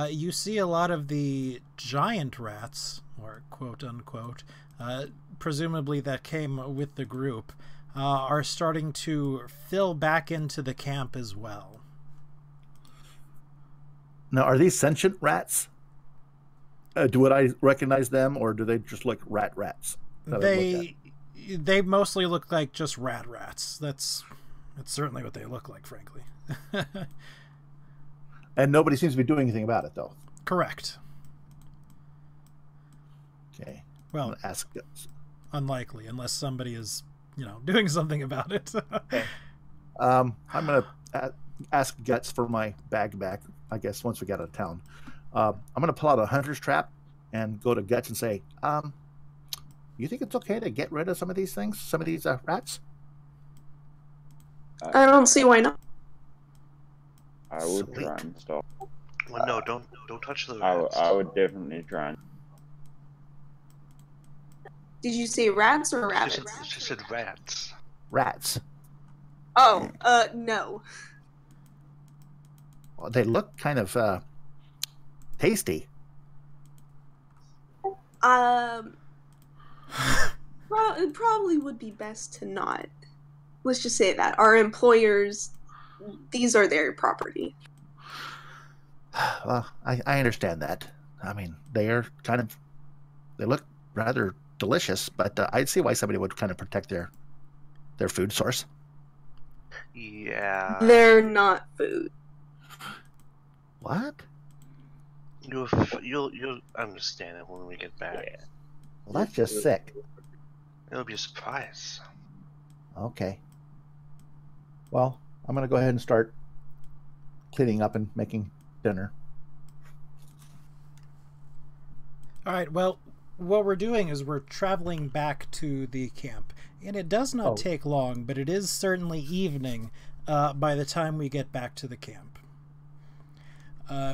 You see a lot of the giant rats, or quote unquote, presumably that came with the group, are starting to fill back into the camp as well. Now, are these sentient rats? Do I recognize them, or do they just look rats? They mostly look like just rats. That's certainly what they look like, frankly. And nobody seems to be doing anything about it, though. Correct. Okay. Well, ask. Unlikely, unless somebody is, doing something about it. Okay. I'm gonna ask Guts for my bag back. I guess once we get out of town, I'm gonna pull out a hunter's trap and go to Guts and say, "You think it's okay to get rid of some of these things, some of these rats?" I don't see why not. I would try and stop. Well, no, don't touch the I rats. would definitely try and. Did you say rats or rabbits? She said rats. Rats. Oh, no. Well, they look kind of tasty. It probably would be best to not. Let's just say that. Our employers, these are their property. Well, I understand that. I mean, they look rather delicious, but I'd see why somebody would kind of protect their food source. Yeah. They're not food. What? You'll understand it when we get back. Yeah. Well, that's just sick. It'll be a surprise. Okay. Well, I'm going to go ahead and start cleaning up and making dinner. All right, well, what we're doing is we're traveling back to the camp. And it does not take long, but it is certainly evening by the time we get back to the camp.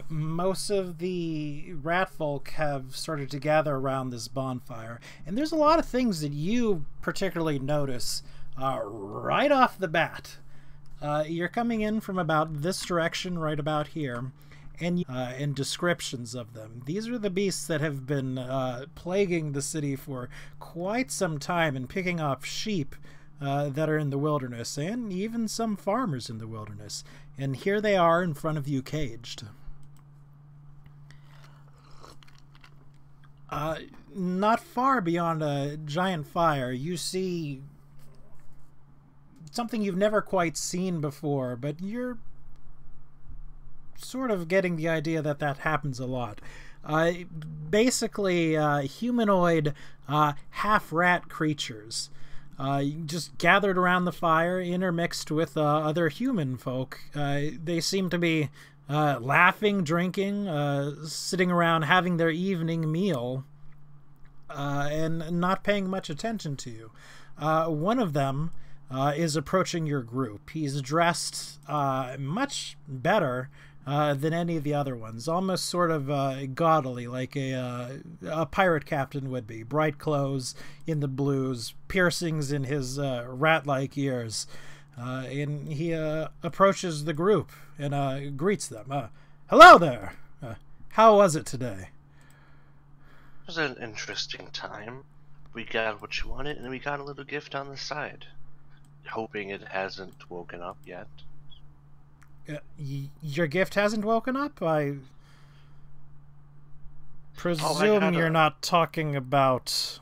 Most of the rat folk have started to gather around this bonfire, and there's a lot of things that you particularly notice right off the bat. You're coming in from about this direction, right about here, and descriptions of them. These are the beasts that have been plaguing the city for quite some time and picking off sheep that are in the wilderness, and even some farmers in the wilderness. And here they are in front of you, caged. Not far beyond a giant fire, you see something you've never quite seen before, but you're sort of getting the idea that happens a lot. Basically, humanoid, half-rat creatures. Just gathered around the fire, intermixed with other human folk. They seem to be laughing, drinking, sitting around having their evening meal, and not paying much attention to you. One of them is approaching your group. He's dressed much better than any of the other ones, almost sort of gaudily, like a pirate captain would be. Bright clothes in the blues, piercings in his rat-like ears. And he approaches the group and greets them. Hello there! How was it today? It was an interesting time. We got what you wanted, and we got a little gift on the side. Hoping it hasn't woken up yet. Your gift hasn't woken up? I presume you're not talking about...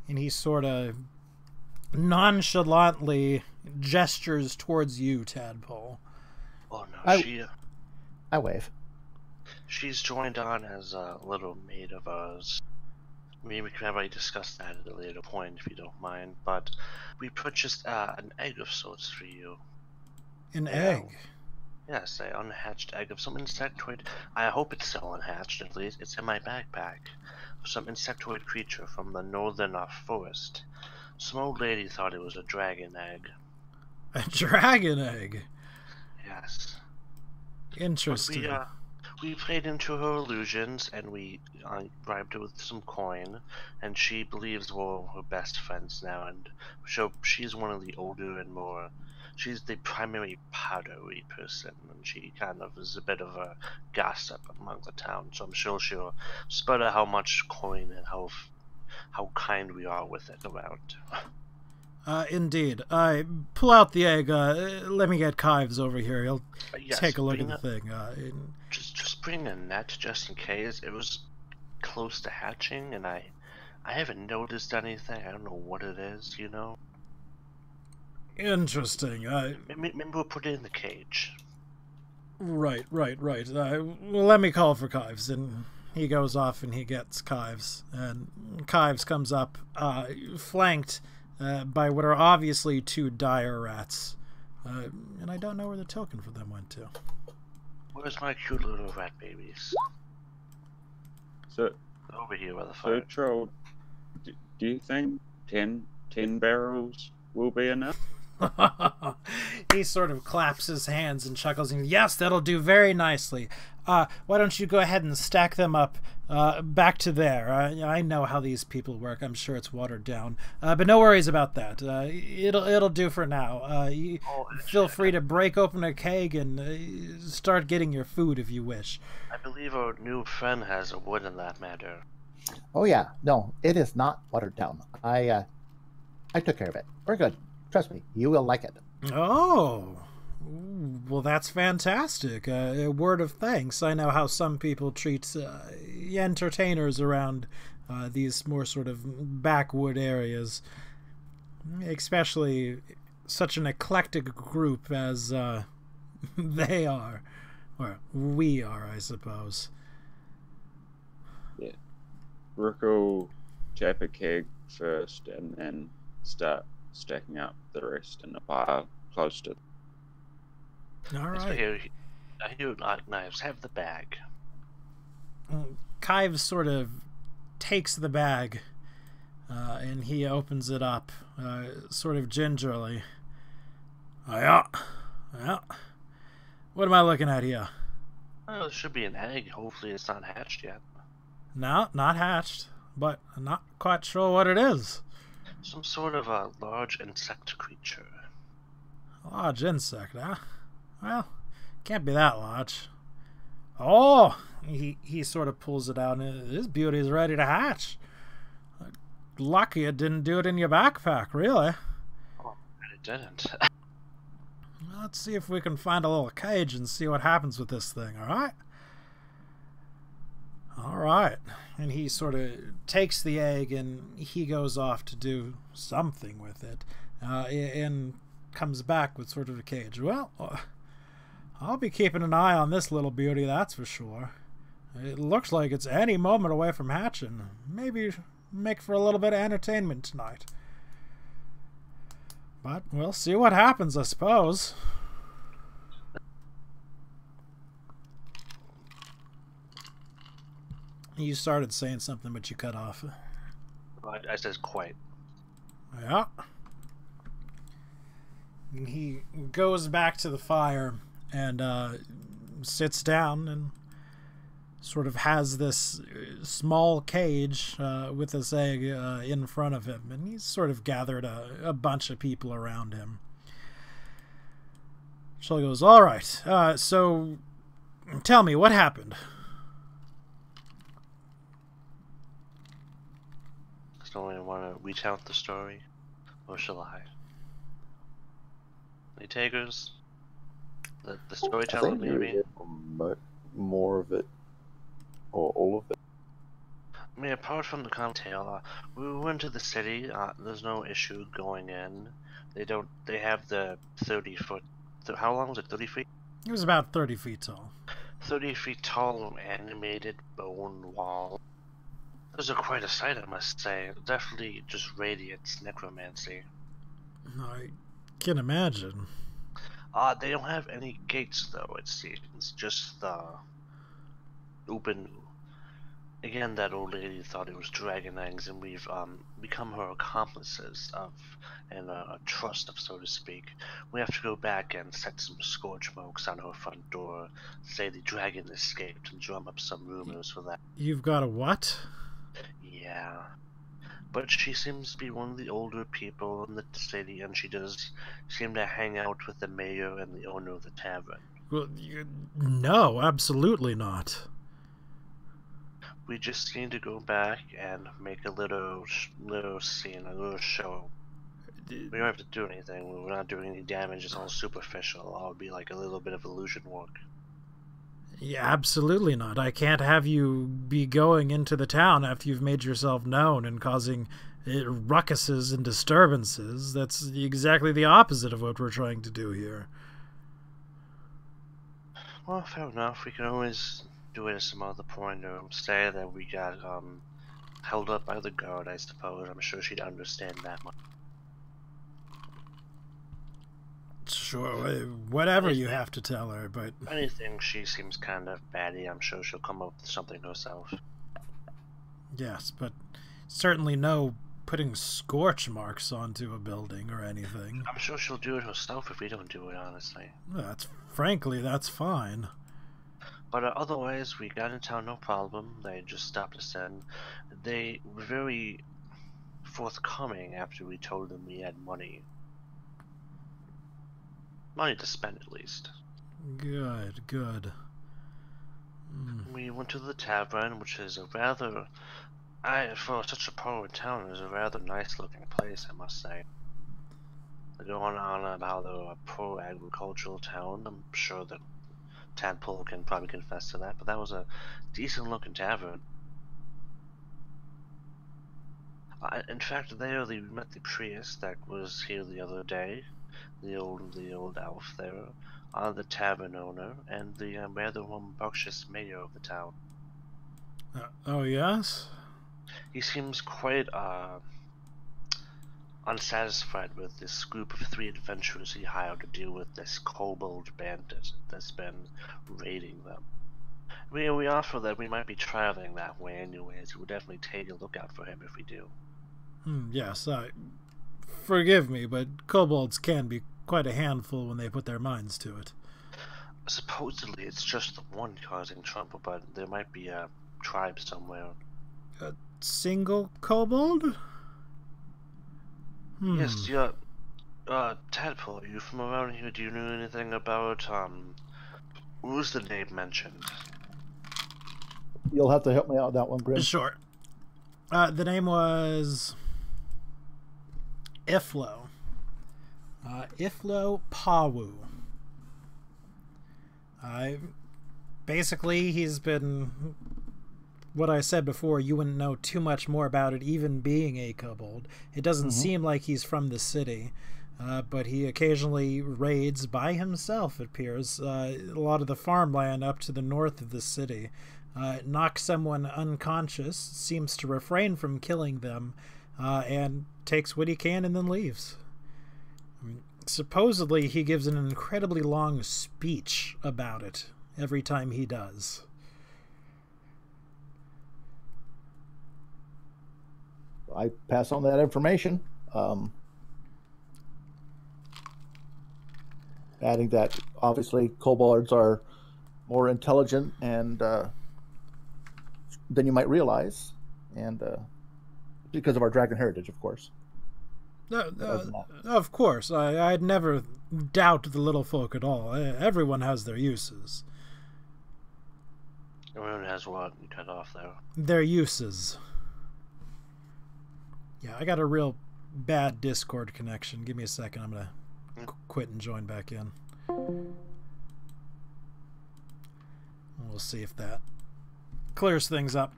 And he sort of nonchalantly gestures towards you, Tadpole. Oh no, I wave. She's joined on as a little maid of ours. Maybe we can probably discuss that at a later point if you don't mind, but we purchased an egg of sorts for you. An Yeah. egg. Yes, an unhatched egg of some insectoid. I hope it's still unhatched, at least. It's in my backpack. Some insectoid creature from the northern forest. Some old lady thought it was a dragon egg. A dragon egg. Yes. Interesting. But we played into her illusions, and we bribed her with some coin, and she believes we're her best friends now, and so she's one of the older and more... She's the primary powdery person, and she kind of is a bit of a gossip among the town, so I'm sure she'll spread out how much coin and how kind we are with it around. Indeed. I pull out the egg. Let me get Kives over here. He'll Yes, take a look at bring the thing. Just bring a net just in case. It was close to hatching, and I haven't noticed anything. I don't know what it is, you know? Interesting. Remember, put it in the cage. Right. Well, let me call for Kives, and he goes off and he gets Kives, and Kives comes up, flanked by what are obviously two dire rats, and I don't know where the token for them went to. Where's my cute little rat babies? So, Over here by the fire. Troll, do you think 10 barrels will be enough? He sort of claps his hands and chuckles and, yes, that'll do very nicely. Why don't you go ahead and stack them up back to there? I know how these people work. I'm sure it's watered down, but no worries about that. It'll do for now. Feel free to break open a keg and start getting your food if you wish. I believe our new friend has a wood in that matter. Oh yeah, no, it is not watered down. I took care of it. We're good. Trust me, you will like it. Oh, well, that's fantastic. A word of thanks. I know how some people treat entertainers around these more sort of backwood areas, especially such an eclectic group as they are, or we are, I suppose. Yeah. Rook will tap a keg first and then start stacking up the rest in a pile close to. All right. So here, Knives, have the bag. Kives sort of takes the bag and he opens it up sort of gingerly. Yeah. What am I looking at here? Well, it should be an egg. Hopefully it's not hatched yet. No, not hatched, but I'm not quite sure what it is. Some sort of a large insect creature. A large insect, huh? Well, can't be that large. Oh, he sort of pulls it out, and this beauty is ready to hatch. Lucky it didn't do it in your backpack, really. Oh, and it didn't. Let's see if we can find a little cage and see what happens with this thing, alright? Alright. And he sort of takes the egg and he goes off to do something with it. And comes back with sort of a cage. Well, I'll be keeping an eye on this little beauty, that's for sure. It looks like it's any moment away from hatching. Maybe make for a little bit of entertainment tonight. But we'll see what happens, I suppose. You started saying something, but you cut off. I says quite. Yeah. And he goes back to the fire and sits down and sort of has this small cage with this egg in front of him. And he's sort of gathered a bunch of people around him. Shelley goes, all right, so tell me, what happened? So I want to recount the story, or shall I? Any takers? The storyteller, maybe? More of it, or all of it. I mean, apart from the cocktail, we went to the city. There's no issue going in. They have the 30-foot. How long was it? 30 feet? It was about 30 feet tall. 30 feet tall, animated bone wall. Those are quite a sight, I must say. Definitely just radiates necromancy. I can imagine. They don't have any gates, though, it seems. Just the open. Again, that old lady thought it was dragon eggs, and we've become her accomplices and a trust of, so to speak. We have to go back and set some scorch marks on her front door, say the dragon escaped, and drum up some rumors for that. You've got a what? Yeah. But she seems to be one of the older people in the city, and she does seem to hang out with the mayor and the owner of the tavern. Well, no, absolutely not. We just need to go back and make a little scene, a little show. We don't have to do anything. We're not doing any damage. It's all superficial. It would be like a little bit of illusion work. Yeah, absolutely not. I can't have you be going into the town after you've made yourself known and causing ruckuses and disturbances. That's exactly the opposite of what we're trying to do here. Well, fair enough. We can always do it at some other point, or say that we got held up by the guard, I suppose. I'm sure she'd understand that much. Sure, whatever you have to tell her, but... Anything, she seems kind of batty. I'm sure she'll come up with something herself. Yes, but certainly no putting scorch marks onto a building or anything. I'm sure she'll do it herself if we don't do it, honestly. Frankly, that's fine. But otherwise, we got in town no problem. They just stopped us in. They were very forthcoming after we told them we had money. Money to spend, at least. Good, good. We went to the tavern, which is a rather... for such a poor town, is a rather nice-looking place, I must say. They're going on about a poor agricultural town. I'm sure that Tadpole can probably confess to that, but that was a decent-looking tavern. In fact, there we met the priest that was here the other day, the old elf there, the tavern owner, and the rather rambunctious mayor of the town. Oh yes? He seems quite unsatisfied with this group of 3 adventurers he hired to deal with this kobold bandit that's been raiding them. We offer that we might be traveling that way anyways. We'll definitely take a look out for him if we do. Yes, forgive me, but kobolds can be quite a handful when they put their minds to it. Supposedly it's just the one causing trouble, but there might be a tribe somewhere. A single kobold? Yes, Tadpole, are you from around here? Do you know anything about, what was the name mentioned? You'll have to help me out with that one, Grim. Sure. The name was... Iflo. Iflo Pawu. Basically, he's been... What I said before, you wouldn't know too much more about it, even being a kobold. It doesn't seem like he's from the city, but he occasionally raids by himself, it appears, a lot of the farmland up to the north of the city. Knocks someone unconscious, seems to refrain from killing them, and takes what he can and then leaves. Supposedly, he gives an incredibly long speech about it every time he does. I pass on that information, adding that obviously kobolds are more intelligent and than you might realize, and because of our dragon heritage, of course. Of course, I'd never doubt the little folk at all. Everyone has their uses. Everyone has what? You cut off there. Their uses. Yeah, I got a real bad Discord connection. Give me a second. I'm going to quit and join back in. We'll see if that clears things up.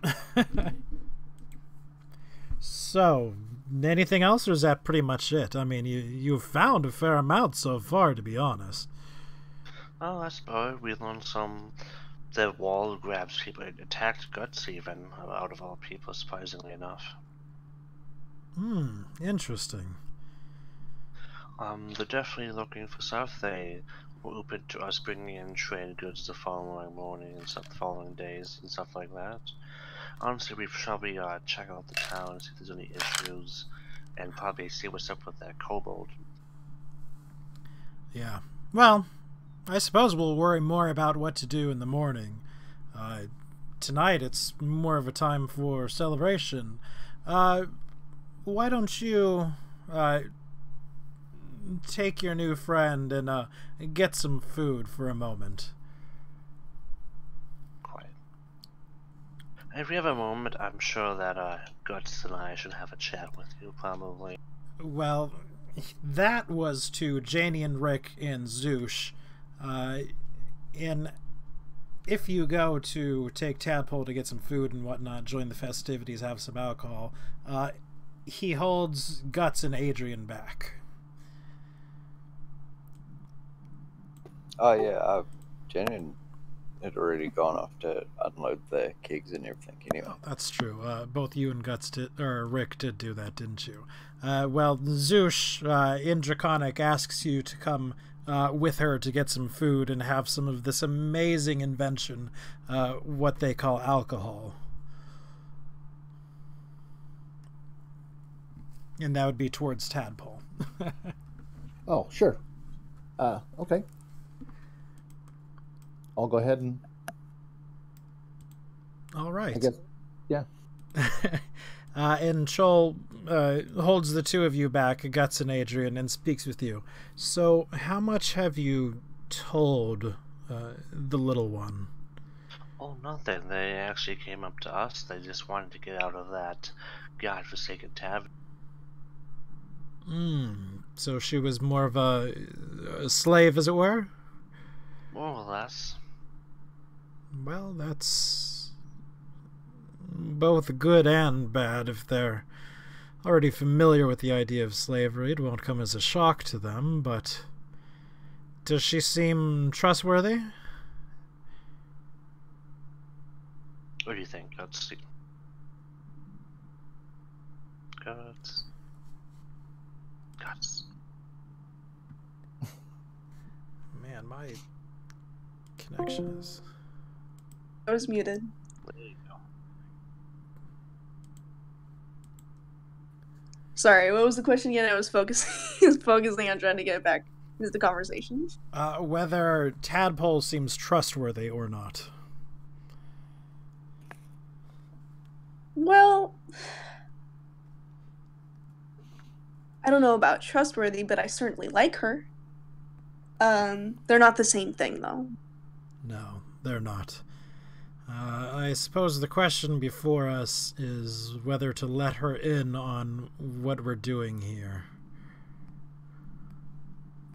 So, anything else, or is that pretty much it? I mean, you've found a fair amount so far, to be honest. Oh, I suppose we learned some... The wall grabs people. It attacked Guts even, out of all people, surprisingly enough. Interesting. They're definitely looking for stuff. They we're open to us bringing in trade goods the following morning and stuff, the following days and stuff like that. Honestly, we should probably check out the town and see if there's any issues, and probably see what's up with that kobold. Yeah. Well, I suppose we'll worry more about what to do in the morning. Tonight it's more of a time for celebration. Why don't you take your new friend and get some food for a moment? Quite. If we have a moment, I'm sure that Guts and I should have a chat with you, probably. Well, that was to Janeon, Rick, and Zoosh. If you go to take Tadpole to get some food and whatnot, join the festivities, have some alcohol, he holds Guts and Adrian back. Oh yeah, Janeon had already gone off to unload the kegs and everything anyway. Oh, that's true. Both you and Guts did, or Rick did do that, didn't you? Well, Zoosh in Draconic asks you to come with her to get some food and have some of this amazing invention, what they call alcohol. And that would be towards Tadpole. Oh, sure. Okay. I'll go ahead and... All right. I guess, yeah. And Chol holds the two of you back, Guts and Adrian, and speaks with you. So, how much have you told the little one? Oh, nothing. They actually came up to us. They just wanted to get out of that godforsaken tavern. So she was more of a slave, as it were? More or less. Well, that's both good and bad. If they're already familiar with the idea of slavery, it won't come as a shock to them, but does she seem trustworthy? What do you think? Let's see. Guts. Man, my connection is... I was muted. There you go. Sorry, what was the question again? I was focusing on trying to get back into the conversation. Whether Tadpole seems trustworthy or not. Well, I don't know about trustworthy, but I certainly like her. They're not the same thing, though. No, they're not. I suppose the question before us is whether to let her in on what we're doing here.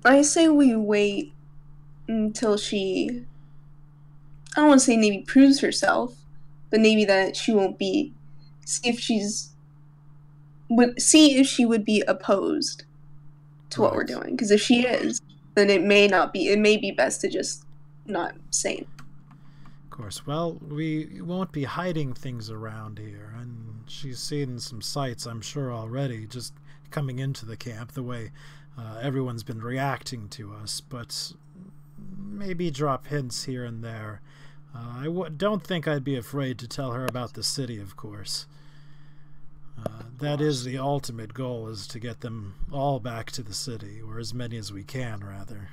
I say we wait until she... I don't want to say maybe proves herself, but maybe that she won't be... See if she would be opposed to what we're doing. Because if she is, then it may be best to just not say it. Of course. Well, we won't be hiding things around here, and she's seen some sights, I'm sure, already, just coming into the camp, the way everyone's been reacting to us, but maybe drop hints here and there. I don't think I'd be afraid to tell her about the city, of course. That is the ultimate goal, is to get them all back to the city, or as many as we can, rather.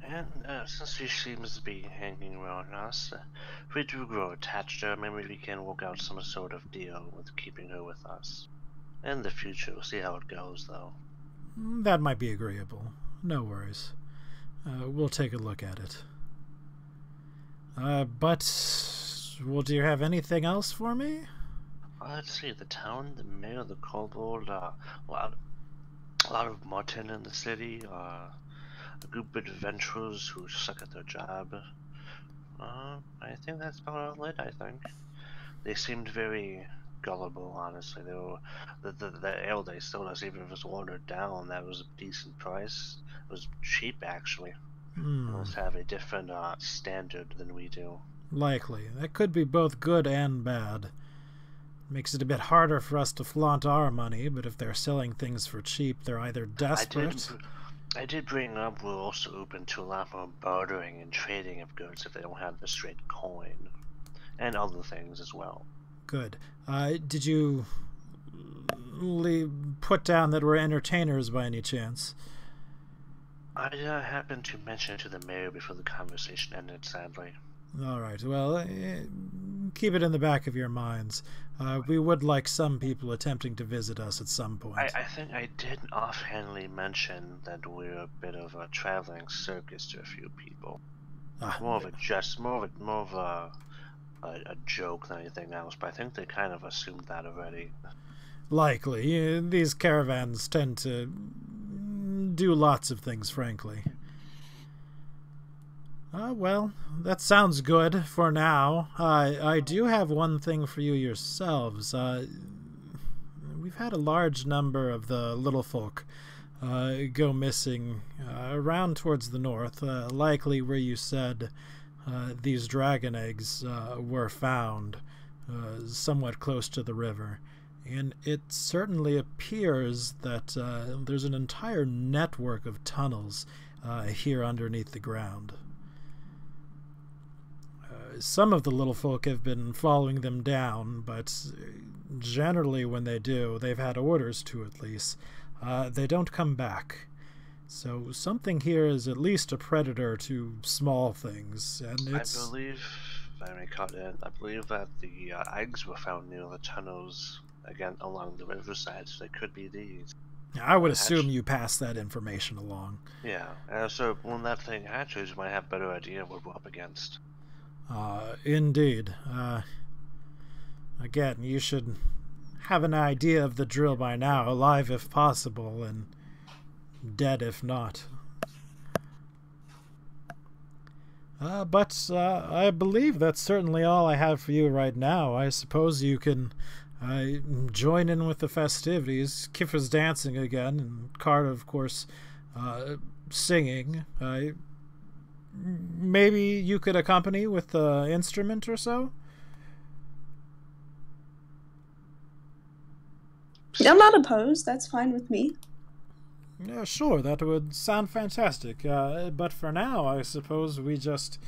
And since she seems to be hanging around us, if we do grow attached to her, maybe we can work out some sort of deal with keeping her with us. In the future, we'll see how it goes, though. That might be agreeable. No worries. We'll take a look at it. Well, do you have anything else for me? Let's see, the town, the mayor, the kobold, a lot of mutton in the city, a group of adventurers who suck at their job. I think that's about it, I think. They seemed very gullible, honestly. They were, the ale they sold us, even if it was watered down, that was a decent price. It was cheap, actually. They must have a different standard than we do. Likely. That could be both good and bad. Makes it a bit harder for us to flaunt our money, but if they're selling things for cheap, they're either desperate... I did bring up we're also open to a lot more bartering and trading of goods if they don't have the straight coin. And other things as well. Good. Did you put down that we're entertainers by any chance? I happened to mention it to the mayor before the conversation ended, sadly. All right. Well, keep it in the back of your minds. We would like some people attempting to visit us at some point. I think I did offhandedly mention that we're a bit of a traveling circus to a few people. More of a joke than anything else, but I think they kind of assumed that already. Likely. These caravans tend to do lots of things, frankly. Well, that sounds good for now. I do have one thing for you yourselves. We've had a large number of the little folk go missing around towards the north, likely where you said these dragon eggs were found, somewhat close to the river. And it certainly appears that there's an entire network of tunnels here underneath the ground. Some of the little folk have been following them down, but generally when they do, they've had orders to at least. They don't come back. So something here is at least a predator to small things, and it's... I believe, if I may cut in, I believe that the eggs were found near the tunnels, again, along the riverside, so they could be these. I would assume you pass that information along. Yeah, so when that thing hatches, you might have a better idea what we're up against. Indeed. Again, you should have an idea of the drill by now, alive if possible, and dead if not. But I believe that's certainly all I have for you right now. I suppose you can join in with the festivities. Kiffer's dancing again, and Carter, of course, singing. Maybe you could accompany with an instrument or so? I'm not opposed. That's fine with me. Yeah, sure. That would sound fantastic. But for now, I suppose we just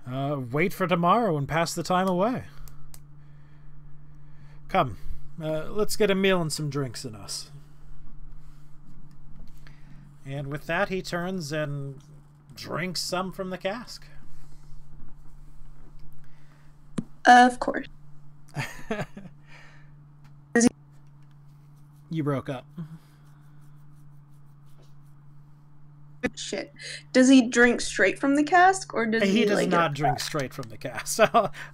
wait for tomorrow and pass the time away. Come, let's get a meal and some drinks in us. And with that, he turns and drinks some from the cask. Of course. You broke up. Shit. Does he drink straight from the cask, or does he does like not drink straight from the cask?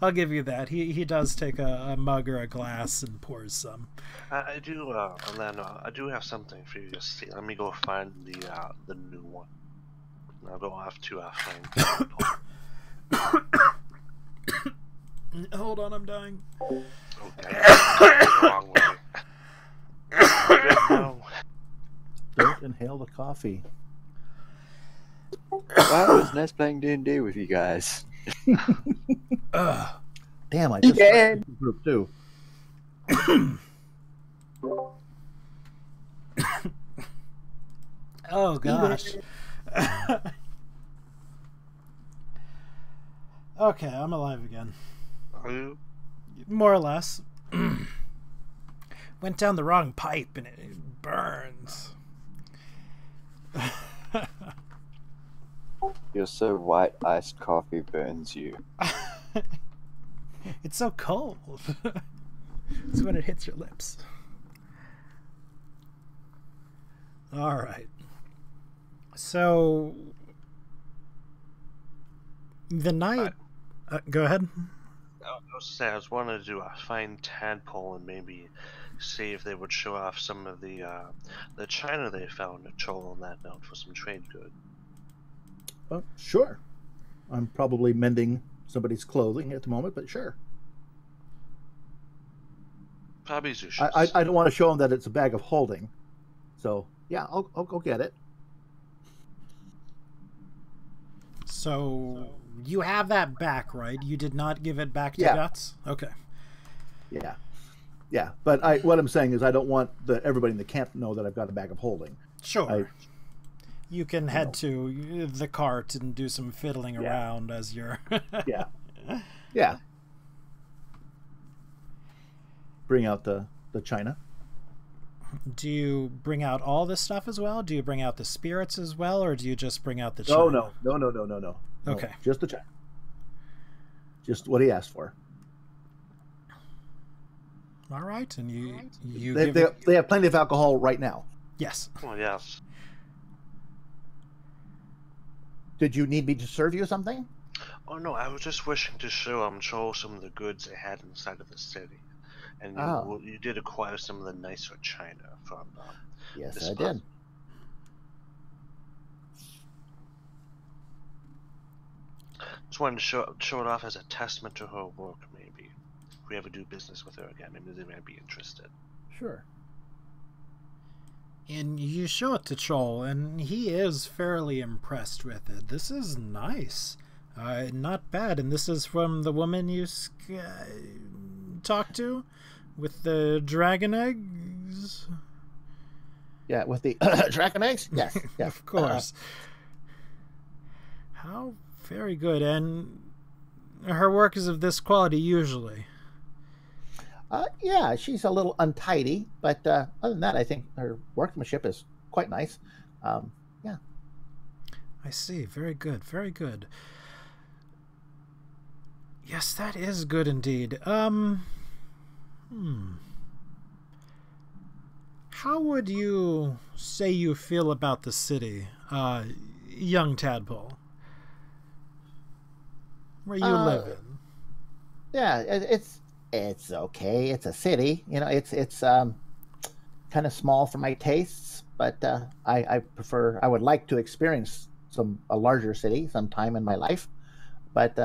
I'll give you that. He does take a mug or a glass and pours some. I do, Orlando, I do have something for you to see. Let me go find the new one. I'll go off to find. Hold on, I'm dying. Okay. Wrong way. No. Don't inhale the coffee. Wow, it was nice playing D&D with you guys. Damn, I just started the group too. Oh gosh. Okay, I'm alive again. Are you? More or less. Went down the wrong pipe and it burns. You're so white, iced coffee burns you. It's so cold. It's when it hits your lips. All right. So the night. Go ahead. I was wanting to find Tadpole and maybe see if they would show off some of the china they found at Troll on that note for some trade good. Sure. I'm probably mending somebody's clothing at the moment, but sure. Probably Zush's. I don't want to show them that it's a bag of holding. So, yeah, I'll go get it. So, you have that back, right? You did not give it back to Guts? Okay. Yeah. Yeah, but what I'm saying is I don't want everybody in the camp to know that I've got a bag of holding. Sure. You can head to the cart and do some fiddling around as you're... Yeah. Yeah. Bring out the china. Do you bring out all this stuff as well? Do you bring out the spirits as well, or do you just bring out the No, china? No. Okay. No, just the china. Just what he asked for. All right, and you they have plenty of alcohol right now. Yes. Oh, yes. Did you need me to serve you something? Oh, no, I was just wishing to show some of the goods they had inside of the city. And you did acquire some of the nicer china from Yes, this I spot. did. Just wanted to show it off as a testament to her work, maybe. If we ever do business with her again, maybe they might be interested. Sure. And you show it to Chol, and he is fairly impressed with it. This is nice. Not bad. And this is from the woman you talked to with the dragon eggs? Yeah, with the dragon eggs? Yes. Of course. How very good. And her work is of this quality usually. Yeah, she's a little untidy, but other than that, I think her workmanship is quite nice. Yeah. I see. Very good. Very good. Yes, that is good indeed. How would you say you feel about the city, young Tadpole? Where you live in? Yeah, it's okay. It's a city, it's kind of small for my tastes, but I would like to experience a larger city sometime in my life. But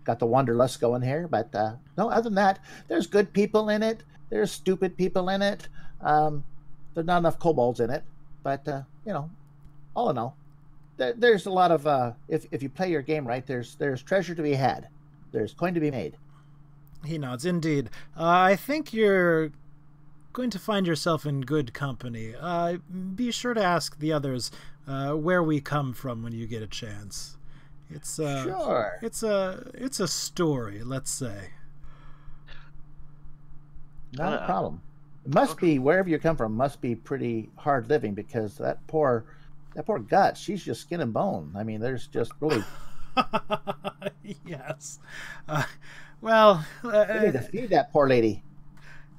got the wanderlust going here. But no, other than that, there's good people in it. There's stupid people in it. There's not enough kobolds in it. But all in all, there's a lot of if you play your game right, there's treasure to be had. There's coin to be made. He nods. Indeed. I think you're going to find yourself in good company. Be sure to ask the others where we come from when you get a chance. It's sure. It's a story, let's say. Not a problem. It must be, wherever you come from, must be pretty hard living, because that poor Gut, she's just skin and bone. I mean, there's just really... Yes. Well... we need to feed that poor lady.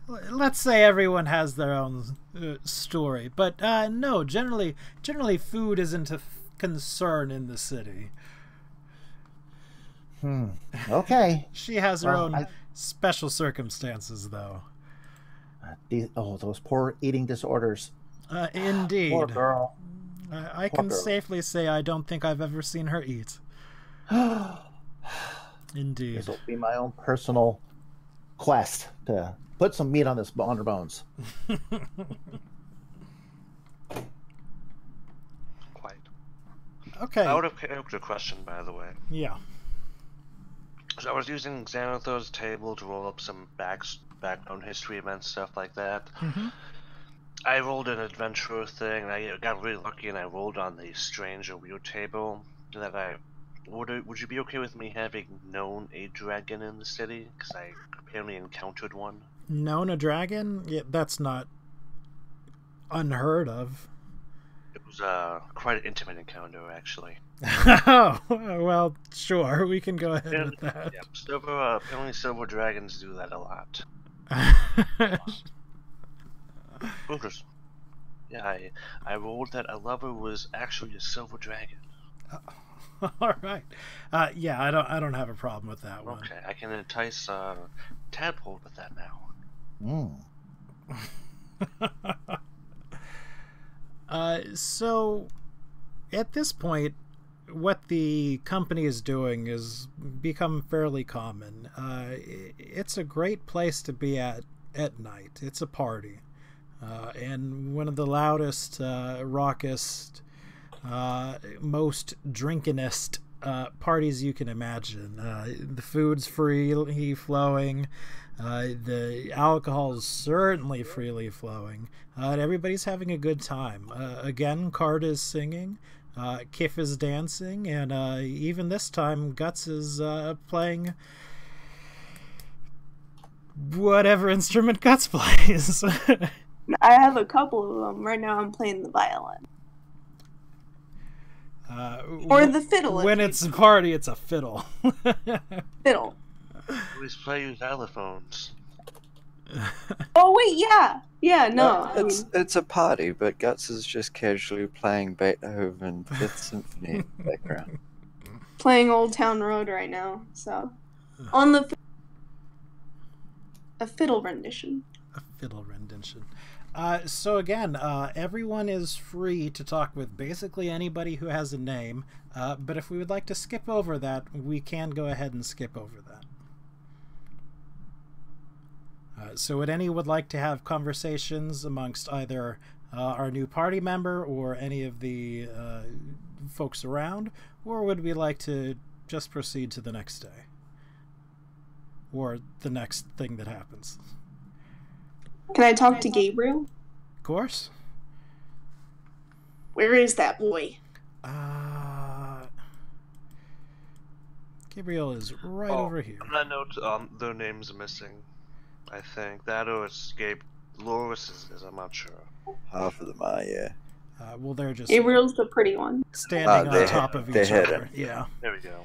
Let's say everyone has their own story. But no, generally food isn't a concern in the city. Okay. She has her own special circumstances, though. Those poor eating disorders. Indeed. Poor girl. I can safely say I don't think I've ever seen her eat. Indeed. This will be my own personal quest to put some meat on her bones. Quite. Okay. I would have a question, by the way. Yeah. So I was using Xanathar's table to roll up some background history events, stuff like that. Mm-hmm. I rolled an adventurer thing, and I got really lucky, and I rolled on the strange or weird table. Would you be okay with me having known a dragon in the city? Because I apparently encountered one. Known a dragon? Yeah, that's not unheard of. It was quite an intimate encounter, actually. Oh, well, sure, we can go ahead with that. Yeah, apparently silver dragons do that a lot. Interesting. Yeah, I rolled that a lover was actually a silver dragon. All right. Yeah, I don't have a problem with that one. Okay, I can entice Tadpole with that now. So, at this point, what the company is doing has become fairly common. It's a great place to be at night. It's a party. And one of the loudest, raucous, most drinkinest parties you can imagine. The food's freely flowing. The alcohol's certainly freely flowing. And everybody's having a good time. Again, Card is singing. Kif is dancing. And even this time, Guts is playing whatever instrument Guts plays. I have a couple of them. Right now I'm playing the violin. Or the fiddle. When it's a party, it's a fiddle. Fiddle. Always play with xylophones. Oh wait, yeah. Yeah, no. It's a party, but Guts is just casually playing Beethoven Fifth Symphony in the background. Playing Old Town Road right now, so. On the a fiddle rendition. A fiddle rendition. So again, everyone is free to talk with basically anybody who has a name, but if we would like to skip over that, we can go ahead and skip over that. So would any would like to have conversations amongst either our new party member or any of the folks around, or would we like to just proceed to the next day? Or the next thing that happens? Can I talk to Gabriel? Of course. Where is that boy? Gabriel is right over here. On that note, their names are missing. I think that or escape. Loris is, I'm not sure. Half of them are, yeah. Well, they're just Gabriel's the pretty one. standing on top of each other. Yeah. There we go.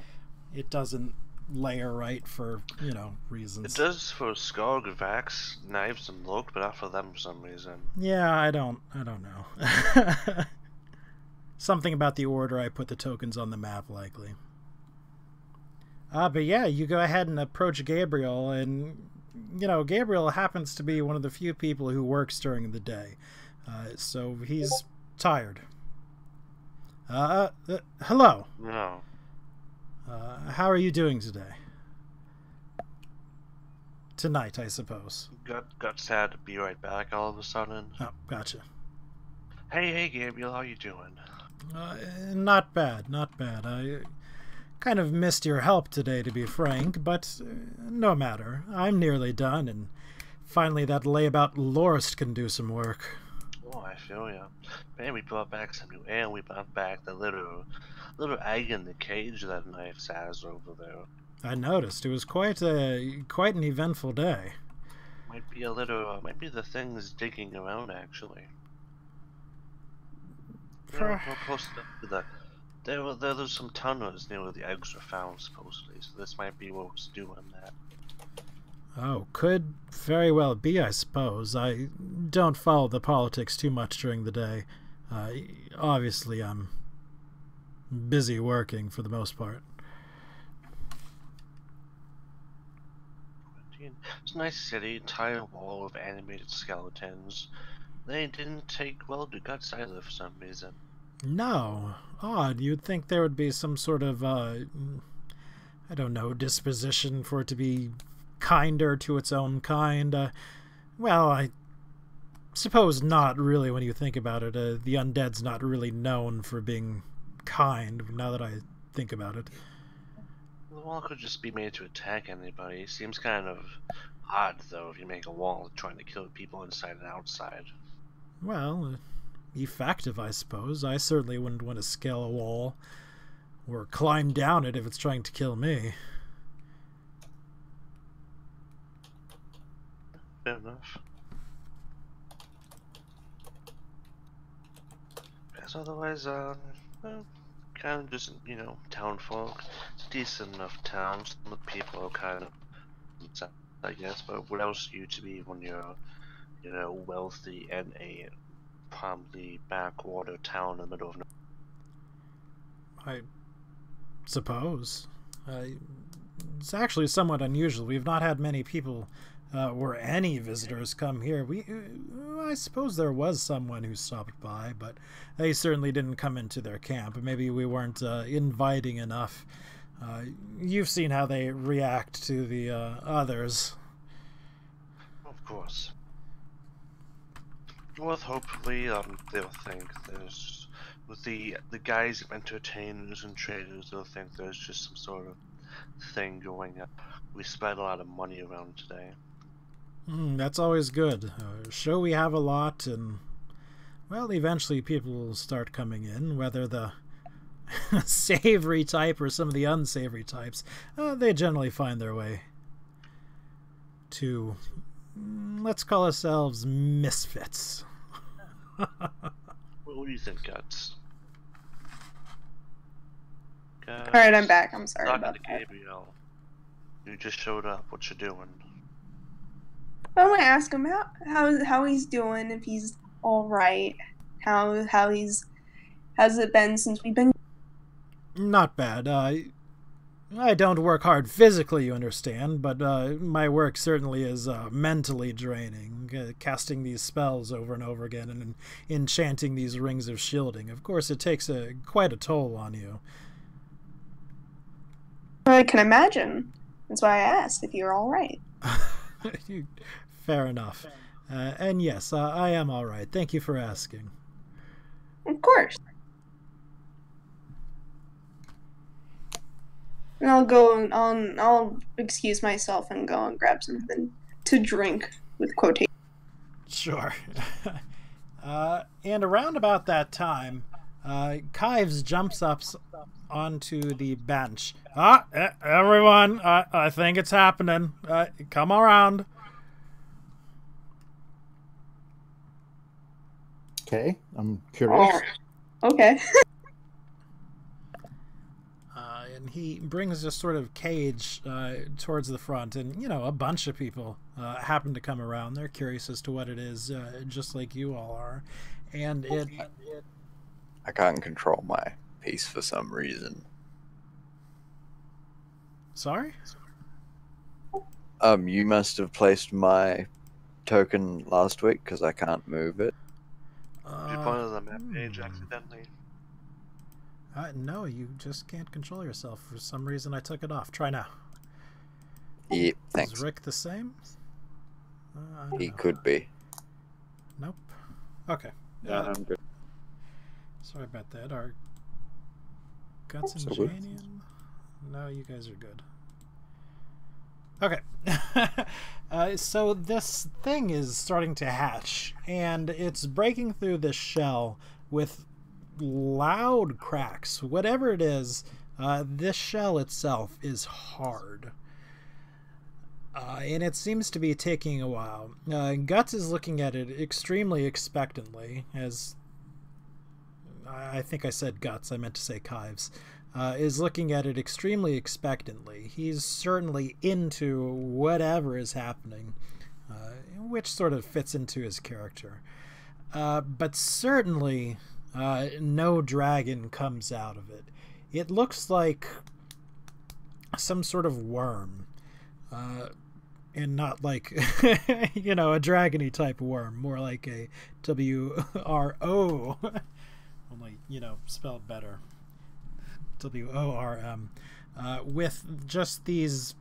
It doesn't layer right for, reasons. It does for Skarg, Vax, Knives, and Loke, but not for them for some reason. Yeah, I don't know. Something about the order I put the tokens on the map, likely. But yeah, you go ahead and approach Gabriel, and, Gabriel happens to be one of the few people who works during the day. So he's tired. Hello. No. How are you doing today? Tonight, I suppose. Got sad to be right back all of a sudden. Oh, gotcha. Hey, Gabriel, how you doing? Not bad, not bad. I kind of missed your help today, to be frank, but no matter. I'm nearly done, and finally that layabout Lorist can do some work. Oh, I feel ya. Man, we brought back some new air, and we brought back the little egg in the cage that Knife has over there. I noticed. It was quite an eventful day. Might be the things digging around, actually. We're close to the... There's some tunnels near where the eggs were found, supposedly, so this might be what was doing that. Oh, could very well be, I suppose. I don't follow the politics too much during the day. Obviously, I'm busy working for the most part. It's a nice city, entire wall of animated skeletons. They didn't take well to Guts either for some reason. No. Odd. You'd think there would be some sort of, I don't know, disposition for it to be kinder to its own kind. Well, I suppose not really when you think about it. The undead's not really known for being kind, now that I think about it. The wall could just be made to attack anybody. Seems kind of odd, though, if you make a wall trying to kill people inside and outside. Well, effective, I suppose. I certainly wouldn't want to scale a wall or climb down it if it's trying to kill me. Fair enough. Because otherwise, well, kind of just, town folk. It's a decent enough town. Some of the people are kind of, I guess, but what else are you to be when you're, wealthy and a probably backwater town in the middle of nowhere? I suppose. It's actually somewhat unusual. We've not had many people or any visitors come here. I suppose there was someone who stopped by, but they certainly didn't come into their camp. Maybe we weren't inviting enough. You've seen how they react to the others. Of course. Well, hopefully they'll think there's With the guise of entertainers and traders, they'll think there's just some sort of thing going up. We spread a lot of money around today. That's always good. Show we have a lot, and well, eventually people will start coming in, whether the savory type or some of the unsavory types. They generally find their way to, let's call ourselves misfits. What do you think, Guts? Alright, I'm back. I'm sorry Talking about to that. Gabriel. You just showed up. What you doing? I want to ask him how he's doing, if he's all right. How's it been since we've been? Not bad. I don't work hard physically, you understand, but my work certainly is mentally draining, casting these spells over and over again and enchanting these rings of shielding. Of course, it takes quite a toll on you. I can imagine. That's why I asked if you're all right. Fair enough. And yes, I am all right. Thank you for asking. Of course. And I'll go and I'll excuse myself and go and grab something to drink with quotation. Sure. And around about that time, Kives jumps up onto the bench. Everyone, I think it's happening. Come around. Okay, I'm curious. Oh, okay. And he brings this sort of cage towards the front, and, you know, a bunch of people happen to come around. They're curious as to what it is, just like you all are. And I can't control my piece for some reason. Sorry? You must have placed my token last week because I can't move it. Did you point to the map page accidentally? No, you just can't control yourself. For some reason, I took it off. Try now. Yep, thanks. Is Rick the same? I don't He know. could be. Nope. Okay. Yeah, I'm good. Sorry about that. Are Guts and So good. Janeon? No, you guys are good. Okay. So this thing is starting to hatch, and it's breaking through this shell with loud cracks. Whatever it is, this shell itself is hard. And it seems to be taking a while. Guts is looking at it extremely expectantly, as I think I said Guts, I meant to say Kives, is looking at it extremely expectantly. He's certainly into whatever is happening, which sort of fits into his character. But certainly no dragon comes out of it. It looks like some sort of worm. And not like, you know, a dragony type worm, more like a WRO, only, you know, spelled better. WORM, with just these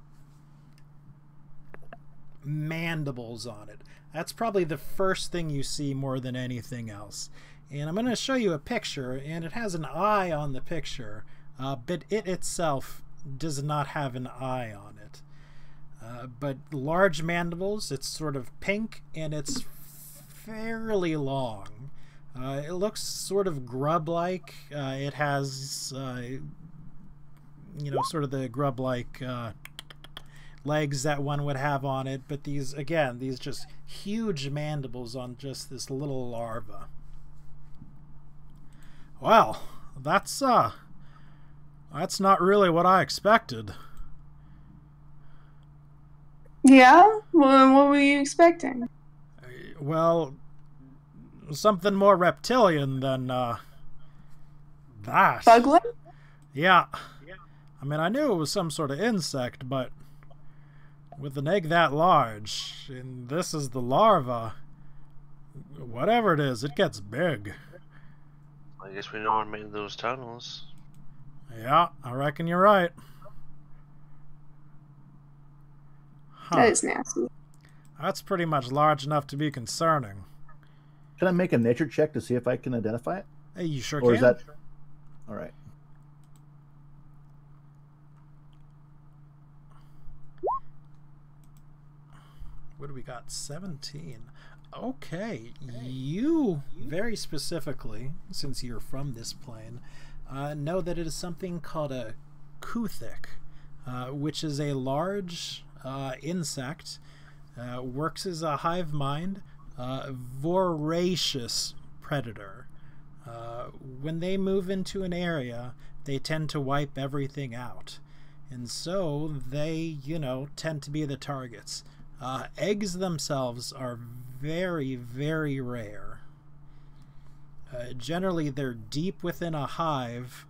mandibles on it. That's probably the first thing you see more than anything else. And I'm going to show you a picture, and it has an eye on the picture, but it itself does not have an eye on it. But large mandibles, it's sort of pink, and it's fairly long. It looks sort of grub-like. It has, you know, sort of the grub-like legs that one would have on it. But these, again, these just huge mandibles on just this little larva. Well, that's not really what I expected. Yeah? Well, what were you expecting? Well, something more reptilian than that. Buglet? Yeah. I mean, I knew it was some sort of insect, but with an egg that large, and this is the larva, whatever it is, it gets big. I guess we know what made those tunnels. Yeah, I reckon you're right. That is nasty. That's pretty much large enough to be concerning. Can I make a nature check to see if I can identify it? Hey, you sure Or can. is that... All right. What do we got? 17. Okay, you very specifically, since you're from this plane, know that it is something called a Kuthic, which is a large insect, works as a hive mind, voracious predator. When they move into an area, they tend to wipe everything out. And so they, tend to be the targets. Eggs themselves are very, very rare. Generally, they're deep within a hive,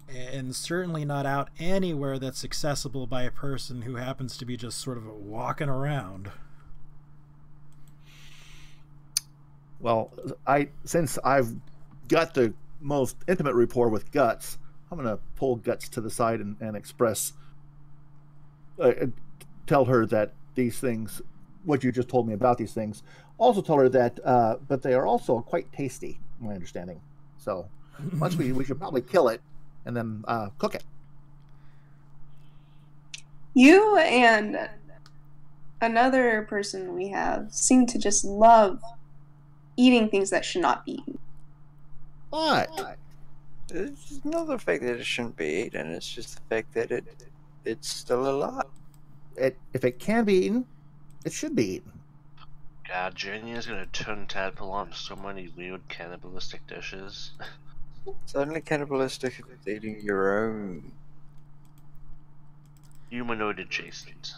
and certainly not out anywhere that's accessible by a person who happens to be just sort of walking around. Well, since I've got the most intimate rapport with Guts, I'm going to pull Guts to the side and express, tell her that these things, what you just told me about these things, also tell her that, but they are also quite tasty, my understanding. So once we should probably kill it and then cook it. You and another person we have seem to just love eating things that should not be eaten. What? It's not the fact that it shouldn't be eaten, it's just the fact that it's still alive. If it can be eaten, it should be eaten. God, Janeon is gonna turn Tadpole on so many weird cannibalistic dishes. It's only cannibalistic if it's eating your own. Humanoid adjacent.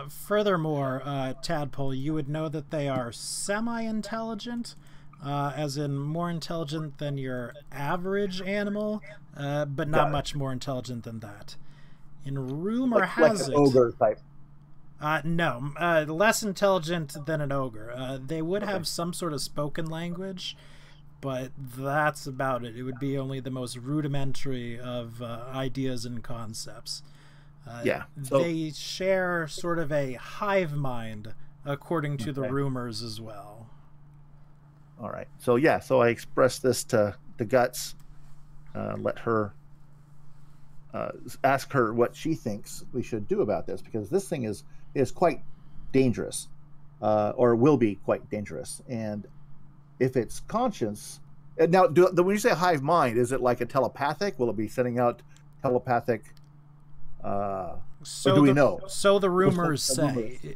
Furthermore, Tadpole, you would know that they are semi-intelligent, as in more intelligent than your average animal, but not much more intelligent than that. And rumor has like an ogre type. No, less intelligent than an ogre. They would have some sort of spoken language, but that's about it. It would be only the most rudimentary of ideas and concepts. So they share sort of a hive mind, according to the rumors as well. All right. So so I expressed this to Guts. Let her ask her what she thinks we should do about this, because this thing is quite dangerous, or will be quite dangerous. And if it's conscious, now when you say hive mind, is it like a telepathic? Will it be sending out telepathic? So or do we know? So the rumors say.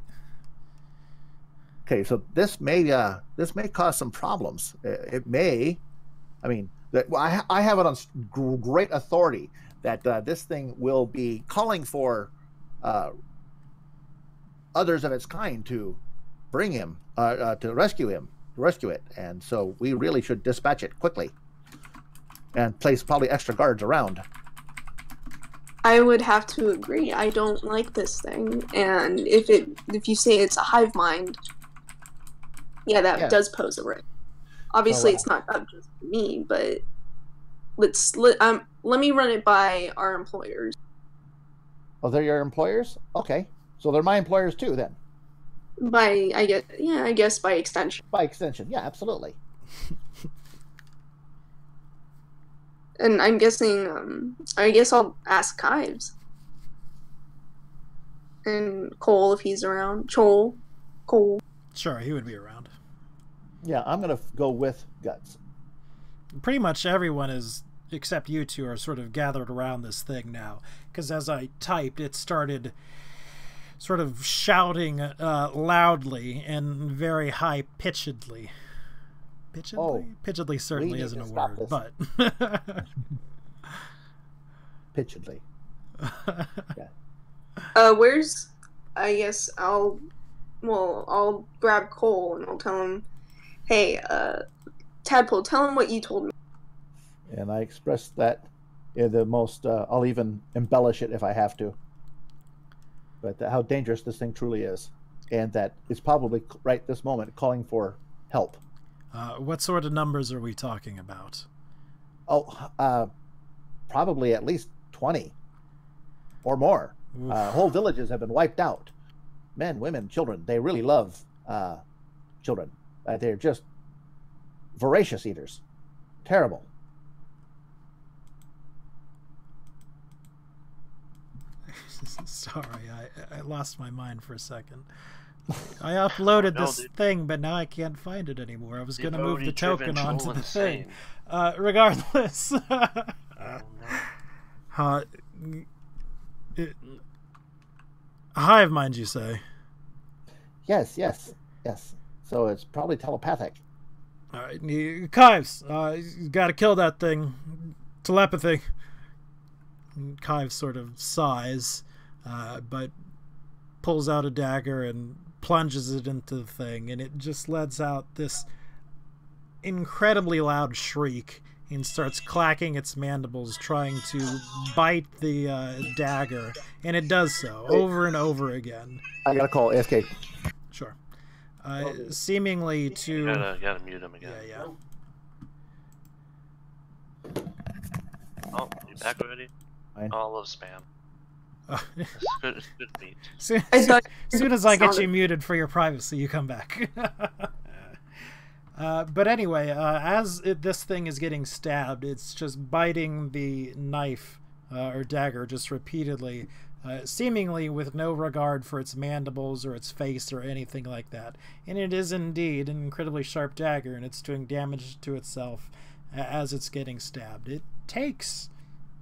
Okay, so this may cause some problems. It may. I mean, I have it on great authority that this thing will be calling for others of its kind to bring him, to rescue it, and so we really should dispatch it quickly and place probably extra guards around. I would have to agree. I don't like this thing, and if you say it's a hive mind, that does pose a risk. Obviously, it's not up just for me, but let me run it by our employers. Oh, they're your employers? Okay, so they're my employers too, then. I guess by extension. By extension, yeah, absolutely. And I'm guessing, I guess I'll ask Kives. And Cole, if he's around. Cole. Sure, he would be around. Yeah, I'm going to go with Guts. Pretty much everyone is, except you two, are sort of gathered around this thing now. Because as I typed, it started sort of shouting loudly and very high-pitchedly. Pitchedly certainly isn't a word, but pitchedly. Where's? I guess I'll grab Cole and I'll tell him, hey, Tadpole, tell him what you told me. And I expressed that in the most. I'll even embellish it if I have to. But how dangerous this thing truly is, and that it's probably right this moment calling for help. What sort of numbers are we talking about? Probably at least 20 or more. Whole villages have been wiped out. Men, women, children. They really love children. They're just voracious eaters. Terrible. Sorry, I lost my mind for a second. I uploaded this thing, but now I can't find it anymore. I was going to move the token onto the thing. Regardless. Hive mind, you say? Yes. So it's probably telepathic. All right, Kives, you got to kill that thing. Telepathy. Kives sort of sighs, but pulls out a dagger and plunges it into the thing, and it just lets out this incredibly loud shriek and starts clacking its mandibles, trying to bite the dagger, and it does so over and over again. I gotta call AFK. Sure. Seemingly to... You gotta mute him again. Yeah. Oh, you back already? Fine. Oh, I love spam. It's good meat. As soon as I get you muted for your privacy, you come back. But anyway, as this thing is getting stabbed, it's just biting the knife or dagger just repeatedly, seemingly with no regard for its mandibles or its face or anything like that. And it is indeed an incredibly sharp dagger, and it's doing damage to itself as it's getting stabbed. It takes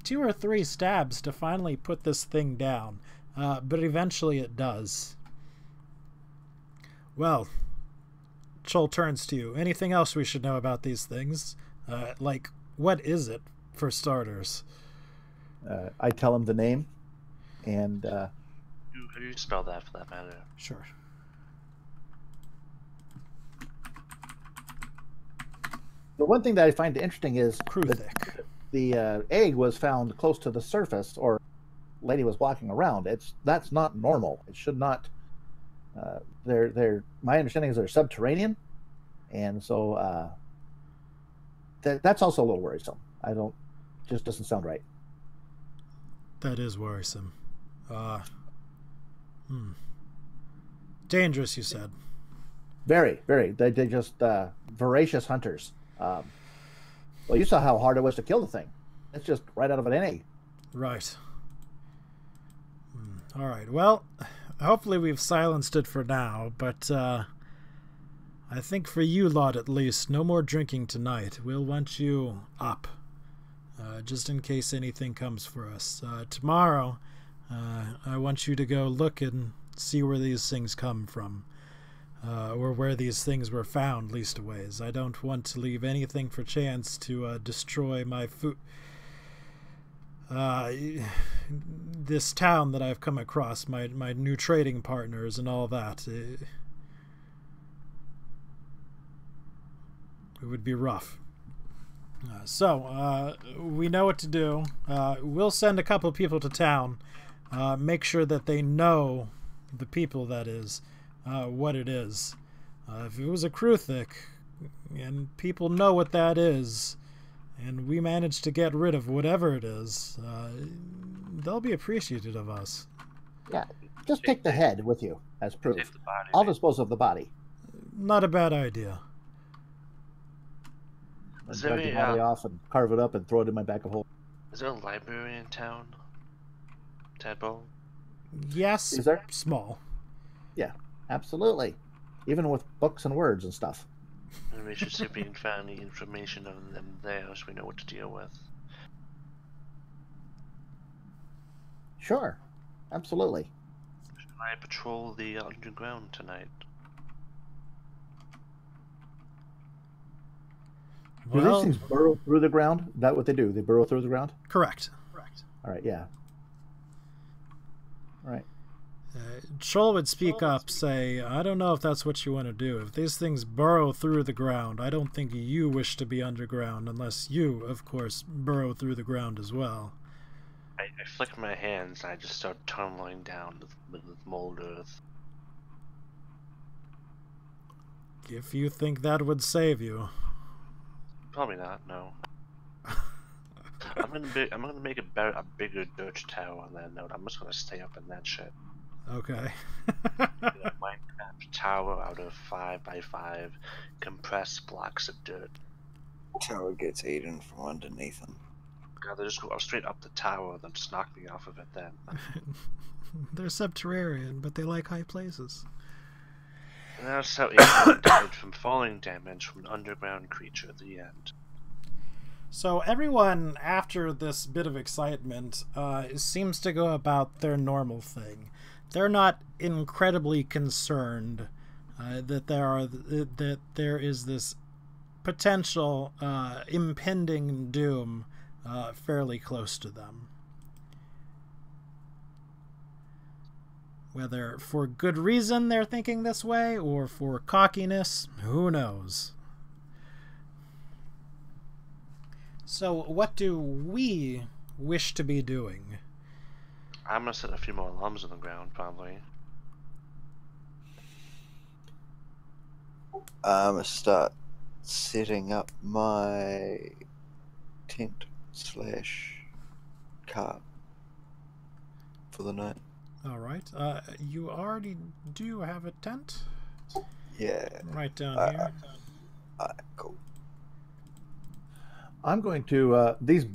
2 or 3 stabs to finally put this thing down, but eventually it does. Well, Chol turns to you. Anything else we should know about these things? Like, what is it, for starters? I tell him the name, and... How do you spell that, for that matter? Sure. The one thing that I find interesting is... Kruthic. The egg was found close to the surface, or lady was walking around. That's not normal. It should not... my understanding is they're subterranean, and so that's also a little worrisome. Just doesn't sound right. That is worrisome. Dangerous, you said. Very, very. They just voracious hunters. Well, you saw how hard it was to kill the thing. It's just right out of an egg. Right. All right. Well, hopefully we've silenced it for now, but I think for you lot at least, no more drinking tonight. We'll want you up, just in case anything comes for us. Tomorrow, I want you to go look and see where these things come from, or where these things were found, leastways. I don't want to leave anything for chance to destroy my food. This town that I've come across, my new trading partners and all that. It would be rough. So we know what to do. We'll send a couple people to town. Make sure that they know, the people that is, what it is. If it was a Kruthic, and people know what that is, and we manage to get rid of whatever it is, they'll be appreciative of us. Yeah, just take the head with you as proof. I'll dispose of the body. Not a bad idea. Drag the body off and carve it up and throw it in my bag of holding. Is there a library in town? Tadpole? Yes, is there? Small. Yeah, absolutely. Even with books and words and stuff. And we should see if we can find any information on them there so we know what to deal with. Sure, absolutely. Should I patrol the underground tonight? Do these things burrow through the ground? Is that what they do? They burrow through the ground? Correct. All right, yeah. All right. Chol would speak up, say, I don't know if that's what you want to do. If these things burrow through the ground, I don't think you wish to be underground, unless you, of course, burrow through the ground as well. I flick my hands and I just start tumbling down with mold earth. If you think that would save you. Probably not, no. I'm gonna make a bigger dirt tower on that note. I'm just gonna stay up in that shit. Okay. Minecraft tower out of 5x5 compressed blocks of dirt. Tower gets eaten from underneath them. God, they just go straight up the tower and then just knock me off of it then. They're subterranean, but they like high places. And that's how Adrian died from falling damage from an underground creature at the end. So everyone, after this bit of excitement, seems to go about their normal thing. They're not incredibly concerned that there is this potential impending doom fairly close to them. Whether for good reason they're thinking this way, or for cockiness, who knows? So what do we wish to be doing? I'm gonna set a few more alarms on the ground, probably. I'm gonna start setting up my tent / car for the night. All right. You already do have a tent? Yeah. Right down here. Cool. I'm going to, these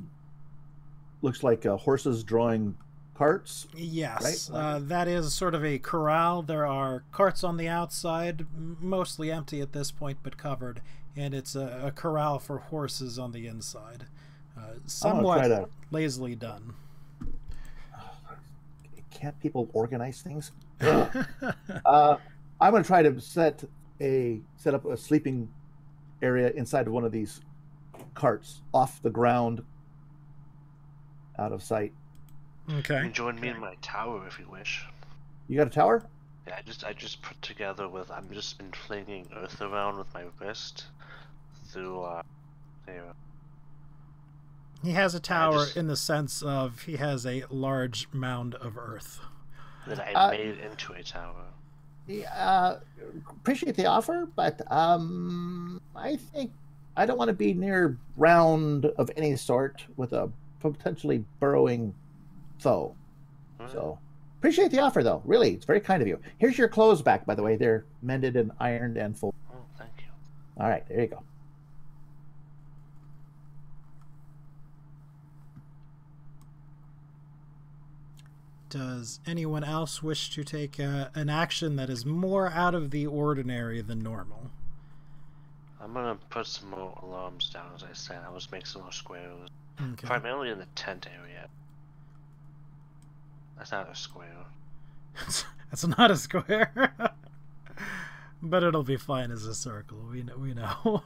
looks like horses drawing carts. Yes, right? That is sort of a corral. There are carts on the outside, mostly empty at this point, but covered, and it's a corral for horses on the inside. Somewhat lazily done. Can't people organize things? I'm going to try to set up a sleeping area inside of one of these carts, off the ground, out of sight. Okay. You can join me in my tower if you wish. You got a tower? Yeah, I just put together with, I'm just been flinging earth around with my wrist through there. He has a tower in the sense of he has a large mound of earth that I made into a tower. Yeah, appreciate the offer, but I think I don't want to be near ground of any sort with a potentially burrowing foe. So appreciate the offer, though. Really, it's very kind of you. Here's your clothes back, by the way. They're mended and ironed and full. Oh, thank you. All right, there you go. Does anyone else wish to take an action that is more out of the ordinary than normal? I'm gonna put some more alarms down, as I said. I'll just make some more squares. Okay. Primarily in the tent area. That's not a square. That's not a square. But it'll be fine as a circle. We know.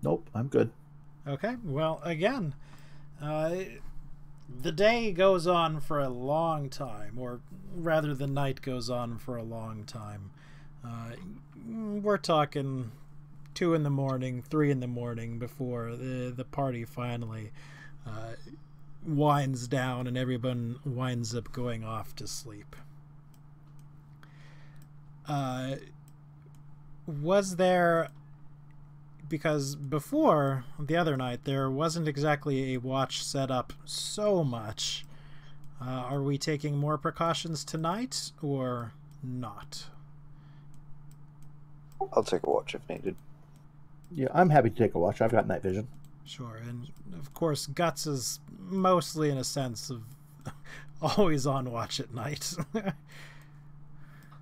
Nope, I'm good. Okay, well, again, the day goes on for a long time, or rather the night goes on for a long time. We're talking 2 in the morning, 3 in the morning before the party finally winds down and everyone winds up going off to sleep. Was there... Because before, the other night, there wasn't exactly a watch set up so much. Are we taking more precautions tonight, or not? I'll take a watch if needed. Yeah, I'm happy to take a watch. I've got night vision. Sure, and of course, Guts is mostly in a sense of always on watch at night.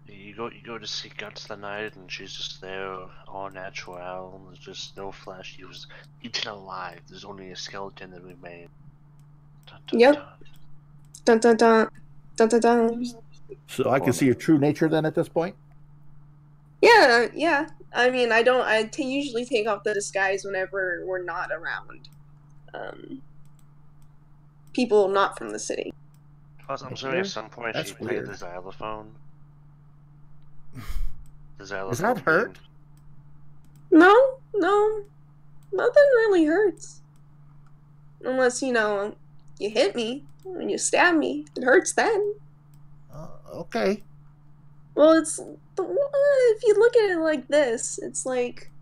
You go to see Guts the night, and she's just there, all natural. There's just no flesh. She was eaten alive. There's only a skeleton that remained. Dun, dun, Yep. Dun dun dun. Dun dun dun. So I can see your true nature then at this point? Yeah. I mean, I usually take off the disguise whenever we're not around. People not from the city. Plus, I'm sorry, at some point That's she played weird. the xylophone. The Does xylophone that hurt? No, nothing really hurts. Unless, you hit me, when you stab me, it hurts then. Okay. Well, if you look at it like this, it's like,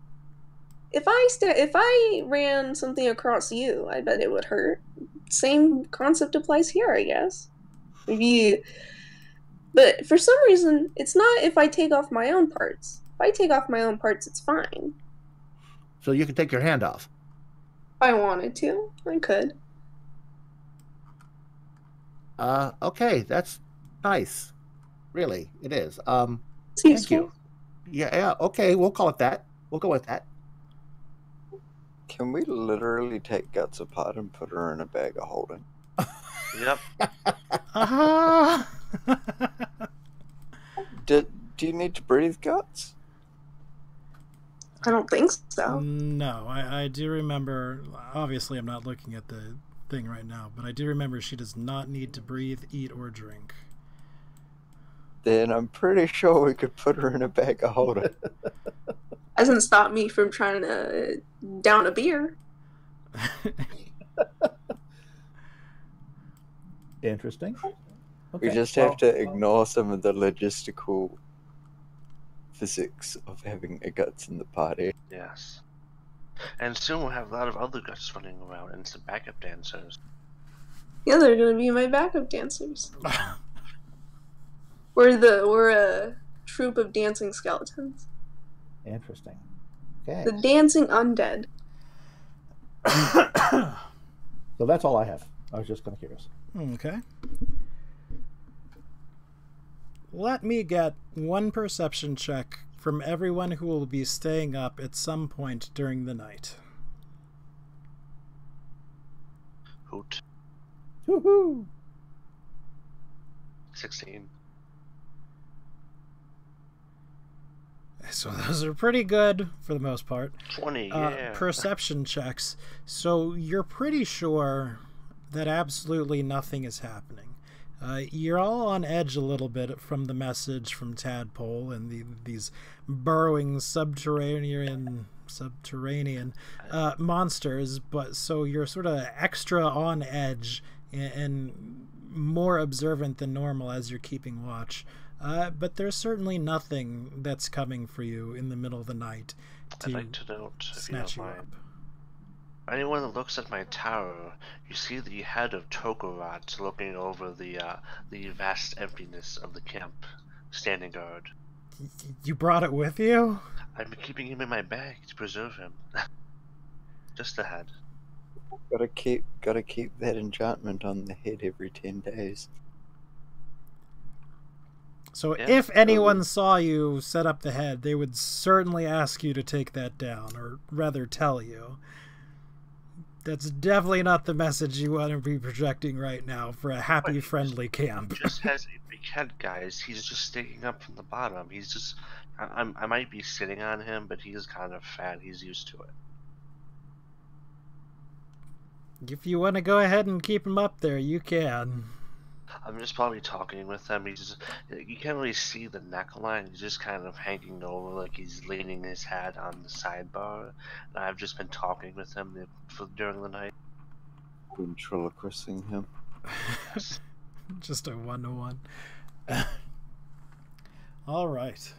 if I ran something across you, I bet it would hurt. Same concept applies here, I guess. But for some reason, it's not if I take off my own parts. If I take off my own parts, it's fine. So you can take your hand off. If I wanted to, I could. Okay, that's nice. Really, it is. It's thank useful. you. Yeah, okay, we'll call it that. We'll go with that. Can we literally take Guts apart and put her in a bag of holding? Yep. Do you need to breathe, Guts? I don't think so. No, I do remember. Obviously, I'm not looking at the thing right now, but I do remember she does not need to breathe, eat, or drink. Then I'm pretty sure we could put her in a bag of holding. Hasn't stopped me from trying to down a beer. Interesting. We Okay, just have to ignore some of the logistical physics of having a Guts in the party. Yes. And soon we'll have a lot of other Guts running around and some backup dancers. Yeah, they're gonna be my backup dancers. We're a troupe of dancing skeletons. Interesting. Okay. The dancing undead. So that's all I have. I was just kind of curious. Okay. Let me get one perception check from everyone who will be staying up at some point during the night. Hoot. Woohoo! 16. So those are pretty good for the most part. 20, yeah. Perception checks. So you're pretty sure that absolutely nothing is happening. You're all on edge a little bit from the message from Tadpole and these burrowing subterranean monsters, but so you're sort of extra on edge and more observant than normal as you're keeping watch. But there's certainly nothing that's coming for you in the middle of the night to, I'd like to note, snatch you up. Anyone that looks at my tower, you see the head of Tokorot looking over the vast emptiness of the camp, standing guard. You brought it with you? I've been keeping him in my bag to preserve him. Just the head. Gotta keep that enchantment on the head every 10 days. So Yeah. if anyone saw you set up the head, they would certainly ask you to take that down, or rather tell you. That's definitely not the message you want to be projecting right now for a happy, friendly camp. He just has a big head, guys. He's just sticking up from the bottom. He's just... I might be sitting on him, but he's kind of fat. He's used to it. If you want to go ahead and keep him up there, you can. I'm just probably talking with him. He's just... You can't really see the neckline. He's just kind of hanging over like he's leaning his head on the sidebar. And I've just been talking with him during the night. Ventriloquisting him. Just a one-to-one. All right.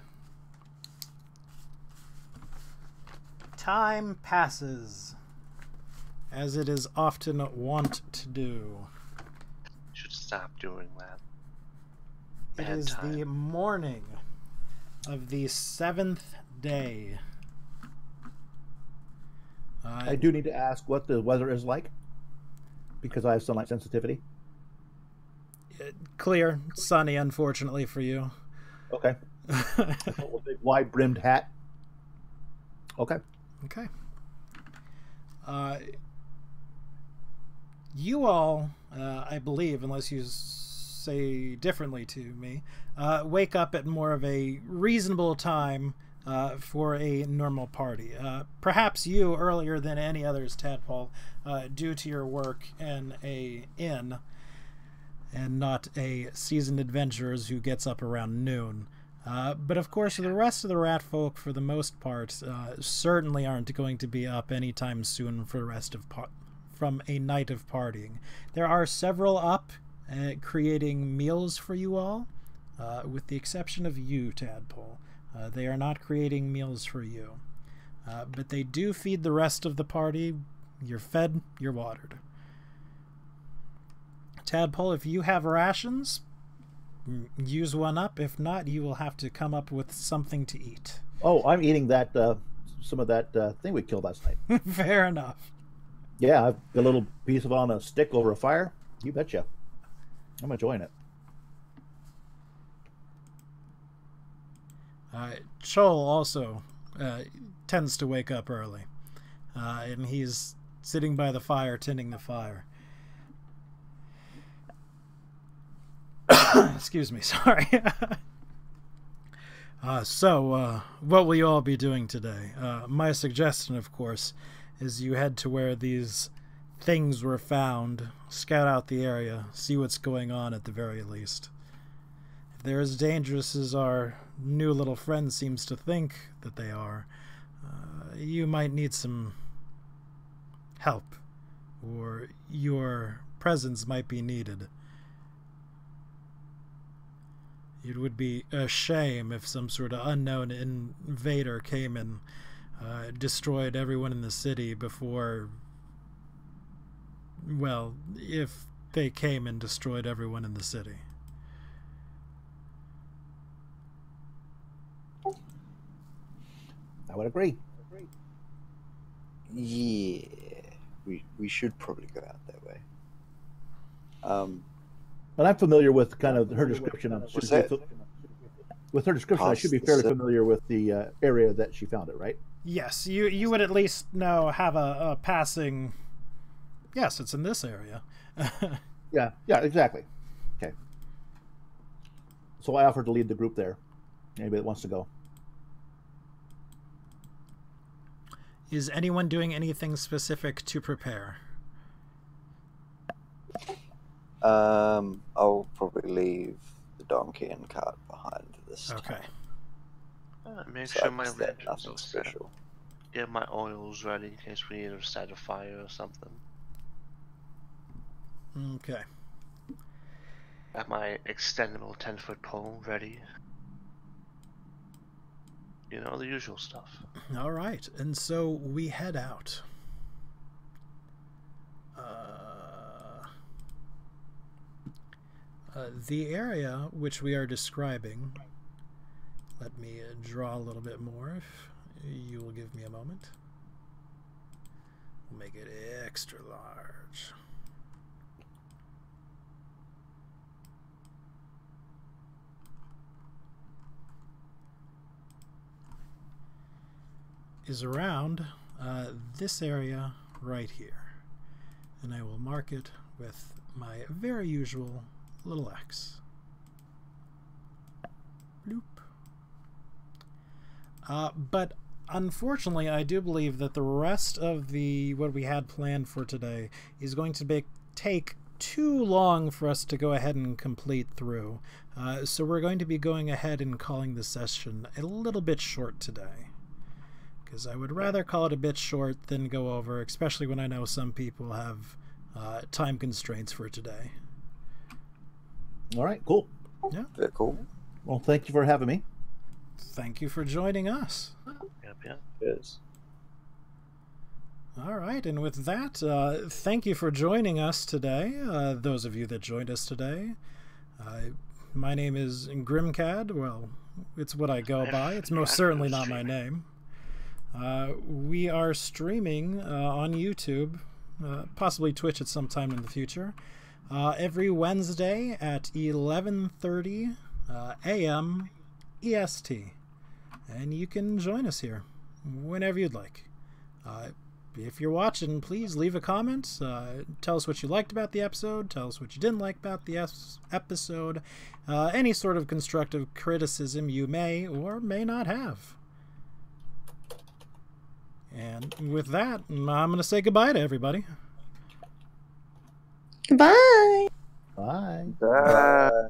Time passes, as it is often wont to do. Should stop doing that. It is the morning of the 7th day. I do need to ask what the weather is like, because I have sunlight sensitivity. Clear, sunny, unfortunately for you. Okay. A big wide-brimmed hat. Okay. Okay. You all, I believe, unless you say differently to me, wake up at more of a reasonable time for a normal party. Perhaps you earlier than any others, Tadpole, due to your work in a inn and not a seasoned adventurers who gets up around noon. But of course, the rest of the rat folk, for the most part, certainly aren't going to be up anytime soon for the rest of from a night of partying. There are several up creating meals for you all, with the exception of you, Tadpole. They are not creating meals for you. But they do feed the rest of the party. You're fed, you're watered. Tadpole, if you have rations, use one up. If not, you will have to come up with something to eat. Oh, I'm eating that some of that thing we killed last night. Fair enough. Yeah, I've got a little piece of on a stick over a fire. You betcha. I'm enjoying it. Chol also tends to wake up early, and he's sitting by the fire, tending the fire. Excuse me, sorry. So, what will you all be doing today? My suggestion, of course, is you head to where these things were found, scout out the area, see what's going on at the very least. If they're as dangerous as our new little friend seems to think that they are, you might need some help, or your presence might be needed. It would be a shame if some sort of unknown invader came and destroyed everyone in the city before... Well, if they came and destroyed everyone in the city. I would agree. Yeah, we should probably go out that way. But I'm familiar with kind of her description. With her description, I should be fairly familiar with the area that she found it, right? Yes, you would at least have a passing... Yes, it's in this area. Yeah, exactly. Okay. So I offered to lead the group there. Anybody that wants to go. Is anyone doing anything specific to prepare? I'll probably leave the donkey and cart behind this time. Okay. Make So sure I my guess that lanterns nothing are set. special. Get my oils ready in case we need to start a fire or something. Okay. Got my extendable 10-foot pole ready. You know, the usual stuff. All right, and so we head out. The area which we are describing, let me draw a little bit more if you will give me a moment. We'll make it extra large. Is around this area right here, and I will mark it with my very usual little X. Bloop. But unfortunately, I do believe that the rest of what we had planned for today is going to take too long for us to go ahead and complete through. So we're going to be going ahead and calling the session a little bit short today. Because I would rather call it a bit short than go over, especially when I know some people have time constraints for today. All right, cool. Yeah. Very cool. Well, thank you for having me. Thank you for joining us. Yep. Yes. All right, and with that, thank you for joining us today, those of you that joined us today. My name is Grimcad. Well, it's what I go by. It's most certainly not my name. We are streaming on YouTube, possibly Twitch at some time in the future, every Wednesday at 11:30 a.m. EST. And you can join us here whenever you'd like. If you're watching, please leave a comment. Tell us what you liked about the episode. Tell us what you didn't like about the episode. Any sort of constructive criticism you may or may not have. And with that, I'm going to say goodbye to everybody. Goodbye. Bye. Bye.